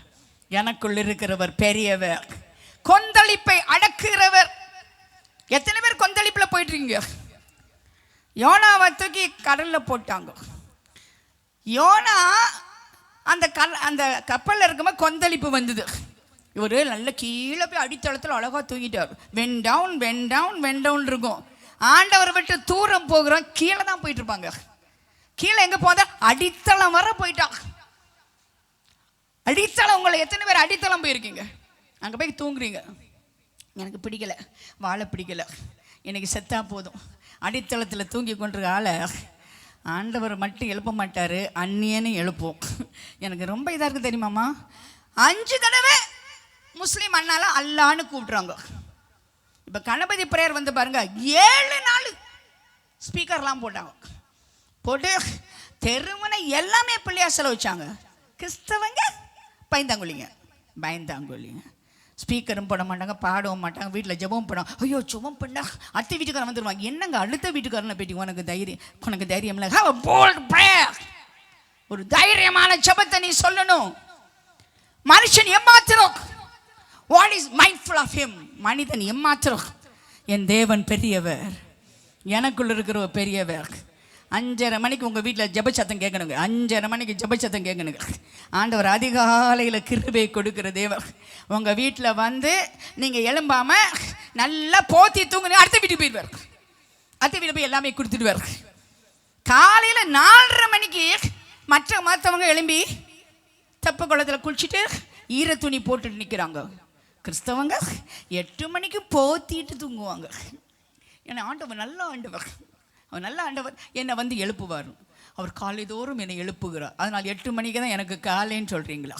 எனக்குள் இருக்கிறவர் பெரியவர், கொந்தளிப்பை அடக்குகிறவர். எத்தனை பேர் கொந்தளிப்பில் போயிட்டு இருக்கீங்க? யோனாவை தூக்கி கடலில் போட்டாங்க. யோனா அந்த கப்பலில் இருக்கும்போது கொந்தளிப்பு வந்தது. இவர் நல்ல கீழே போய் அடித்தளத்தில் அழகாக தூங்கிட்டார். வென் டவுன் இருக்கும். ஆண்டவர் விட்டு தூரம் போகிறோம், கீழே தான் போயிட்டு இருப்பாங்க. கீழே எங்கே போதா? அடித்தளம் வர போயிட்டான். அடித்தளம், உங்களை எத்தனை பேர் அடித்தளம் போயிருக்கீங்க? அங்கே போய் தூங்குறீங்க, எனக்கு பிடிக்கல, வாழை பிடிக்கல, எனக்கு செத்தா போதும். அடித்தளத்தில் தூங்கி கொண்டிருக்க ஆளை ஆண்டவர் மட்டும் எழுப்ப மாட்டார், அந்நியன்னு எழுப்போம். எனக்கு ரொம்ப இதாக இருக்குது தெரியுமாம்மா. 5 தடவை முஸ்லீம் அண்ணால அல்லான்னு கூப்பிட்றாங்க. இப்போ கணபதி பிரேயர் வந்து பாருங்க, 7 நாள் ஸ்பீக்கர்லாம் போட்டு தெருமனை எல்லாமே பிள்ளையா செலவு வச்சாங்க. கிறிஸ்தவங்க பயந்தாங்குழிங்க. ஸ்பீக்கரும் போட மாட்டாங்க, பாடவும் மாட்டாங்க, வீட்டில் ஜெபம் பண்ணாங்க. ஐயோ ஜெபம் பண்ணா அடுத்த வீட்டுக்காரன் வந்துடுவாங்க. என்னங்க அடுத்த வீட்டுக்காரனை பேட்டி உனக்கு தைரியம் இல்லை? ஒரு தைரியமான ஜெபத்தை நீ சொல்லணும். மனுஷன் ஏமாத்திரம், what is mindful of him? மனிதன் ஏமாத்திரம். என் தேவன் பெரியவர், எனக்குள்ள இருக்கிற பெரியவர். 5:30 மணிக்கு உங்கள் வீட்டில் ஜெபச்சத்தம் கேட்கணுங்க. 5:30 மணிக்கு ஜெபச்சத்தம் கேட்கணுங்க. ஆண்டவர் அதிகாலையில் கிருபை கொடுக்குற தேவர். உங்கள் வீட்டில் வந்து நீங்கள் எழும்பாமல் நல்லா போத்தி தூங்குங்க, அடுத்த வீட்டுக்கு போயிடுவார். அடுத்த வீட்டில் போய் எல்லாமே கொடுத்துடுவார். காலையில் 4:30 மணிக்கு மற்றவங்க எழும்பி தப்பு குளத்தில் குளிச்சுட்டு ஈர துணி போட்டுட்டு நிற்கிறாங்க. கிறிஸ்தவங்க 8 மணிக்கு போத்திட்டு தூங்குவாங்க. ஏன்னா ஆண்டவர் நல்ல ஆண்டவர், அவர் நல்ல ஆண்டவர். என்னை வந்து எழுப்புவார். அவர் காலை தோறும் என்னை எழுப்புகிறார். அதனால் 8 மணிக்கு தான் எனக்கு காலைன்னு சொல்கிறீங்களா?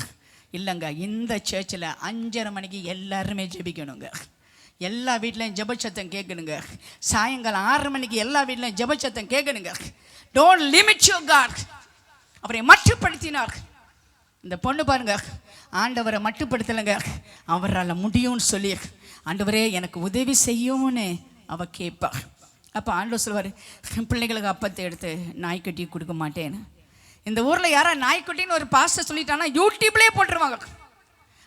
இல்லைங்க, இந்த சர்ச்சில் 5:30 மணிக்கு எல்லாருமே ஜெபிக்கணுங்க. எல்லா வீட்லையும் ஜெபச்சத்தம் கேட்கணுங்க. சாயங்காலம் 6 மணிக்கு எல்லா வீட்லையும் ஜெபச்சத்தம் கேட்கணுங்க. Don't limit your God. அவரை மட்டுப்படுத்தினார். இந்த பொண்ணு பாருங்க, ஆண்டவரை மட்டுப்படுத்தலைங்க, அவரால் முடியும்னு சொல்லி ஆண்டவரே எனக்கு உதவி செய்யும்னு அவ கேட்பா. அப்போ ஆண்டவர் சொல்லுவார், பிள்ளைகளுக்கு அப்பத்தை எடுத்து நாய்க்குட்டி கொடுக்க மாட்டேன்னு. இந்த ஊரில் யாரா நாய்க்குட்டின்னு ஒரு பாஸ்டர் சொல்லிட்டானா யூடியூப்லேயே போட்டுருவாங்க.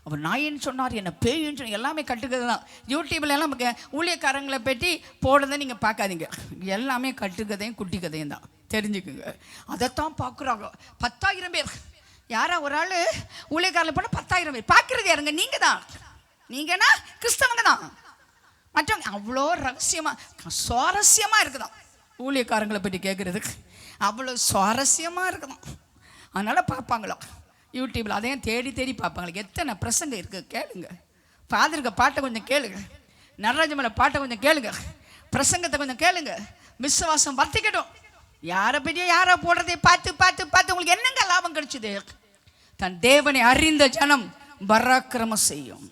அவர் நாயின்னு சொன்னார், என்ன பேயின்னு சொன்னார், எல்லாமே கட்டுக்கதை தான். யூடியூப்ல எல்லாம் ஊழியக்காரங்களை பற்றி போடுறதை நீங்கள் பார்க்காதீங்க, எல்லாமே கட்டுக்கதையும் குட்டி கதையும் தான், தெரிஞ்சுக்குங்க. அதைத்தான் பார்க்குறாங்க. 10,000 பேர். யாரா ஒரு ஆள் ஊழியக்காரில் போனால் 10,000 பேர் பார்க்குறது யாருங்க? நீங்கள் தான். நீங்கன்னா கிறிஸ்தவங்க தான். மற்றவங்க அவ்வளோ ரகசியமாக சுவாரஸ்யமாக இருக்குதான் ஊழியக்காரங்களை பற்றி கேட்குறதுக்கு, அவ்வளோ சுவாரஸ்யமாக இருக்குதான். அதனால் பார்ப்பாங்களோ யூடியூப்பில், அதையும் தேடி தேடி பார்ப்பாங்களே. எத்தனை பிரசங்க இருக்குது கேளுங்க. ஃபாதருக்கு பாட்டை கொஞ்சம் கேளுங்க, நடராஜமலை பாட்டை கொஞ்சம் கேளுங்க, பிரசங்கத்தை கொஞ்சம் கேளுங்க. விசுவாசம் வர்த்திக்கட்டும். யாரை பற்றியோ யாரை போடுறதை பார்த்து பார்த்து பார்த்து உங்களுக்கு என்னங்க லாபம் கிடைச்சது? தன் தேவனை அறிந்த ஜனம் பராக்கிரமம் செய்யும்.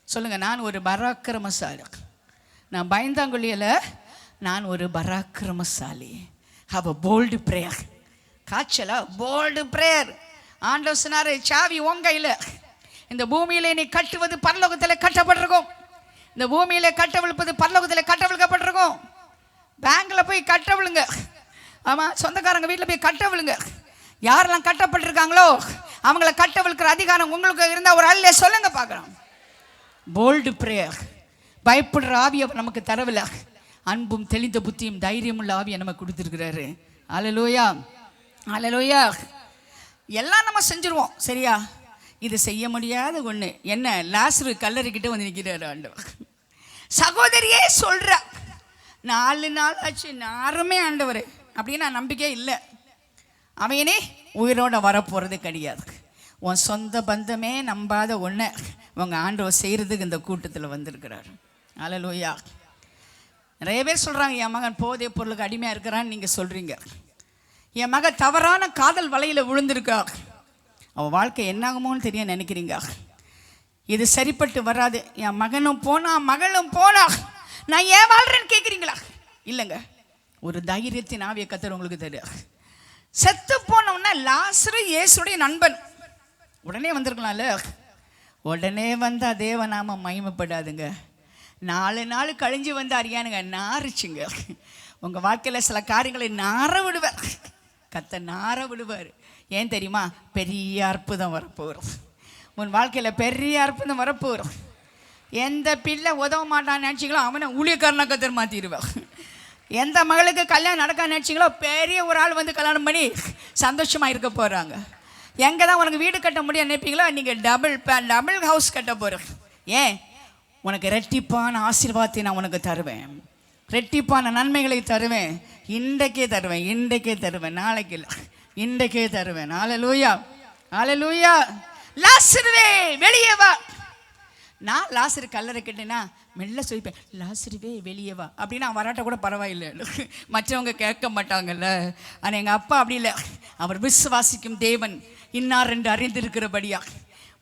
சொல்லுங்க, நான் ஒரு பராக்கிரமசாலி. நான் பயந்தாங்குழியில நான் ஒரு பராக்கிரமசாலி. How a bold prayer. காய்ச்சலா போல்டு பிரேயர். ஆண்டவர் சொன்னாரு, சாவி உன் கையில. இந்த பூமியில நீ கட்டுவது பரலோகத்தில் கட்டப்பட்டிருக்கும். இந்த பூமியில கட்டவிழ்ப்பது பரலோகத்தில் கட்டவிழ்க்கப்பட்டிருக்கும். பேங்க்ல போய் கட்டவிழுங்க. ஆமா, சொந்தக்காரங்க வீட்டில் போய் கட்டவிழுங்க. யாரெல்லாம் கட்டப்பட்டிருக்காங்களோ அவங்கள கட்டவிழ்க்கிற அதிகாரம் உங்களுக்கு இருந்தால் ஒரு அல்ல சொல்லுங்க பார்க்கலாம். Bold prayer. பயப்படுற ஆவியை நமக்கு தரவில்லை, அன்பும் தெளிந்த புத்தியும் தைரியமுள்ள ஆவியை நமக்கு கொடுத்துருக்கிறாரு. அல்லேலூயா, அல்லேலூயா. எல்லாம் நம்ம செஞ்சுருவோம், சரியா? இது செய்ய முடியாத ஒன்று என்ன? லாசரு கல்லறைக்கிட்ட வந்து நிற்கிறாரு ஆண்டவர். சகோதரியே சொல்ற, 4 நாள் ஆச்சு, யாருமே ஆண்டவர் அப்படின்னு நான் நம்பிக்கையே இல்லை. அவனே உயிரோட வரப்போகிறது கிடையாது. உன் சொந்த பந்தமே நம்பாத ஒன்றை உங்கள் ஆண்டவர் செய்கிறதுக்கு இந்த கூட்டத்தில் வந்திருக்கிறார். அல்லேலூயா. நிறைய பேர் சொல்கிறாங்க, என் மகன் போதைப் பொருளுக்கு அடிமையாக இருக்கிறான்னு நீங்கள் சொல்கிறீங்க. என் மகன் தவறான காதல் வலையில் விழுந்திருக்கா, அவள் வாழ்க்கை என்னாகுமோன்னு தெரிய நினைக்கிறீங்க. இது சரிப்பட்டு வராது. என் மகனும் போனா மகளும் போனா நான் ஏன் வாழ்றேன்னு கேட்குறீங்களா? இல்லைங்க, ஒரு தைரியத்தின் ஆவியை கர்த்தர் உங்களுக்கு தெரியும். செத்து போனோன்னா லாசரு இயேசுடைய நண்பன். உடனே வந்திருக்கலாம்ல. உடனே வந்தால் தேவநாமம் மகிமைப்படாதுங்க. 4 நாள் கழிஞ்சு வந்து அறியானுங்க நாரிச்சுங்க. உங்கள் வாழ்க்கையில் சில காரியங்களை நார விடுவார். கர்த்தர் நார விடுவார். ஏன் தெரியுமா? பெரிய அற்புதம் வரப்போகிறோம். உன் வாழ்க்கையில் பெரிய அற்புதம் வரப்போகிறோம். எந்த பிள்ளை உதவ மாட்டான்னு நினச்சிங்களோ அவனை ஊழியக்காரனா கர்த்தர் மாற்றிடுவார். எந்த மகளுக்கு கல்யாணம் நடக்கான்னு நினச்சிங்களோ பெரிய ஒரு ஆள் வந்து கல்யாணம் பண்ணி சந்தோஷமாக இருக்க போகிறாங்க. எங்கே தான் உனக்கு வீடு கட்ட முடியும் நினைப்பீங்களோ நீங்கள் டபுள் ஹவுஸ் கட்ட போகிறோம். ஏன்? உனக்கு ரெட்டிப்பான ஆசீர்வாதத்தை நான் உனக்கு தருவேன், ரெட்டிப்பான நன்மைகளை தருவேன். இன்றைக்கே தருவேன், இன்றைக்கே தருவேன், நாளைக்கு இல்லை, இன்றைக்கே தருவேன். அல்லேலூயா, அல்லேலூயா. லாசருவே வெளியே வா. நான் லாசரு கல்லறை கேட்டேன்னா மெல்ல சொல்லிப்பேன், லாசருவே வெளியே வா அப்படின்னு. நான் வராட்ட கூட பரவாயில்லை, மற்றவங்க கேட்க மாட்டாங்கல்ல. ஆனால் எங்கள் அப்பா அப்படி இல்லை. அவர் விசுவாசிக்கும் தேவன், இன்னார் என்று அறிந்திருக்கிறபடியா,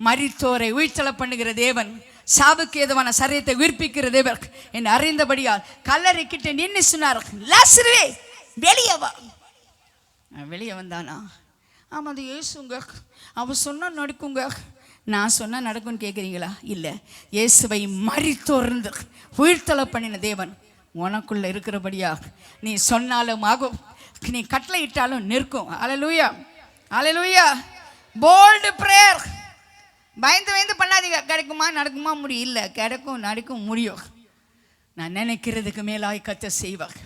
மரித்தோரை உயிர்த்தெழ பண்ணுகிற தேவன், சாவுக்கு ஏதுவான சரீரத்தை உயிர்ப்பிக்கிற தேவன் என்று அறிந்தபடியால் கல்லறை கிட்ட நின்று சொன்னார், லாசருவே வெளியே வா. வெளியே வந்தானா? ஆமாம், அது இயேசுங்க, அவன் சொன்னால் நடக்குங்க. நான் சொன்னால் நடக்கும்னு கேட்குறீங்களா? இல்லை, இயேசுவை மரித்தோர்ந்து உயிர்த்தெழ பண்ணின தேவன் உனக்குள்ளே இருக்கிறபடியா நீ சொன்னாலும் ஆகும், நீ கட்டளை இட்டாலும் நிற்கும். அல்லேலூயா, அல்லேலூயா. Bold prayer. பயந்து பண்ணாதீங்க. கிடைக்குமா நடக்குமா முடியும்? இல்லை, கிடைக்கும் நடக்கும் முடியும். நான் நினைக்கிறதுக்கு மேலாய் கர்த்தர் செய்வார்.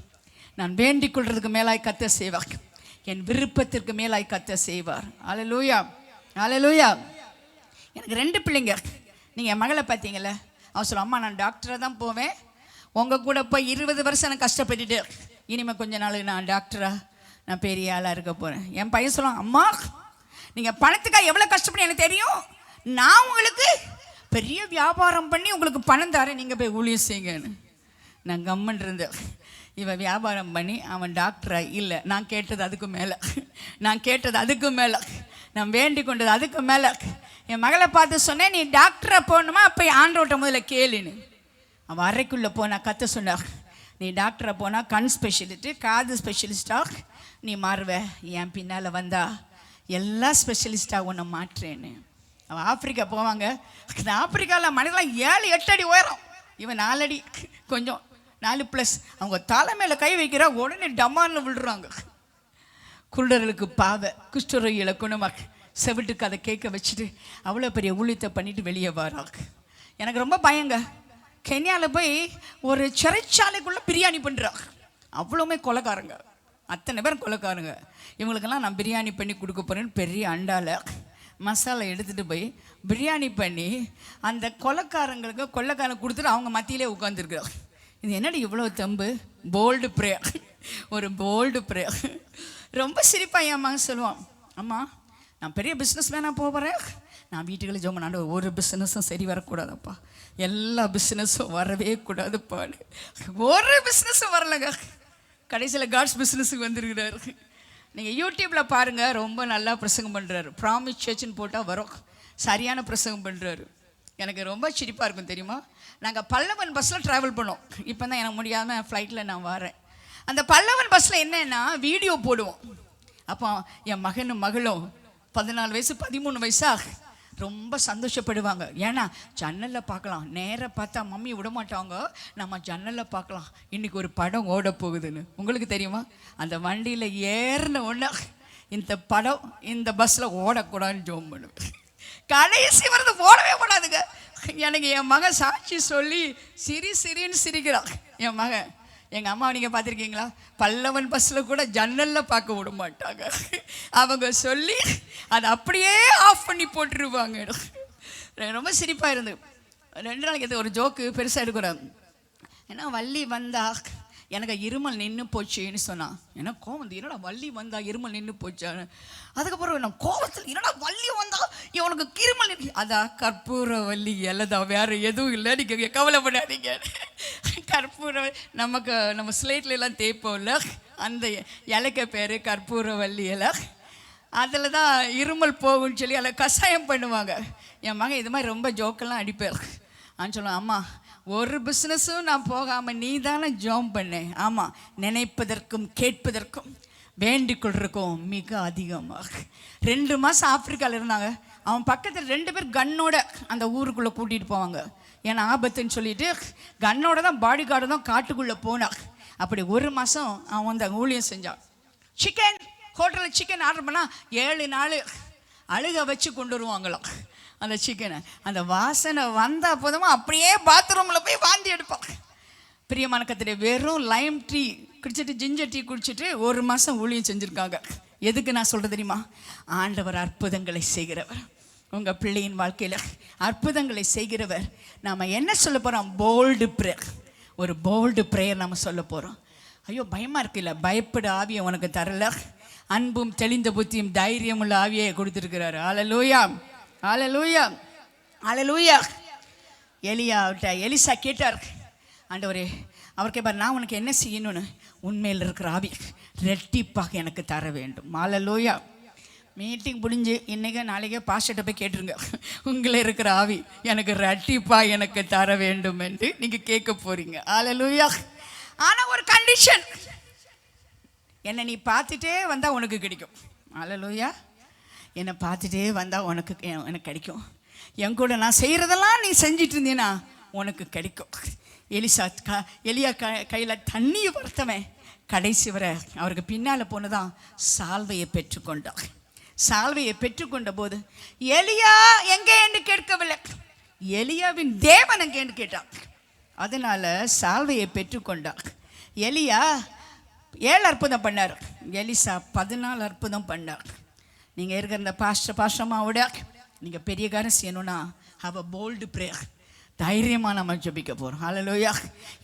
நான் வேண்டிக் கொள்றதுக்கு மேலாய் கர்த்தர் செய்வார். என் விருப்பத்திற்கு மேலாய் கர்த்தர் செய்வார். அல்லேலூயா, அல்லேலூயா. எனக்கு 2 பிள்ளைங்க. நீங்கள் என் மகளை பார்த்தீங்கல்ல, அவன் சொல்ல, அம்மா நான் டாக்டராக தான் போவேன், உங்கள் கூட போய் 20 வருஷம் நான் கஷ்டப்பட்டுட்டு இனிமேல் கொஞ்ச நாள் நான் டாக்டராக நான் பெரிய ஆளாக இருக்க போகிறேன். என் பையன் சொல்லுவான், அம்மா நீங்கள் பணத்துக்காக எவ்வளோ கஷ்டப்பட்டு எனக்கு தெரியும், நான் உங்களுக்கு பெரிய வியாபாரம் பண்ணி உங்களுக்கு பணம் தரேன், நீங்கள் போய் ஊழியம் செய்யுங்கன்னு. நான் கம்மன் இருந்தேன். இவன் வியாபாரம் பண்ணி அவன் டாக்டராக இல்லை. நான் கேட்டது அதுக்கு மேலே, நான் கேட்டது அதுக்கு மேலே, நான் வேண்டிக் கொண்டது அதுக்கு மேலே. என் மகளை பார்த்து சொன்னேன், நீ டாக்டராக போகணுமா போய் ஆண்டவர்கிட்ட முதல்ல கேளுன்னு. அவன் அறைக்குள்ளே போனால் கற்று சொன்னார், நீ டாக்டராக போனால் கண் ஸ்பெஷலிஸ்ட்டு, காது ஸ்பெஷலிஸ்டாக நீ மாறுவ, என் பின்னால் வந்தா எல்லா ஸ்பெஷலிஸ்டாக உன்னை மாற்றேன்னு. அவன் ஆப்பிரிக்கா போவாங்க. இந்த ஆப்பிரிக்காவில் மனிதெல்லாம் 7-8 அடி உயரம், இவன் 4 அடி கொஞ்சம் 4+. அவங்க தலைமையில் கை வைக்கிறா, உடனே டமான்னு விழுறாங்க. குருடர்களுக்கு பாவை, குஷ்டரோகிகளை குணமாக, செவிட்டுக்கு அதை கேட்க வச்சுட்டு அவ்வளோ பெரிய ஊழியத்தை பண்ணிட்டு வெளியே வராங்க. எனக்கு ரொம்ப பயங்க. கென்யாவில் போய் ஒரு சிறைச்சாலைக்குள்ளே பிரியாணி பண்ணுறாங்க. அவ்வளோமே கொலைக்காரங்க, அத்தனை பேரும் கொலைக்காரங்க. இவங்களுக்கெல்லாம் நான் பிரியாணி பண்ணி கொடுக்க போகிறேன்னு பெரிய அண்டாவில் மசாலா எடுத்துகிட்டு போய் பிரியாணி பண்ணி அந்த கொள்ளைக்காரன் கொடுத்துட்டு அவங்க மத்தியிலே உட்காந்துருக்குறாங்க. இது என்னடி இவ்வளோ தெம்பு? போல்டு பிரேயர், ஒரு போல்டு பிரேயர். ரொம்ப சிரிப்பாக என் மகன் சொல்லுவான், அம்மா நான் பெரிய பிஸ்னஸ் மேனாக போகிறேன், நான் வீட்டுகளை ஜோமனாண்டு ஒரு பிஸ்னஸும் சரி வரக்கூடாதப்பா, எல்லா பிஸ்னஸும் வரவே கூடாதுப்பான்னு. ஒரு பிஸ்னஸும் வரலைங்க. கடைசியில் காட்ஸ் பிஸ்னஸுக்கு வந்துருக்கிறாரு. நீங்கள் யூடியூப்பில் பாருங்கள், ரொம்ப நல்லா பிரசங்கம் பண்ணுறாரு. ப்ராமிஸ் சர்ச்னு போட்டால் வரும், சரியான பிரசங்கம் பண்ணுறாரு. எனக்கு ரொம்ப சிரிப்பாக இருக்கும் தெரியுமா. நாங்கள் பல்லவன் பஸ்ஸில் ட்ராவல் பண்ணோம். இப்போ தான் எனக்கு முடியாமல் ஃப்ளைட்டில் நான் வரேன். அந்த பல்லவன் பஸ்ஸில் என்னென்னா வீடியோ போடுவோம். அப்போ என் மகனும் மகளும் 14 வயசு 13 வயசாக ரொம்ப சந்தோஷப்படுவாங்க. ஏன்னா ஜன்னலில் பார்க்கலாம், நேராக பார்த்தா மம்மி விட மாட்டாங்க, நம்ம ஜன்னலில் பார்க்கலாம் இன்றைக்கி ஒரு படம் ஓட போகுதுன்னு. உங்களுக்கு தெரியுமா, அந்த வண்டியில் ஏறின உடனே இந்த படம் இந்த பஸ்ஸில் ஓடக்கூடாதுன்னு ஜோம் பண்ணுவேன். கடைசி வரது ஓடவே கூடாதுங்க. எனக்கு என் மகன் சாட்சி சொல்லி சிரின்னு சிரிக்கிறான். என் மகன், எங்கள் அம்மா நீங்கள் பார்த்துருக்கீங்களா, பல்லவன் பஸ்ஸில் கூட ஜன்னலில் பார்க்க விட மாட்டாங்க. அவங்க சொல்லி அதை அப்படியே ஆஃப் பண்ணி போட்டுருவாங்க. ரொம்ப சிரிப்பாக இருந்து 2 நாளைக்கு ஒரு ஜோக்கு பெருசாக எடுக்கிறேன். ஏன்னா வள்ளி வந்தா எனக்கு இருமல் நின்று போச்சுன்னு சொன்னான். ஏன்னா கோவம் வந்து என்னடா வள்ளி வந்தா இருமல் நின்று போச்சான்னு. அதுக்கப்புறம் நான் கோவத்தில் என்னடா வள்ளி வந்தா இவனுக்கு இருமல் நின்று, அதான் கற்பூர வள்ளி இலைதான், வேறு எதுவும் இல்லை, நீங்கள் கவலைப்படாதீங்க. கற்பூர நமக்கு நம்ம ஸ்லேட்ல எல்லாம் தேய்ப்போம்ல, அந்த இலைக்க பேர் கற்பூர வள்ளி இலை. அதில் தான் இருமல் போகும்னு சொல்லி அதில் கஷாயம் பண்ணுவாங்க. என் மகன் இது மாதிரி ரொம்ப ஜோக்கெல்லாம் அடிப்பார். நான் சொல்லுவேன், அம்மா ஒரு பிஸ்னஸும் நான் போகாமல் நீ தானே ஜோம் பண்ணேன். ஆமாம், நினைப்பதற்கும் கேட்பதற்கும் வேண்டிக் கொள்றதுக்கும் மிக அதிகமாக. 2 மாதம் ஆப்பிரிக்காவில் இருந்தாங்க. அவன் பக்கத்தில் 2 பேர் கன்னோட அந்த ஊருக்குள்ளே கூட்டிகிட்டு போவாங்க. ஏன்னா ஆபத்துன்னு சொல்லிட்டு கன்னோட தான் பாடி கார்டு தான் காட்டுக்குள்ளே போனான். அப்படி 1 மாதம் அவன் வந்து அங்கே ஊழியம் செஞ்சான். சிக்கன் ஹோட்டலில் சிக்கன் ஆர்டர் பண்ணால் 7 நாள் அழுக வச்சு கொண்டு வருவாங்களாம் அந்த சிக்கனை. அந்த வாசனை வந்தால் போதுமா அப்படியே பாத்ரூமில் போய் வாந்தி எடுப்பான். பிரியமான கத்திரே, வெறும் லைம் டீ குடிச்சிட்டு ஜிஞ்சர் டீ குடிச்சிட்டு 1 மாதம் ஊழியம் செஞ்சுருக்காங்க. எதுக்கு நான் சொல்கிறது தெரியுமா, ஆண்டவர் அற்புதங்களை செய்கிறவர். உங்கள் பிள்ளையின் வாழ்க்கையில் அற்புதங்களை செய்கிறவர். நாம் என்ன சொல்ல போகிறோம், போல்டு ப்ரேயர். ஒரு போல்டு ப்ரேயர் நம்ம சொல்ல போகிறோம். ஐயோ பயமாக இருக்குல்ல, பயப்பட ஆவியை உனக்கு தரல, அன்பும் தெளிந்த புத்தியும் தைரியம் உள்ள ஆவியை கொடுத்துருக்கிறாரு. அல்லேலூயா, அல்லேலூயா, அல்லேலூயா. எலிசா கேட்டார், ஆண்டவரே, அவர் கேட்பார், நான் உனக்கு என்ன செய்யணும்னு, உண்மையில் இருக்கிற ஆவி ரெட்டிப்பாக எனக்கு தர வேண்டும். அல்லேலூயா. மீட்டிங் முடிஞ்சு இன்றைக்கி நாளைக்கே பாஸ்டர்கிட்ட போய் கேட்டுருங்க, உங்களை இருக்கிற ஆவி எனக்கு ரெட்டிப்பாக எனக்கு தர வேண்டும் என்று நீங்கள் கேட்க போகிறீங்க. அல்லேலூயா. ஆனால் ஒரு கண்டிஷன், என்னை நீ பார்த்துட்டே வந்தால் உனக்கு கிடைக்கும். அல்லேலூயா. என்னை பார்த்துட்டே வந்தால் எனக்கு கிடைக்கும். என் கூட நான் செய்கிறதெல்லாம் நீ செஞ்சிட்டு இருந்தீன்னா உனக்கு கிடைக்கும். எலியா கையில் தண்ணியை வறுத்தவன் கடைசி வரை அவருக்கு பின்னால் போனதான் சால்வையை பெற்றுக்கொண்டான். சால்வையை பெற்றுக்கொண்ட போது எலியா எங்கே என்று கேட்கவில்லை, எலியாவின் தேவன் எங்கே என்று கேட்டான். அதனால் சால்வையை பெற்றுக்கொண்டான். எலியா 7 அற்புதம் பண்ணார், எலிசா 14 அற்புதம் பண்ணார். நீங்கள் இருக்கிற இந்த பாஸ்டமாவோட நீங்கள் பெரிய காரியம் செய்யணும்னா ஹவ் அ போல்டு ப்ரேயர். தைரியமாக நம்ம ஜெபிக்க போகிறோம். அல்லேலூயா.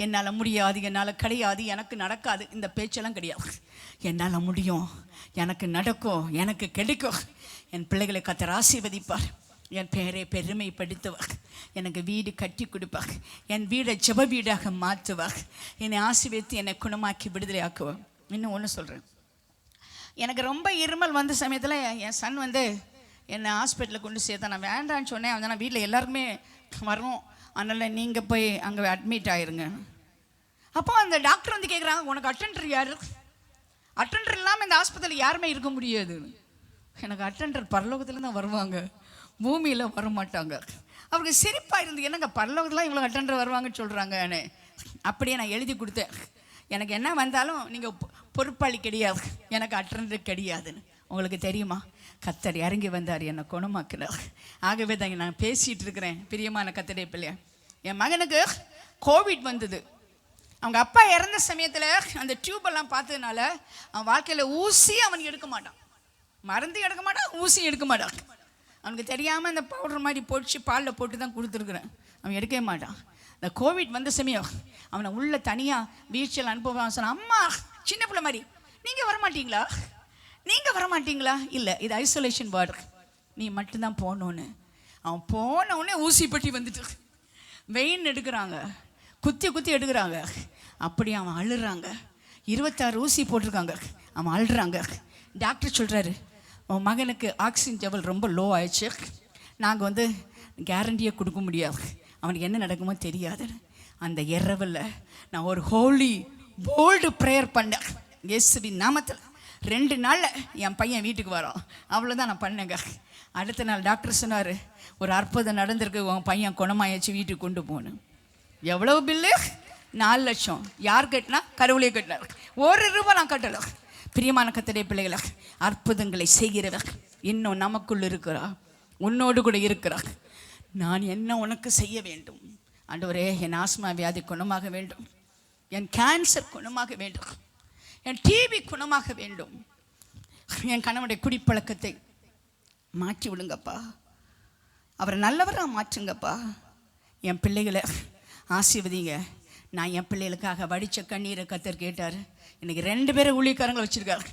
என்னால் முடியாது, என்னால் கிடையாது, எனக்கு நடக்காது, இந்த பேச்செல்லாம் கிடையாது. என்னால் முடியும், எனக்கு நடக்கும், எனக்கு கிடைக்கும். என் பிள்ளைகளை கர்த்தர் ஆசீர்வதிப்பார், என் பெயரை பெருமைப்படுத்துவார், எனக்கு வீடு கட்டி கொடுப்பார், என் வீடை ஜெப வீடாக மாற்றுவார், என்னை ஆசீர்வதித்து என்னை குணமாக்கி விடுதலை ஆக்குவார். இன்னும் ஒன்று சொல்கிறேன், எனக்கு ரொம்ப இருமல் வந்த சமயத்தில் என் சன் வந்து என்னை ஹாஸ்பிட்டலில் கொண்டு சேர்த்தா. நான் வேண்டான்னு சொன்னேன். அவன் நான் வீட்டில் எல்லாருக்குமே வரும், அதனால் நீங்கள் போய் அங்கே அட்மிட் ஆகிருங்க. அப்போ அந்த டாக்டர் வந்து கேட்குறாங்க, உனக்கு அட்டெண்டர் யார்? அட்டெண்டர் இல்லாமல் இந்த ஆஸ்பத்திரியில் யாருமே இருக்க முடியாது. எனக்கு அட்டெண்டர் பரலோகத்தில் தான் வருவாங்க, பூமியில் வர மாட்டாங்க. அவருக்கு சிரிப்பாக இருந்து, என்னங்க பரலோகத்தில் இவ்வளோ அட்டெண்டர் வருவாங்கன்னு சொல்கிறாங்கன்னு. அப்படியே நான் எழுதி கொடுத்தேன், எனக்கு என்ன வந்தாலும் நீங்கள் பொறுப்பாளி கிடையாது, எனக்கு அட்டெண்டர் கிடையாதுன்னு. உங்களுக்கு தெரியுமா, கர்த்தர் இறங்கி வந்தார், என்னை குணமாக்கினார். ஆகவே தான் நான் பேசிகிட்டு இருக்கிறேன். பிரியமான கர்த்தருடைய பிள்ளையா, என் மகனுக்கு கோவிட் வந்தது. அவங்க அப்பா இறந்த சமயத்தில் அந்த டியூபெல்லாம் பார்த்ததுனால அவன் வாழ்க்கையில் ஊசி அவன் எடுக்க மாட்டான், மருந்து எடுக்க மாட்டான், ஊசியும் எடுக்க மாட்டான். அவனுக்கு தெரியாமல் அந்த பவுடர் மாதிரி போட்டு பாலில் போட்டு தான் கொடுத்துருக்குறேன். அவன் எடுக்கவே மாட்டான். இந்த கோவிட் வந்த சமயம் அவனை உள்ள தனியாக வீழ்ச்சியில் அனுப்புவான். சொன்னான், அம்மா சின்ன பிள்ளை மாதிரி, நீங்கள் வரமாட்டீங்களா, நீங்கள் வரமாட்டீங்களா? இல்லை, இது ஐசோலேஷன் வார்டு, நீ மட்டும்தான் போகணுன்னு. அவன் போனவுடனே ஊசி பட்டி வந்துட்டு வெயின் எடுக்கிறாங்க, குத்தி எடுக்கிறாங்க. அப்படி அவன் அழுறாங்க. 26 ஊசி போட்டிருக்காங்க. அவன் அழுறாங்க. டாக்டர் சொல்கிறாரு, உன் மகனுக்கு ஆக்சிஜன் லெவல் ரொம்ப லோ ஆயிடுச்சு, நாங்கள் கேரண்டியை கொடுக்க முடியாது, அவனுக்கு என்ன நடக்குமோ தெரியாது. அந்த இரவில் நான் ஒரு ஹோலி போல்டு ப்ரேயர் பண்ணேன் இயேசுவின் நாமத்தில். 2 நாளில் என் பையன் வீட்டுக்கு வரோம். அவ்வளோதான் நான் பண்ணேங்க. அடுத்த நாள் டாக்டர் சொன்னார், ஒரு அற்புதம் நடந்திருக்கு, உன் பையன் குணமாயாச்சு, வீட்டுக்கு கொண்டு போகணும். எவ்வளோ பில்லு? 4 லட்சம். யார் கட்டினா? கடவுளே கட்டினார். 1 ரூபாய் நான் கட்டலை. பிரியமான கர்த்தருடைய பிள்ளைகளை, அற்புதங்களை செய்கிறவர் இன்னும் நமக்குள் இருக்கிறா, உன்னோடு கூட இருக்கிறா. நான் என்ன உனக்கு செய்ய வேண்டும்? ஆண்டவரே, என் ஆஸ்மா வியாதி குணமாக வேண்டும், என் கேன்சர் குணமாக வேண்டும், என் டிபி குணமாக வேண்டும், என் கணவனுடைய குடிப்பழக்கத்தை மாற்றி விடுங்கப்பா, அவரை நல்லவராக மாற்றுங்கப்பா, என் பிள்ளைகளை ஆசீர்வதிங்க. நான் என் பிள்ளைகளுக்காக வடித்த கண்ணீரை கர்த்தர் கேட்டார். இன்றைக்கி 2 பேரை ஊழியக்காரங்களை வச்சுருக்காரு.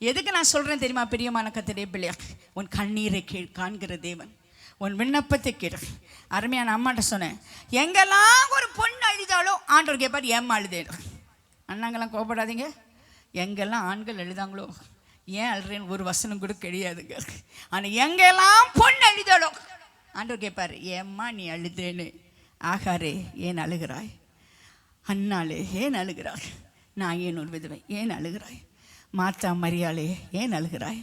எதுக்கு நான் சொல்கிறேன் தெரியுமா? பிரியமான கர்த்தருடைய பிள்ளையா, உன் கண்ணீரை காண்கிற தேவன், உன் விண்ணப்பத்தை கேட்டு. அருமையான அம்மாட்ட சொன்னேன், எங்கெல்லாம் ஒரு பொண்ணு அழுதாலும் ஆண்டவர் கேட்பார், ஏம்மா அழுதேன். அண்ணாங்கெல்லாம் கோபப்படாதீங்க, எங்கெல்லாம் ஆண்கள் அழுதாங்களோ ஏன் அழுறேன்னு ஒரு வசனம் கூட கிடையாதுங்க. ஆனால் எங்கெல்லாம் பொண்ணு அழுதாலும் ஆண்டவர் கேட்பார், ஏம்மா நீ அழுதேன்னு. ஆகாரே ஏன் அழுகிறாய்? அண்ணாளே ஏன் அழுகிறாய்? நான் ஏன் ஒரு விதவை ஏன் அழுகிறாய்? மாத்தா மரியாளே ஏன் அழுகிறாய்?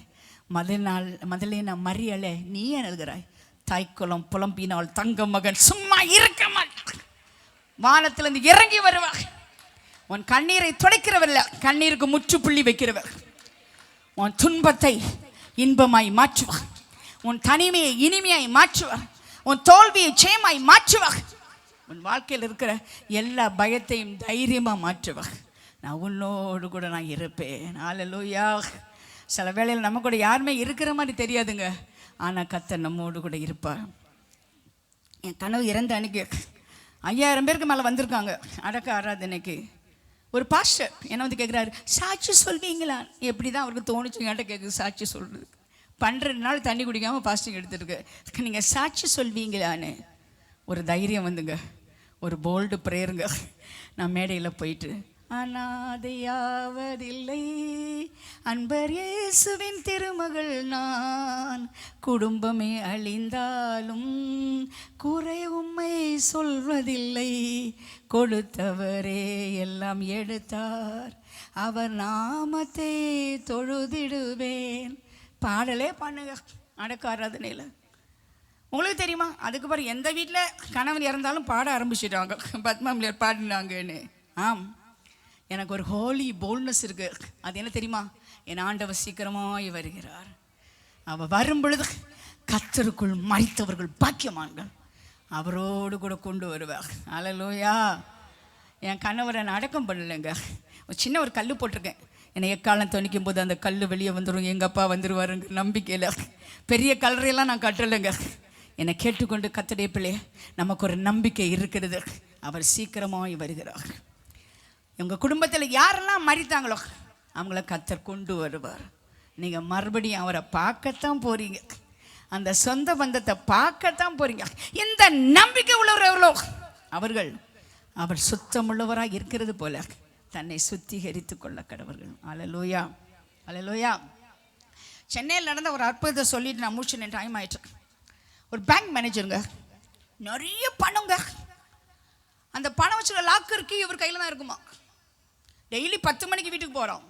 முதலே நான் மரியாளே நீ ஏன் அழுகிறாய்? தாய்க்குளம் புலம்பினால் தங்க மகன் சும்மா இருக்க மாட்டான், வானத்திலிருந்து இறங்கி வருவார். உன் கண்ணீரை துடைக்கிறவர்ல, கண்ணீருக்கு முற்றுப்புள்ளி வைக்கிறவர். உன் துன்பத்தை இன்பமாய் மாற்றுவார், உன் தனிமையை இனிமையாய் மாற்றுவார், உன் தோல்வியை ஜெயமாய் மாற்றுவார், உன் வாழ்க்கையில் இருக்கிற எல்லா பயத்தையும் தைரியமாக மாற்றுவார். நான் உன்னோடு கூட நான் இருப்பேன். ஹல்லேலூயா. சில வேளையில் நம்ம கூட யாருமே இருக்கிற மாதிரி தெரியாதுங்க, ஆனால் கர்த்தர் நம்மோடு கூட இருப்பார். என் கனவு இறந்த அன்னைக்கு 5000 பேருக்கு மேலே வந்திருக்காங்க அடக்க ஆராதனைக்கு. ஒரு பாஸ்டர் என்ன கேட்குறாரு, சாட்சி சொல்வீங்களா? எப்படி தான் அவருக்கு தோணுச்சு என்கிட்ட கேட்குது சாட்சி சொல்கிறது. 12 நாள் தண்ணி குடிக்காமல் பாஸ்டிங் எடுத்துருக்கு. நீங்கள் சாட்சி சொல்வீங்களான்னு ஒரு தைரியம் வந்துங்க, ஒரு போல்டு ப்ரேயருங்க. நான் மேடையில் போயிட்டு, அனாதையாவதில்லை அன்பர் இயேசுவின் திருமகள் நான், குடும்பமே அழிந்தாலும் குறை உம்மை சொல்வதில்லை, கொடுத்தவரே எல்லாம் எடுத்தார், அவர் நாமத்தை தொழுதிடுவேன். பாடலே பண்ணுங்க அடக்க ஆராதனையில். உங்களுக்கு தெரியுமா, அதுக்கு பிறகு எந்த வீட்டில் கணவன் இறந்தாலும் பாட ஆரம்பிச்சிட்டாங்க, பத்மாமியார் பாடினாங்கன்னு. ஆம், எனக்கு ஒரு ஹோலி போல்ட்னஸ் இருக்குது. அது என்ன தெரியுமா? என் ஆண்டவர் சீக்கிரமாய் வருகிறார். அவள் வரும் பொழுது கர்த்தருக்குள் மரித்தவர்கள் பாக்கியமான்கள், அவரோடு கூட கொண்டு வருவார். ஹல்லேலூயா. என் கணவரை நான் அடக்கம் பண்ணலைங்க, சின்ன ஒரு கல் போட்டிருக்கேன். என்னை எக்காலம் துணிக்கும் போது அந்த கல் வெளியே வந்துடும், எங்கள் அப்பா வந்துடுவாருங்க நம்பிக்கையில். பெரிய கல்லறையெல்லாம் நான் கட்டலைங்க. என்னை கேட்டுக்கொண்டு கர்த்தருடைய பிள்ளையே, நமக்கு ஒரு நம்பிக்கை இருக்கிறது, அவர் சீக்கிரமாய் வருகிறார். உங்கள் குடும்பத்தில் யாரெல்லாம் மரித்தாங்களோ அவங்கள கர்த்தர் கொண்டு வருவார். நீங்கள் மறுபடியும் அவரை பார்க்கத்தான் போகிறீங்க, அந்த சொந்த பந்தத்தை பார்க்கத்தான் போகிறீங்க. இந்த நம்பிக்கை உள்ளவர்களோ அவர்கள் அவர் சுத்தமுள்ளவராக இருக்கிறது போல தன்னை சுத்திகரித்து கொள்ள கடவர்கள். ஹல்லேலூயா, ஹல்லேலூயா. சென்னையில் நடந்த ஒரு அற்புதத்தை சொல்லிட்டு நான் முடிச்சு டைம் ஆயிட்டு. ஒரு பேங்க் மேனேஜருங்க, நிறைய பணங்க, அந்த பணம் வச்சுக்க லாக்கர் கீ இவர் கையில் தான் இருக்குமா. டெய்லி 10 மணிக்கு வீட்டுக்கு போகிறோம்,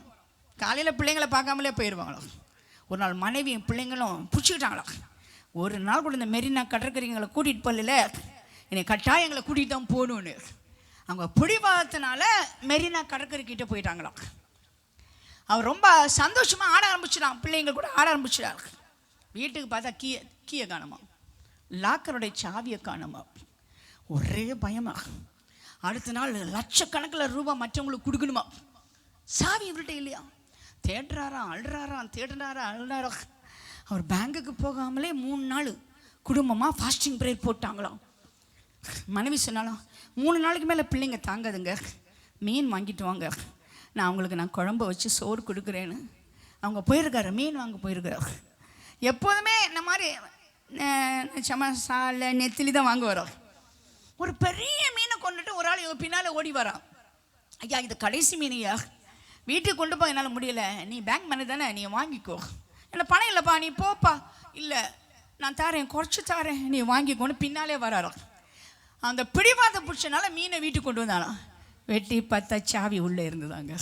காலையில் பிள்ளைங்களை பார்க்காமலே போயிடுவாங்களாம். ஒரு நாள் மனைவியும் பிள்ளைங்களும் பிடிச்சிக்கிட்டாங்களாம். ஒரு நாள் கூட இந்த மெரினா கடற்கரைங்களை கூட்டிகிட்டு போகல, என்னை கட்டாயம் எங்களை கூட்டிகிட்டு தான் போகணுன்னு அவங்க பிடிவாதத்தினால மெரினா கடற்கரைக்கிட்ட போயிட்டாங்களாம். அவர் ரொம்ப சந்தோஷமாக ஆட ஆரம்பிச்சிடான், பிள்ளைங்க கூட ஆட ஆரம்பிச்சிடாரு. வீட்டுக்கு பார்த்தா கீயை காணுமா, லாக்கருடைய சாவியை காணுமா. ஒரே பயமா. அடுத்த நாள் லட்சக்கணக்கில் ரூபாய் மற்றவங்களுக்கு கொடுக்கணுமா, சாவி இவர்கிட்ட இல்லையா. தேடுறாராம் அழுறாரா. அவர் பேங்குக்கு போகாமலே 3 நாள் குடும்பமாக ஃபாஸ்டிங் ப்ரேயர் போட்டாங்களாம். மனைவி சொன்னாலும் 3 நாளைக்கு மேலே பிள்ளைங்க தாங்காதுங்க, மீன் வாங்கிட்டு வாங்க, நான் குழம்பு வச்சு சோறு கொடுக்குறேன்னு. அவங்க போயிருக்காரு, மீன் வாங்க போயிருக்காரு. எப்போதுமே இந்த மாதிரி சமசால நெத்திலி தான் வாங்க வரோம். ஒரு பெரிய மீனை கொண்டுட்டு ஒரு ஆள் பின்னால் ஓடி வரான். ஐயா இது கடைசி மீனையா, வீட்டுக்கு கொண்டு போய் என்னால் முடியல, நீ பேங்க் மணி தானே, நீ வாங்கிக்கோ. இல்லை பணம் இல்லைப்பா, நீ போப்பா. இல்லை நான் தாரேன், குறைச்சி தாரேன், நீ வாங்கிக்கோன்னு பின்னாலே வராராம். அந்த பிடிவாத பிடிச்சனால மீனை வீட்டுக்கு கொண்டு வந்தாலாம். வெட்டி பார்த்தா சாவி உள்ளே இருந்ததாங்க.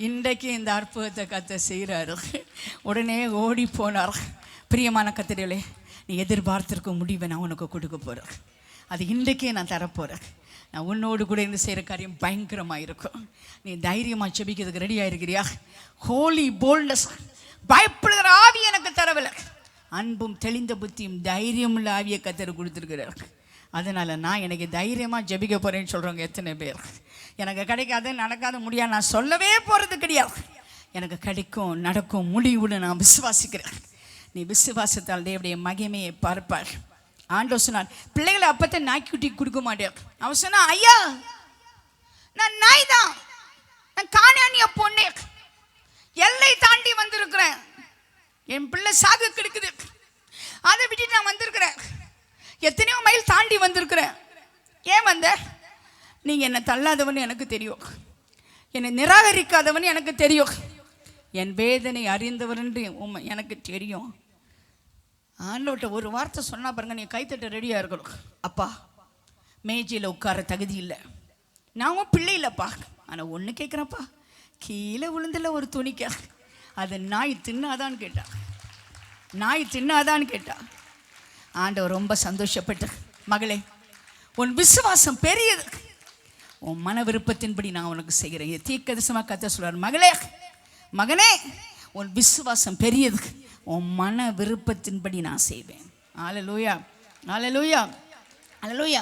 இன்றைக்கு இந்த அற்புதத்தை கர்த்தர் செய்கிறாரு. உடனே ஓடி போனார். பிரியமான கர்த்தரே, நீ எதிர்பார்த்திருக்க முடிவை நான் உனக்கு கொடுக்க போகிறேன். அது இன்றைக்கே நான் தரப்போகிறேன். நான் உன்னோடு கூட இருந்து செய்கிற காரியம் பயங்கரமாக இருக்கும். நீ தைரியமாக ஜெபிக்கிறதுக்கு ரெடியாக இருக்கிறியா? ஹோலி போல்ட்னஸ், பயப்படுகிற ஆவி எனக்கு தரவில்லை, அன்பும் தெளிந்த புத்தியும் தைரியம் உள்ள ஆவியை கர்த்தர் கொடுத்துருக்கிறார். அதனால் நான் எனக்கு தைரியமாக ஜெபிக்க போகிறேன்னு சொல்கிறவங்க எத்தனை பேர்? எனக்கு கிடைக்காது, நடக்காது, முடியாது நான் சொல்லவே போகிறது கிடையாது. எனக்கு கிடைக்கும், நடக்கும், முடிவுன்னு நான் விசுவாசிக்கிறேன். நீ விசுவாசத்தால் தேவனுடைய மகிமையை பார்ப்பார். ஆண்டவர் சொன்னார், பிள்ளைகளை அப்பத்தை நாய்க்குட்டி கொடுக்க மாட்டேன். அவன் சொன்னா, ஐயா நான் நாய் தான், நான் காணானிய பொண்ணு, எல்லை தாண்டி வந்திருக்கிறேன், என் பிள்ளை சாகு கிடைக்குது, அதை விட்டுட்டு நான் வந்திருக்கிறேன், எத்தனையோ மைல் தாண்டி வந்திருக்கிறேன். ஏன் வந்த? நீங்கள் என்னை தள்ளாதவன் எனக்கு தெரியும், என்னை நிராகரிக்காதவன் எனக்கு தெரியும், என் வேதனை அறிந்தவர் என்று எனக்கு தெரியும். ஆண்டவர்கிட்ட ஒரு வார்த்தை சொன்னா பாருங்க, நீ கைத்தட்ட ரெடியாக இருக்கணும். அப்பா மேஜையில் உட்கார தகுதி இல்லை, நான் உன் பிள்ளை இல்லைப்பா, ஆனால் ஒன்று கேட்குறப்பா, கீழே விழுந்துல ஒரு துணிக்க, அது நாய் தின்னாதான்னு கேட்டா, நாய் தின்னாதான்னு கேட்டா. ஆண்டவர் ரொம்ப சந்தோஷப்பட்டு, மகளே உன் விசுவாசம் பெரியது, உன் மன விருப்பத்தின்படி நான் உனக்கு செய்கிறேன். தீர்க்கதரிசனமாக கர்த்தர் சொல்றார், மகளே மகனே உன் விசுவாசம் பெரியது, உன் மன விருப்பத்தின்படி நான் செய்வேன். அல்லேலூயா, அல்லேலூயா, அல்லேலூயா.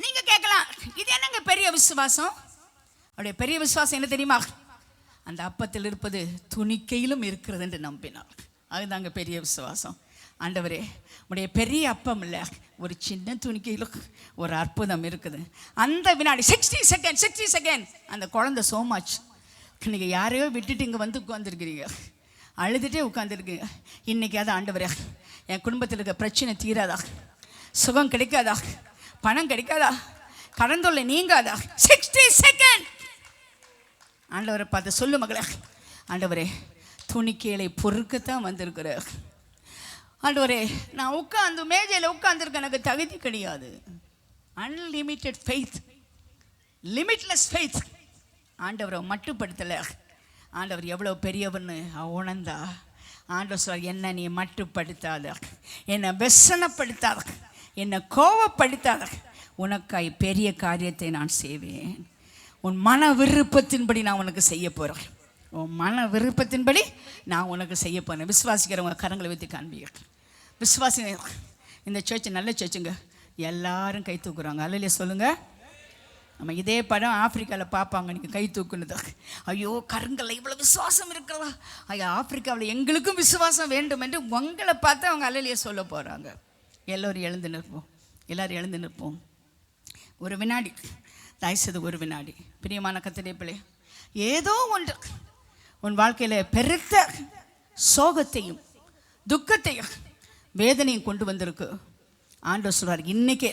நீங்க கேட்கலாம், இது என்னங்க பெரிய விசுவாசம்? அவருடைய பெரிய விசுவாசம் என்ன தெரியுமா? அந்த அப்பத்தில் இருப்பது துணிக்கையிலும் இருக்கிறது என்று நம்பினார். அதுதாங்க பெரிய விசுவாசம். ஆண்டவரே உடைய பெரிய அப்பம் இல்லை, ஒரு சின்ன துணிக்கையிலும் ஒரு அற்புதம் இருக்குது. அந்த வினாடி 60 செகண்ட் அந்த குழந்தை சோமாச்சு. நீங்கள் யாரையோ விட்டுட்டு இங்கே வந்து உட்காந்துருக்கிறீங்க, அழுதுகிட்டே உட்காந்துருக்கீங்க. இன்றைக்கி அது ஆண்டவரே என் குடும்பத்தில் இருக்க பிரச்சனை தீராதா, சுகம் கிடைக்காதா, பணம் கிடைக்காதா, கடன் தொல்லை நீங்காதா? 60 செகண்ட் ஆண்டவரை பார்த்து சொல்லு, மகளே ஆண்டவரே துணிக்கைகளை பொறுக்கத்தான் வந்திருக்கிற ஆண்டவரே, நான் உட்காந்து மேஜையில் உட்காந்துருக்க எனக்கு தகுதி கிடையாது. Unlimited faith, limitless faith. ஆண்டவரை மட்டுப்படுத்தலை. ஆண்டவர் எவ்வளோ பெரியவன்னு உணர்ந்தா ஆண்டவர் சொல்றார், என்னை நீ மட்டுப்படுத்தாத, என்னை வெசனப்படுத்தாத, என்னை கோவப்படுத்தாத, உனக்காய் பெரிய காரியத்தை நான் செய்வேன். உன் மன விருப்பத்தின்படி நான் உனக்கு செய்ய போகிறேன். உன் மன விருப்பத்தின்படி நான் உனக்கு செய்ய போகிறேன். விசுவாசிக்கிறவங்க கரங்களை வைத்து காண்பீங்க. விசுவாசி, இந்த சர்ச்சு நல்ல சர்ச்சுங்க, எல்லாரும் கை தூக்குறாங்க. அல்லையா சொல்லுங்க. நம்ம இதே படம் ஆப்பிரிக்காவில் பார்ப்பாங்க, நீங்கள் கை தூக்குனது. ஐயோ கருங்கல்ல இவ்வளோ விசுவாசம் இருக்கிறதா? ஐயா ஆப்பிரிக்காவில் எங்களுக்கும் விசுவாசம் வேண்டும் என்று உங்களை பார்த்து அவங்க அல்லையே சொல்ல போகிறாங்க. எல்லோரும் எழுந்து நிற்போம், எல்லோரும் எழுந்து நிற்போம். ஒரு வினாடி தயவுசெய்து, ஒரு வினாடி. பிரியமான கர்த்தருடைய பிள்ளை, ஏதோ ஒன்று உன் வாழ்க்கையில் பெருத்த சோகத்தையும் துக்கத்தையும் வேதனையும் கொண்டு வந்திருக்கு. ஆண்டவர் சொல்றார், இன்னைக்கே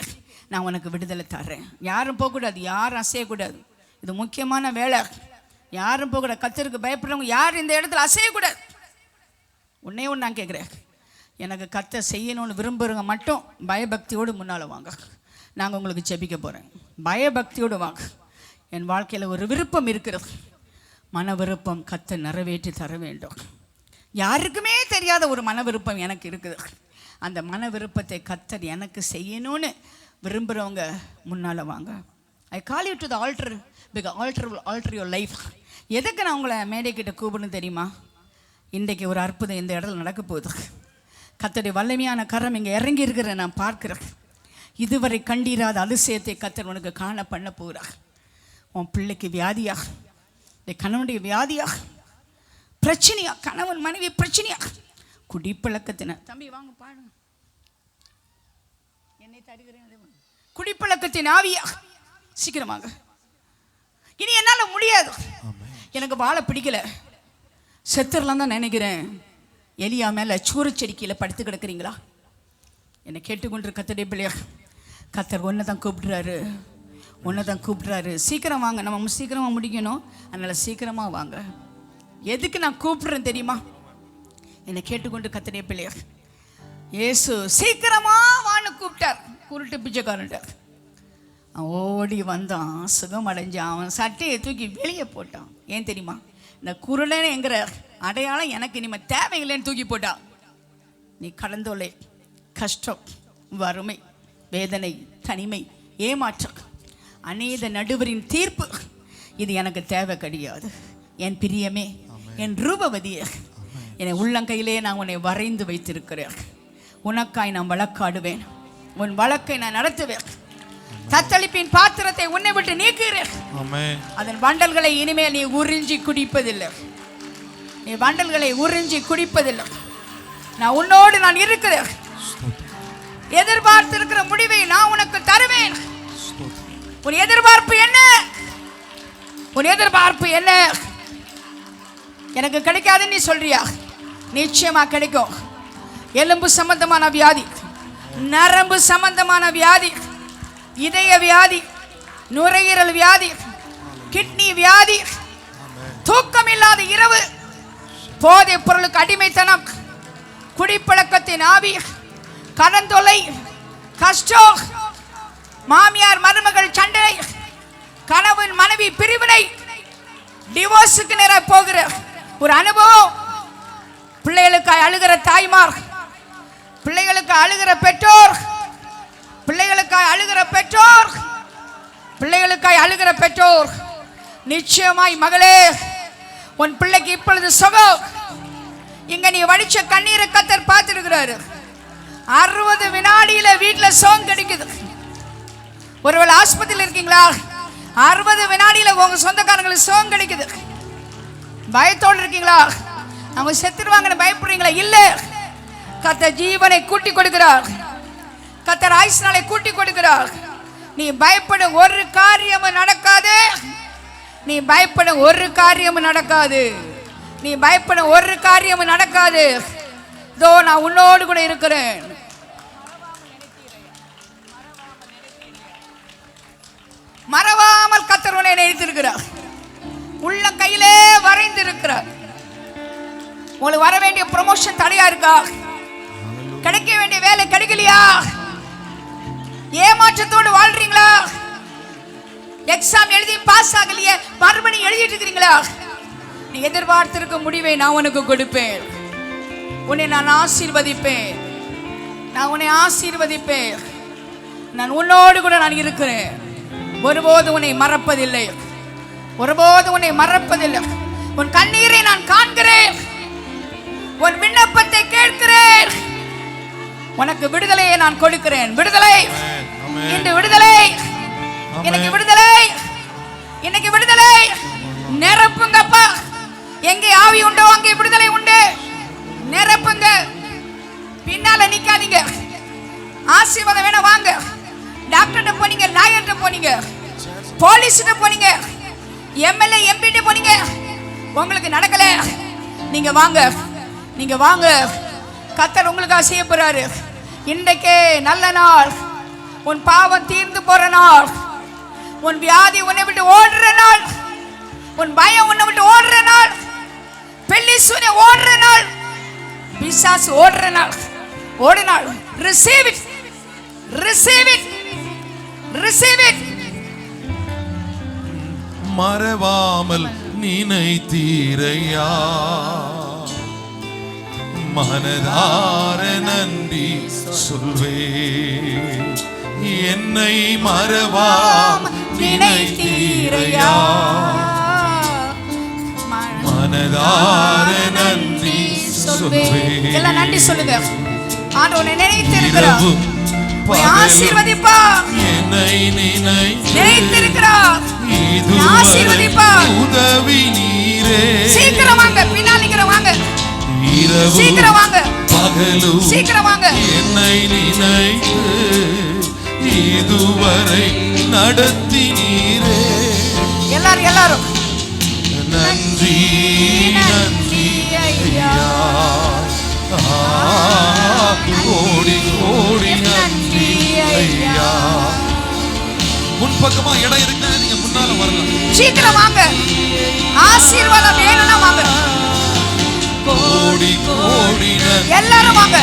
நான் உனக்கு விடுதலை தர்றேன். யாரும் போகக்கூடாது, யாரும் அசையக்கூடாது. இது முக்கியமான வேலை. யாரும் போகக்கூடாது. கர்த்தருக்கு பயப்படுறவங்க யாரும் இந்த இடத்துல அசையக்கூடாது. ஒன்னே ஒன்று நான் கேட்குறேன், எனக்கு கர்த்தர் செய்யணும்னு விரும்புகிறவங்க மட்டும் பயபக்தியோடு முன்னால் வாங்க. நாங்கள் உங்களுக்கு ஜெபிக்க போகிறேன். பயபக்தியோடு வாங்க. என் வாழ்க்கையில் ஒரு விருப்பம் இருக்கிறது, மன விருப்பம் கர்த்தர் நிறைவேற்றி தர வேண்டும். யாருக்குமே தெரியாத ஒரு மன விருப்பம் எனக்கு இருக்குது. அந்த மன விருப்பத்தை கர்த்தர் எனக்கு செய்யணும்னு விரும்புகிறவங்க முன்னால் வாங்க. I call you to the altar, because altar will alter your life. எதுக்கு நான் உங்களை மேடைக்கிட்ட கூப்பிடணும் தெரியுமா? இன்றைக்கு ஒரு அற்புதம் இந்த இடத்துல நடக்க போகுது. கர்த்தருடைய வல்லமையான கரம் இங்கே இறங்கி இருக்கிற நான் பார்க்குறேன். இதுவரை கண்டீராத அதிசயத்தை கர்த்தர் உனக்கு காண பண்ண போகிறார். உன் பிள்ளைக்கு வியாதியா, கணவனுடைய வியாதியா, பிரச்சனையா, கணவன் மனைவி பிரச்சனையா, குடிப்பழக்கத்தின, தம்பி வாங்க பாருங்க, என்னை தருகிறேன், குடிப்பழக்கத்தின் ஆவியா, சீக்கிரமாக. இனி என்னால் முடியாது, எனக்கு வாழ பிடிக்கல, செத்துடலாம் தான் நினைக்கிறேன். எலியா மேலே சூரச்செடிக்கையில் படுத்து கிடக்குறீங்களா? என்னை கேட்டுக்கொண்டு கர்த்தருடைய பிள்ளையா, கர்த்தர் ஒன்றை தான் கூப்பிடுறாரு, ஒன்றை தான் கூப்பிடுறாரு. சீக்கிரம் வாங்க, நம்ம சீக்கிரமாக முடிக்கணும். அதனால் சீக்கிரமாக வாங்க. எதுக்கு நான் கூப்பிடுறேன் தெரியுமா? என்னை கேட்டுக்கொண்டு கர்த்தருடைய பிள்ளையா, இயேசு சீக்கிரமா வான்னு கூப்பிட்டார். குருட்டு பிச்சைக்காரன்ட்ட ஓடி வந்தான், சுகம் அடைஞ்சான். அவன் சட்டையை தூக்கி வெளியே போட்டான். ஏன் தெரியுமா? இந்த குருடன் என்கிற அடையாளம் எனக்கு இனிமேல் தேவையில்லைன்னு தூக்கி போட்டான். நீ கடந்தோலை, கஷ்டம், வறுமை, வேதனை, தனிமை, ஏமாற்றம், அநேக நடுவரின் தீர்ப்பு, இது எனக்கு தேவை கிடையாது. என் பிரியமே, என் ரூபவதியே, என்னை உள்ளங்கையிலே நான் உன்னை வரைந்து வைத்திருக்கிறேன். உனக்காய் நான் வழக்காடுவேன், உன் வழக்கை நான் நடத்துவேன். தத்தளிப்பின் பாத்திரத்தை உன்னை விட்டு நீக்குகிறேன். அதன் வண்டல்களை இனிமேல் நீ உறிஞ்சி குடிப்பதில்லை. நீ வண்டல்களை உறிஞ்சி குடிப்பதில்லை. நான் உன்னோடு நான் இருக்கிறேன். எதிர்பார்த்திருக்கிற முடிவை நான் உனக்கு தருவேன். உன் எதிர்பார்ப்பு என்ன? உன் எதிர்பார்ப்பு என்ன? எனக்கு கிடைக்காதுன்னு நீ சொல்றியா? நிச்சயமா கிடைக்கும். எலும்பு சம்பந்தமான வியாதி, நரம்பு சம்பந்தமான வியாதி, இதய வியாதி, நுரையீரல் வியாதி, கிட்னி வியாதி, தூக்கம் இல்லாத இரவு, போதைப் பொருளுக்கு அடிமைத்தனம், குடிப்பழக்கத்தின் ஆவி, கடன் தொல்லை, கஷ்டம், மாமியார் மருமகள் சண்டை, கணவன் மனைவி பிரிவினை, டிவோர்ஸுக்கு நேராக போகிற ஒரு அனுபவம், பிள்ளைகளுக்காய் அழுகிற தாய்மார், பிள்ளைகளுக்கு அழுகிற பெற்றோர், பிள்ளைகளுக்காய் அழுகிற பெற்றோர், பிள்ளைகளுக்காய் அழுகிற பெற்றோர், நிச்சயமாய் மகளே, உன் பிள்ளைக்கு இப்பொழுது சுகம். இங்க நீ வடிச்ச கண்ணீரை கர்த்தர் பார்த்திருக்கிறாரு. 60 வினாடியில வீட்டுல சுகம் கிடைக்குது. ஒருவேளை ஆஸ்பத்திரியில் இருக்கீங்களா? 60 வினாடியில உங்க சொந்தக்காரங்களுக்கு சுகம் கிடைக்குது. பயத்தோடு இருக்கீங்களா? அவங்க செத்துருவாங்கன்னு பயப்படுறீங்களா? இல்ல, கர்த்தர் ஜீவனை கூட்டி கொடுக்கிறார். கர்த்தர் ஆயுஷ்நாளை கூட்டி கொடுக்கிறார். நீ பயப்படும் ஒரு காரியமும் நடக்காது. நீ பயப்படும் ஒரு காரியமும் நடக்காது. நீ பயப்படும் ஒரு காரியமும் நடக்காது. இதோ நான் உன்னோடு கூட இருக்கிறேன். மறவாமல் கர்த்தர் உன்னை நினைத்திருக்கிறார். உள்ள கையிலே வரைந்திருக்கிறார். உங்களுக்கு வர வேண்டிய ப்ரமோஷன் தடையா இருக்கா? கிடைக்க வேண்டிய வேலை கிடைக்கலையா? ஏமாற்றத்தோடு வாழ்றீங்களா? எக்ஸாம் எழுதி பாஸ் ஆகலையே, மறுபடியும் எழுதிட்டு இருக்கிறீங்களா? நீ எதிர்பார்த்திருக்கும் முடிவை நான் உனக்கு கொடுப்பேன். உன்னை நான் ஆசீர்வதிப்பேன். நான் உன்னை ஆசீர்வதிப்பேன். நான் உன்னோடு கூட நான் இருக்கிறேன். ஒருபோது உன்னை மறப்பதில்லை. ஒருபோது உன்னை மறப்பதில்லை. உன் கண்ணீரை நான் காண்கிறேன். உன் விண்ணப்பத்தை கேட்கிறேன். உனக்கு விடுதலையை நான் கொடுக்கிறேன். விடுதலை, இன்று விடுதலை, இன்னைக்கு விடுதலை, இன்னைக்கு விடுதலை. நிரப்புங்கப்பா. எங்கே ஆவி உண்டோ அங்கே விடுதலை உண்டு. நிரப்புங்க. பின்னால நிக்காதீங்க. ஆசீர்வாதம் வேணா வாங்க. டாக்டர்கிட்ட போனீங்க, லாயர்கிட்ட போனீங்க, போலீஸ்கிட்ட போனீங்க, எம்எல்ஏ எம்பிட்ட போனீங்க, உங்களுக்கு நடக்கல, நீங்க வாங்க, நீங்க வாங்க. கர்த்தர் உங்களுக்காக செய்ய போறாரு. இன்றைக்கே நல்ல நாள். உன் பாவம் தீர்ந்து போற நாள். உன் வியாதி உன்னை விட்டு ஓடுற நாள். உன் பயம் உன்னை விட்டு ஓடுற நாள். பெல்லி சூனி ஓடுற நாள். பிசாசு ஓடுற நாள். ஓடு நாள். Receive it, receive it, receive it. மறவாமல் நினைத்தீரையா, மனதார நன்றி சொல்வே. என்னை மறவாமல் நினைத்தீரையா, மனதார நன்றி சொல்வே. எல்லாம் நன்றி சொல்லுங்க. ஆண்டவரை நினைத்திருக்கிறார். ஆசீர்வதிப்பா. என்னை நினைத்திருக்கிறார். ஆசீர்வதிப்பார். உதவி நீரே. சீக்கிரம் வாங்க. பின்னால் நிக்கிற வாங்க. சீக்கிரம் வாங்க. பகலும் சீக்கிரம் வாங்க. என்னை நினைத்து இதுவரை நடத்தி நீரே. எல்லாரும் எல்லாரும் நன்றி நன்றி ஐயா. கோடி கோடி நன்றி ஐயா. முன்பக்கமா இடம் இருக்கு. நீங்க சொன்னாலும் வரலாம். சீக்கிரம் வாங்க. ஆசீர்வாதம் வேணும்னா வாங்க. கோடி கோடி எல்லாரும் வாங்க.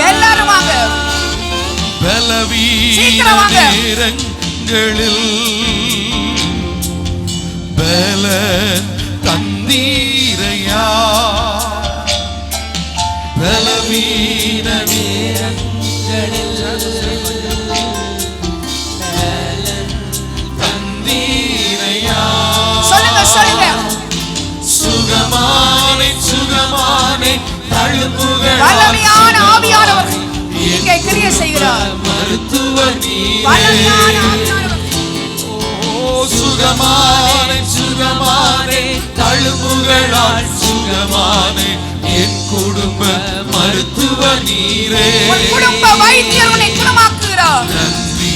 எல்லாரும் வாங்க. பலவீன நேரங்களில் பல தந்தீரையா, பலவீன நேரங்களில் தந்தீரையா. சொல்லுங்க சொல்லுங்க. சுகமானே சுகமானே தழும்புகள் வல்லமையான ஆவியானவர் இங்கே கிரியை செய்கிறார். மருத்துவ வல்லமையான ஆவியானவர். சுகமானே சுகமானே தழும்புகளால் சுகமானே என் குடும்ப மருத்துவ நீரே. உன் குடும்ப வைத்தியர் உன்னை குணமாக்குகிறார். நன்றி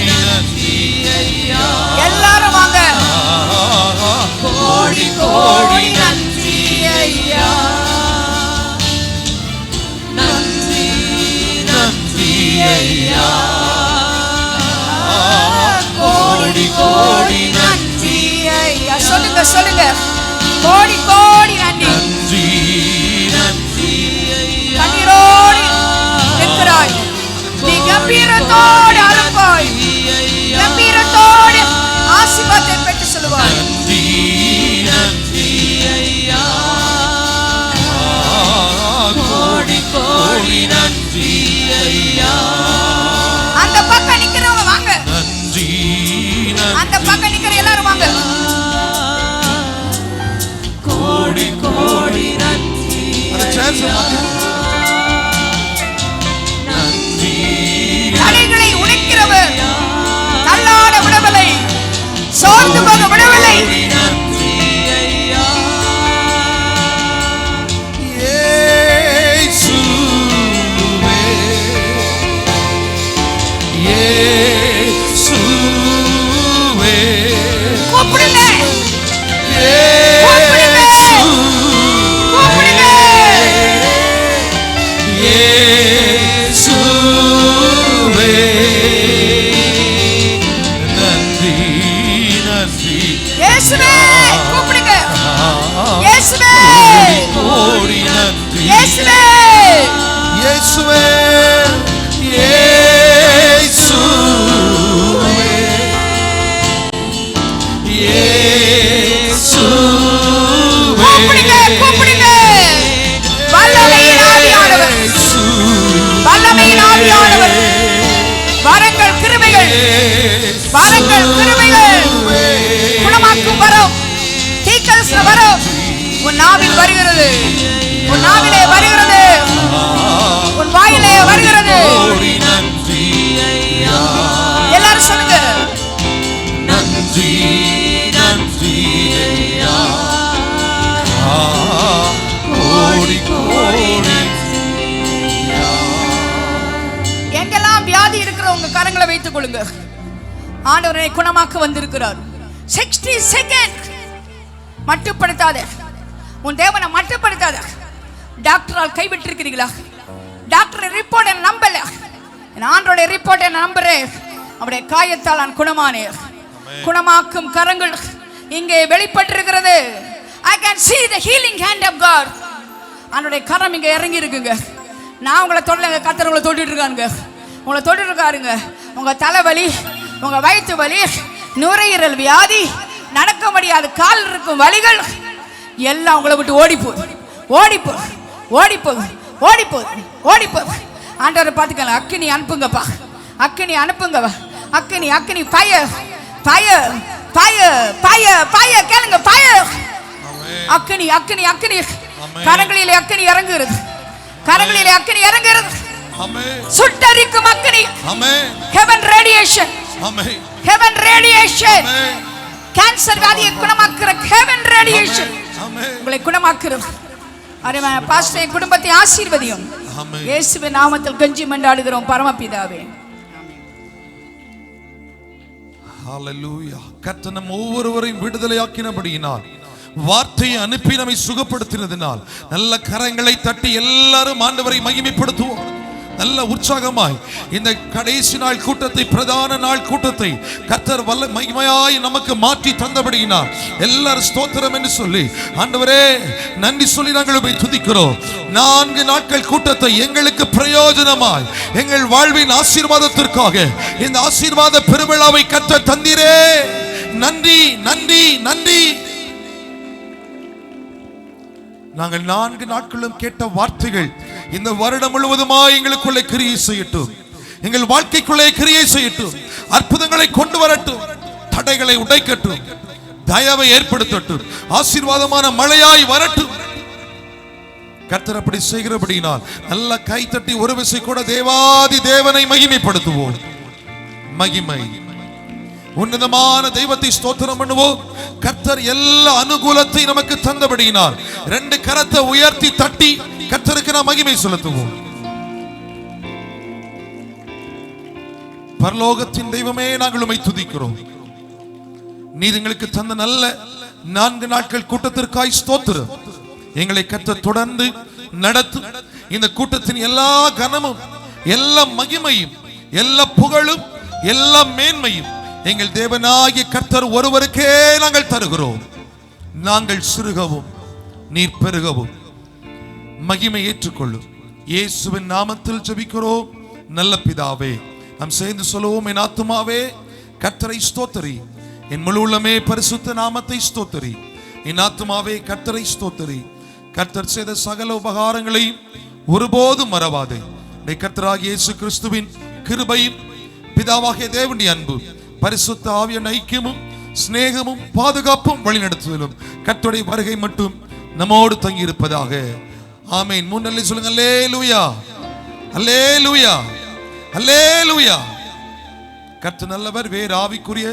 நன்றி ஐயா. எல்லாரும் வாங்க. கோடி கோடி நன்றி ஐயா. நன்றி நன்றி ஐயா. கோடி கோடி நன்றி ஐயா. சொல்லுங்க சொல்லுங்க. கோடி கோடி நன்றி. நன்றி நன்றி ஐயா. கண்ணீரோடு நிற்கிறாய். நீ கம்பீரத்தோடு அழுப்பாய். கம்பீரத்தோடு ஆசீர்வாதத்தை பெற்று சொல்லுவாய். நன்றி நன்றி ஐயா. கோடி கோடி நன்றி ஐயா. அந்த பக்கம் நிக்கிறவங்க வாங்க. நன்றி அந்த பக்கம் நிக்கிற எல்லாரும் வாங்க. கோடி கோடி நன்றி. நன்றி. தடைகளை உடைக்கிறவர் தள்ளாட விடவில்லை, சோர்ந்து போக விடவில்லை. நன்றி ஐயா. இயேசுவே இயேசுவே. கூப்பிடுங்க இயேசுவே கூப்பிடுங்க. இயேசுவே. நன்றி நன்றி. இயேசுவே கூப்பிடுங்க. இயேசுவே கோடி நன்றி. இயேசுவே இயேசுவே இயேசுவே. இயேசுவே. கூப்பிடுங்க கூப்பிடுங்க. வல்லமையின் ஆவியானவர், வல்லமையின் ஆவியானவர். வரங்கள் கிருபைகள், வரங்கள் கிருபைகள், குணமாக்கும் வரம், தீர்க்கதரிசன வரம் உன் நாவில் வருகிறது. உன் நாவிலே வருகிறது. உன் வாயிலே வருகிறது. கோடி நன்றி ஐயா. எல்லாரும் சொல்லுங்க. நன்றி நன்றி ஐயா. கோடி கோடி. எங்கெல்லாம் வியாதி இருக்கிற உங்க கரங்களை வைத்துக் கொள்ளுங்க. ஆண்டவரை குணமாக்க வந்திருக்கிறார். 60 செகண்ட். மட்டுப்படுத்தாத. உன் தேவனை மட்டுப்படுத்தாத. டாக்டரால் கைவிட்டிருக்கிறீங்களா? டாக்டர் ரிப்போர்ட் என்ன நம்பல. ஆண்டவருடைய ரிப்போர்ட் என்ன நம்புறேன். அவருடைய காயத்தால் நான் குணமானேன். குணமாக்கும் கரங்கள் இங்கே வெளிப்பட்டிருக்கிறது. I can see the healing hand of God. ஆண்டவருடைய கரம் இங்க இறங்கி இருக்குங்க. நான் உங்களை தொடலங்க, கர்த்தர் உங்களை தொட்டுட்டு இருக்காங்க. உங்களை தொட்டுட்டு இருக்காருங்க. உங்க தலைவலி, உங்க வயிற்று வலி, நுரையீரல் வியாதி, நடக்க முடியாத கால் இருக்கும் வலிகள் எல்லாம் உங்களை விட்டு ஓடிப்போ ஓடிப்போ ஓடிப்போ ஓடிப்போ ஓடிப்போ. ஆண்டவரை பார்த்துக்கலாம். அக்கினி அனுப்புங்கப்பா, அக்கினி அனுப்புங்க. அக்கினி அக்கினி பய பய பய பய பய கேளுங்க. பய அக்கினி அக்கினி அக்கினி. கரங்களிலே அக்கினி இறங்குகிறது. கரங்களிலே அக்கினி இறங்குகிறது. சுட்டரிக்கும் அக்கினி. Heaven radiation. Heaven radiation. Cancer வியாதியை குணமாக்குற heaven radiation உங்களை குணமாக்குறது. அருமையான பாஸ்டர், குடும்பத்தை ஆசீர்வதியும். இயேசுவின் நாமத்தில் கெஞ்சி மன்றாடுகிறோம் பரமபிதாவே. ஹalleluya. கர்த்தர் நம் ஒவ்வொருவரையும் விடுதலையாக்கினபடியினால், வார்த்தையை அனுப்பி நம்மை சுகப்படுத்தினதினால் நல்ல கரங்களை தட்டி எல்லாரும் ஆண்டவரை மகிமைப்படுத்துவோம். நல்ல உற்சாகமாய் இந்த கடைசி நாள் கூட்டத்தை, பிரதான நாள் கூட்டத்தை கர்த்தர் வல்ல மகிமையாய் நமக்கு மாற்றி தந்தபடியினார் எல்லாரும் ஸ்தோத்திரம் என்று சொல்லி ஆண்டவரே நன்றி சொல்லி நாங்கள் போய் துதிக்கிறோம். 4 நாட்கள் கூட்டத்தை எங்களுக்கு பிரயோஜனமாய் எங்கள் வாழ்வின் ஆசீர்வாதத்திற்காக இந்த ஆசீர்வாத பெருவிழாவை கர்த்தர் தந்தீரே. நன்றி நன்றி நன்றி. நாங்கள் 4 நாட்களும் கேட்ட வார்த்தைகள் இந்த வருடம் முழுவதுமாய் எங்களுக்குள்ளே கிரியை செய்யட்டும், எங்கள் வாழ்க்கைக்குள்ளே கிரியை செய்யட்டும், அற்புதங்களை கொண்டு வரட்டும், தடைகளை உடைக்கட்டும், தயவை ஏற்படுத்தட்டும், ஆசீர்வாதமான மழையாய் வரட்டும். கர்த்தர் அப்படி செய்கிறபடினால் நல்ல கை தட்டி ஒரு விசை கூட தேவாதி தேவனை மகிமைப்படுத்துவோம். மகிமை உன்னதமான தெய்வத்தை ஸ்தோத்திரம் பண்ணுவோம். கர்த்தர் எல்லா அனுகூலத்தை நமக்கு தந்தபடியினால் 2 கரத்தை உயர்த்தி தட்டி கர்த்தருக்கு நாம் மகிமை செலுத்துவோம். பரலோகத்தின் தெய்வமே, நாங்கள் உம்மை துதிக்கிறோம். நீர் எங்களுக்கு தந்த நல்ல 4 நாட்கள் கூட்டத்திற்காய் ஸ்தோத்திரம். எங்களை கர்த்தர் தொடர்ந்து நடத்தும். இந்த கூட்டத்தின் எல்லா கனமும், எல்லா மகிமையும், எல்லா புகழும், எல்லா மேன்மையும் எங்கள் தேவனாகிய கர்த்தர் ஒருவருக்கே நாங்கள் தருகிறோம். நாங்கள் சிறுகவும் நீர் பெருகவும். மகிமை ஏற்றுக்கொள்ளும். இயேசுவின் நாமத்தில் ஜெபிக்கிறோம் நல்ல பிதாவே. நாம் சேர்ந்து சொல்லுவோம். என் ஆத்துமாவே கர்த்தரை ஸ்தோத்திரி, என் முழு உள்ளமே பரிசுத்த நாமத்தை ஸ்தோத்திரி. என் ஆத்துமாவே கர்த்தரை ஸ்தோத்திரி, கர்த்தர் செய்த சகல உபகாரங்களையும் ஒருபோதும் மறவாதே. கர்த்தராகிய இயேசு கிறிஸ்துவின் கிருபையும், பிதாவாகிய தேவனுடைய அன்பு, பரிசுத்த ஆவியின் ஐக்கியமும், சிநேகமும், பாதுகாப்பும், வழிநடத்துதலும் கர்த்தருடைய வருகை மட்டும் நம்மோடு தங்கி இருப்பதாக. ஆமென். 3 அல்லேலூயா சொல்லுங்க. அல்லேலூயா, அல்லேலூயா, அல்லேலூயா. கர்த்தர் நல்லவர். வேறு ஆவிக்குரிய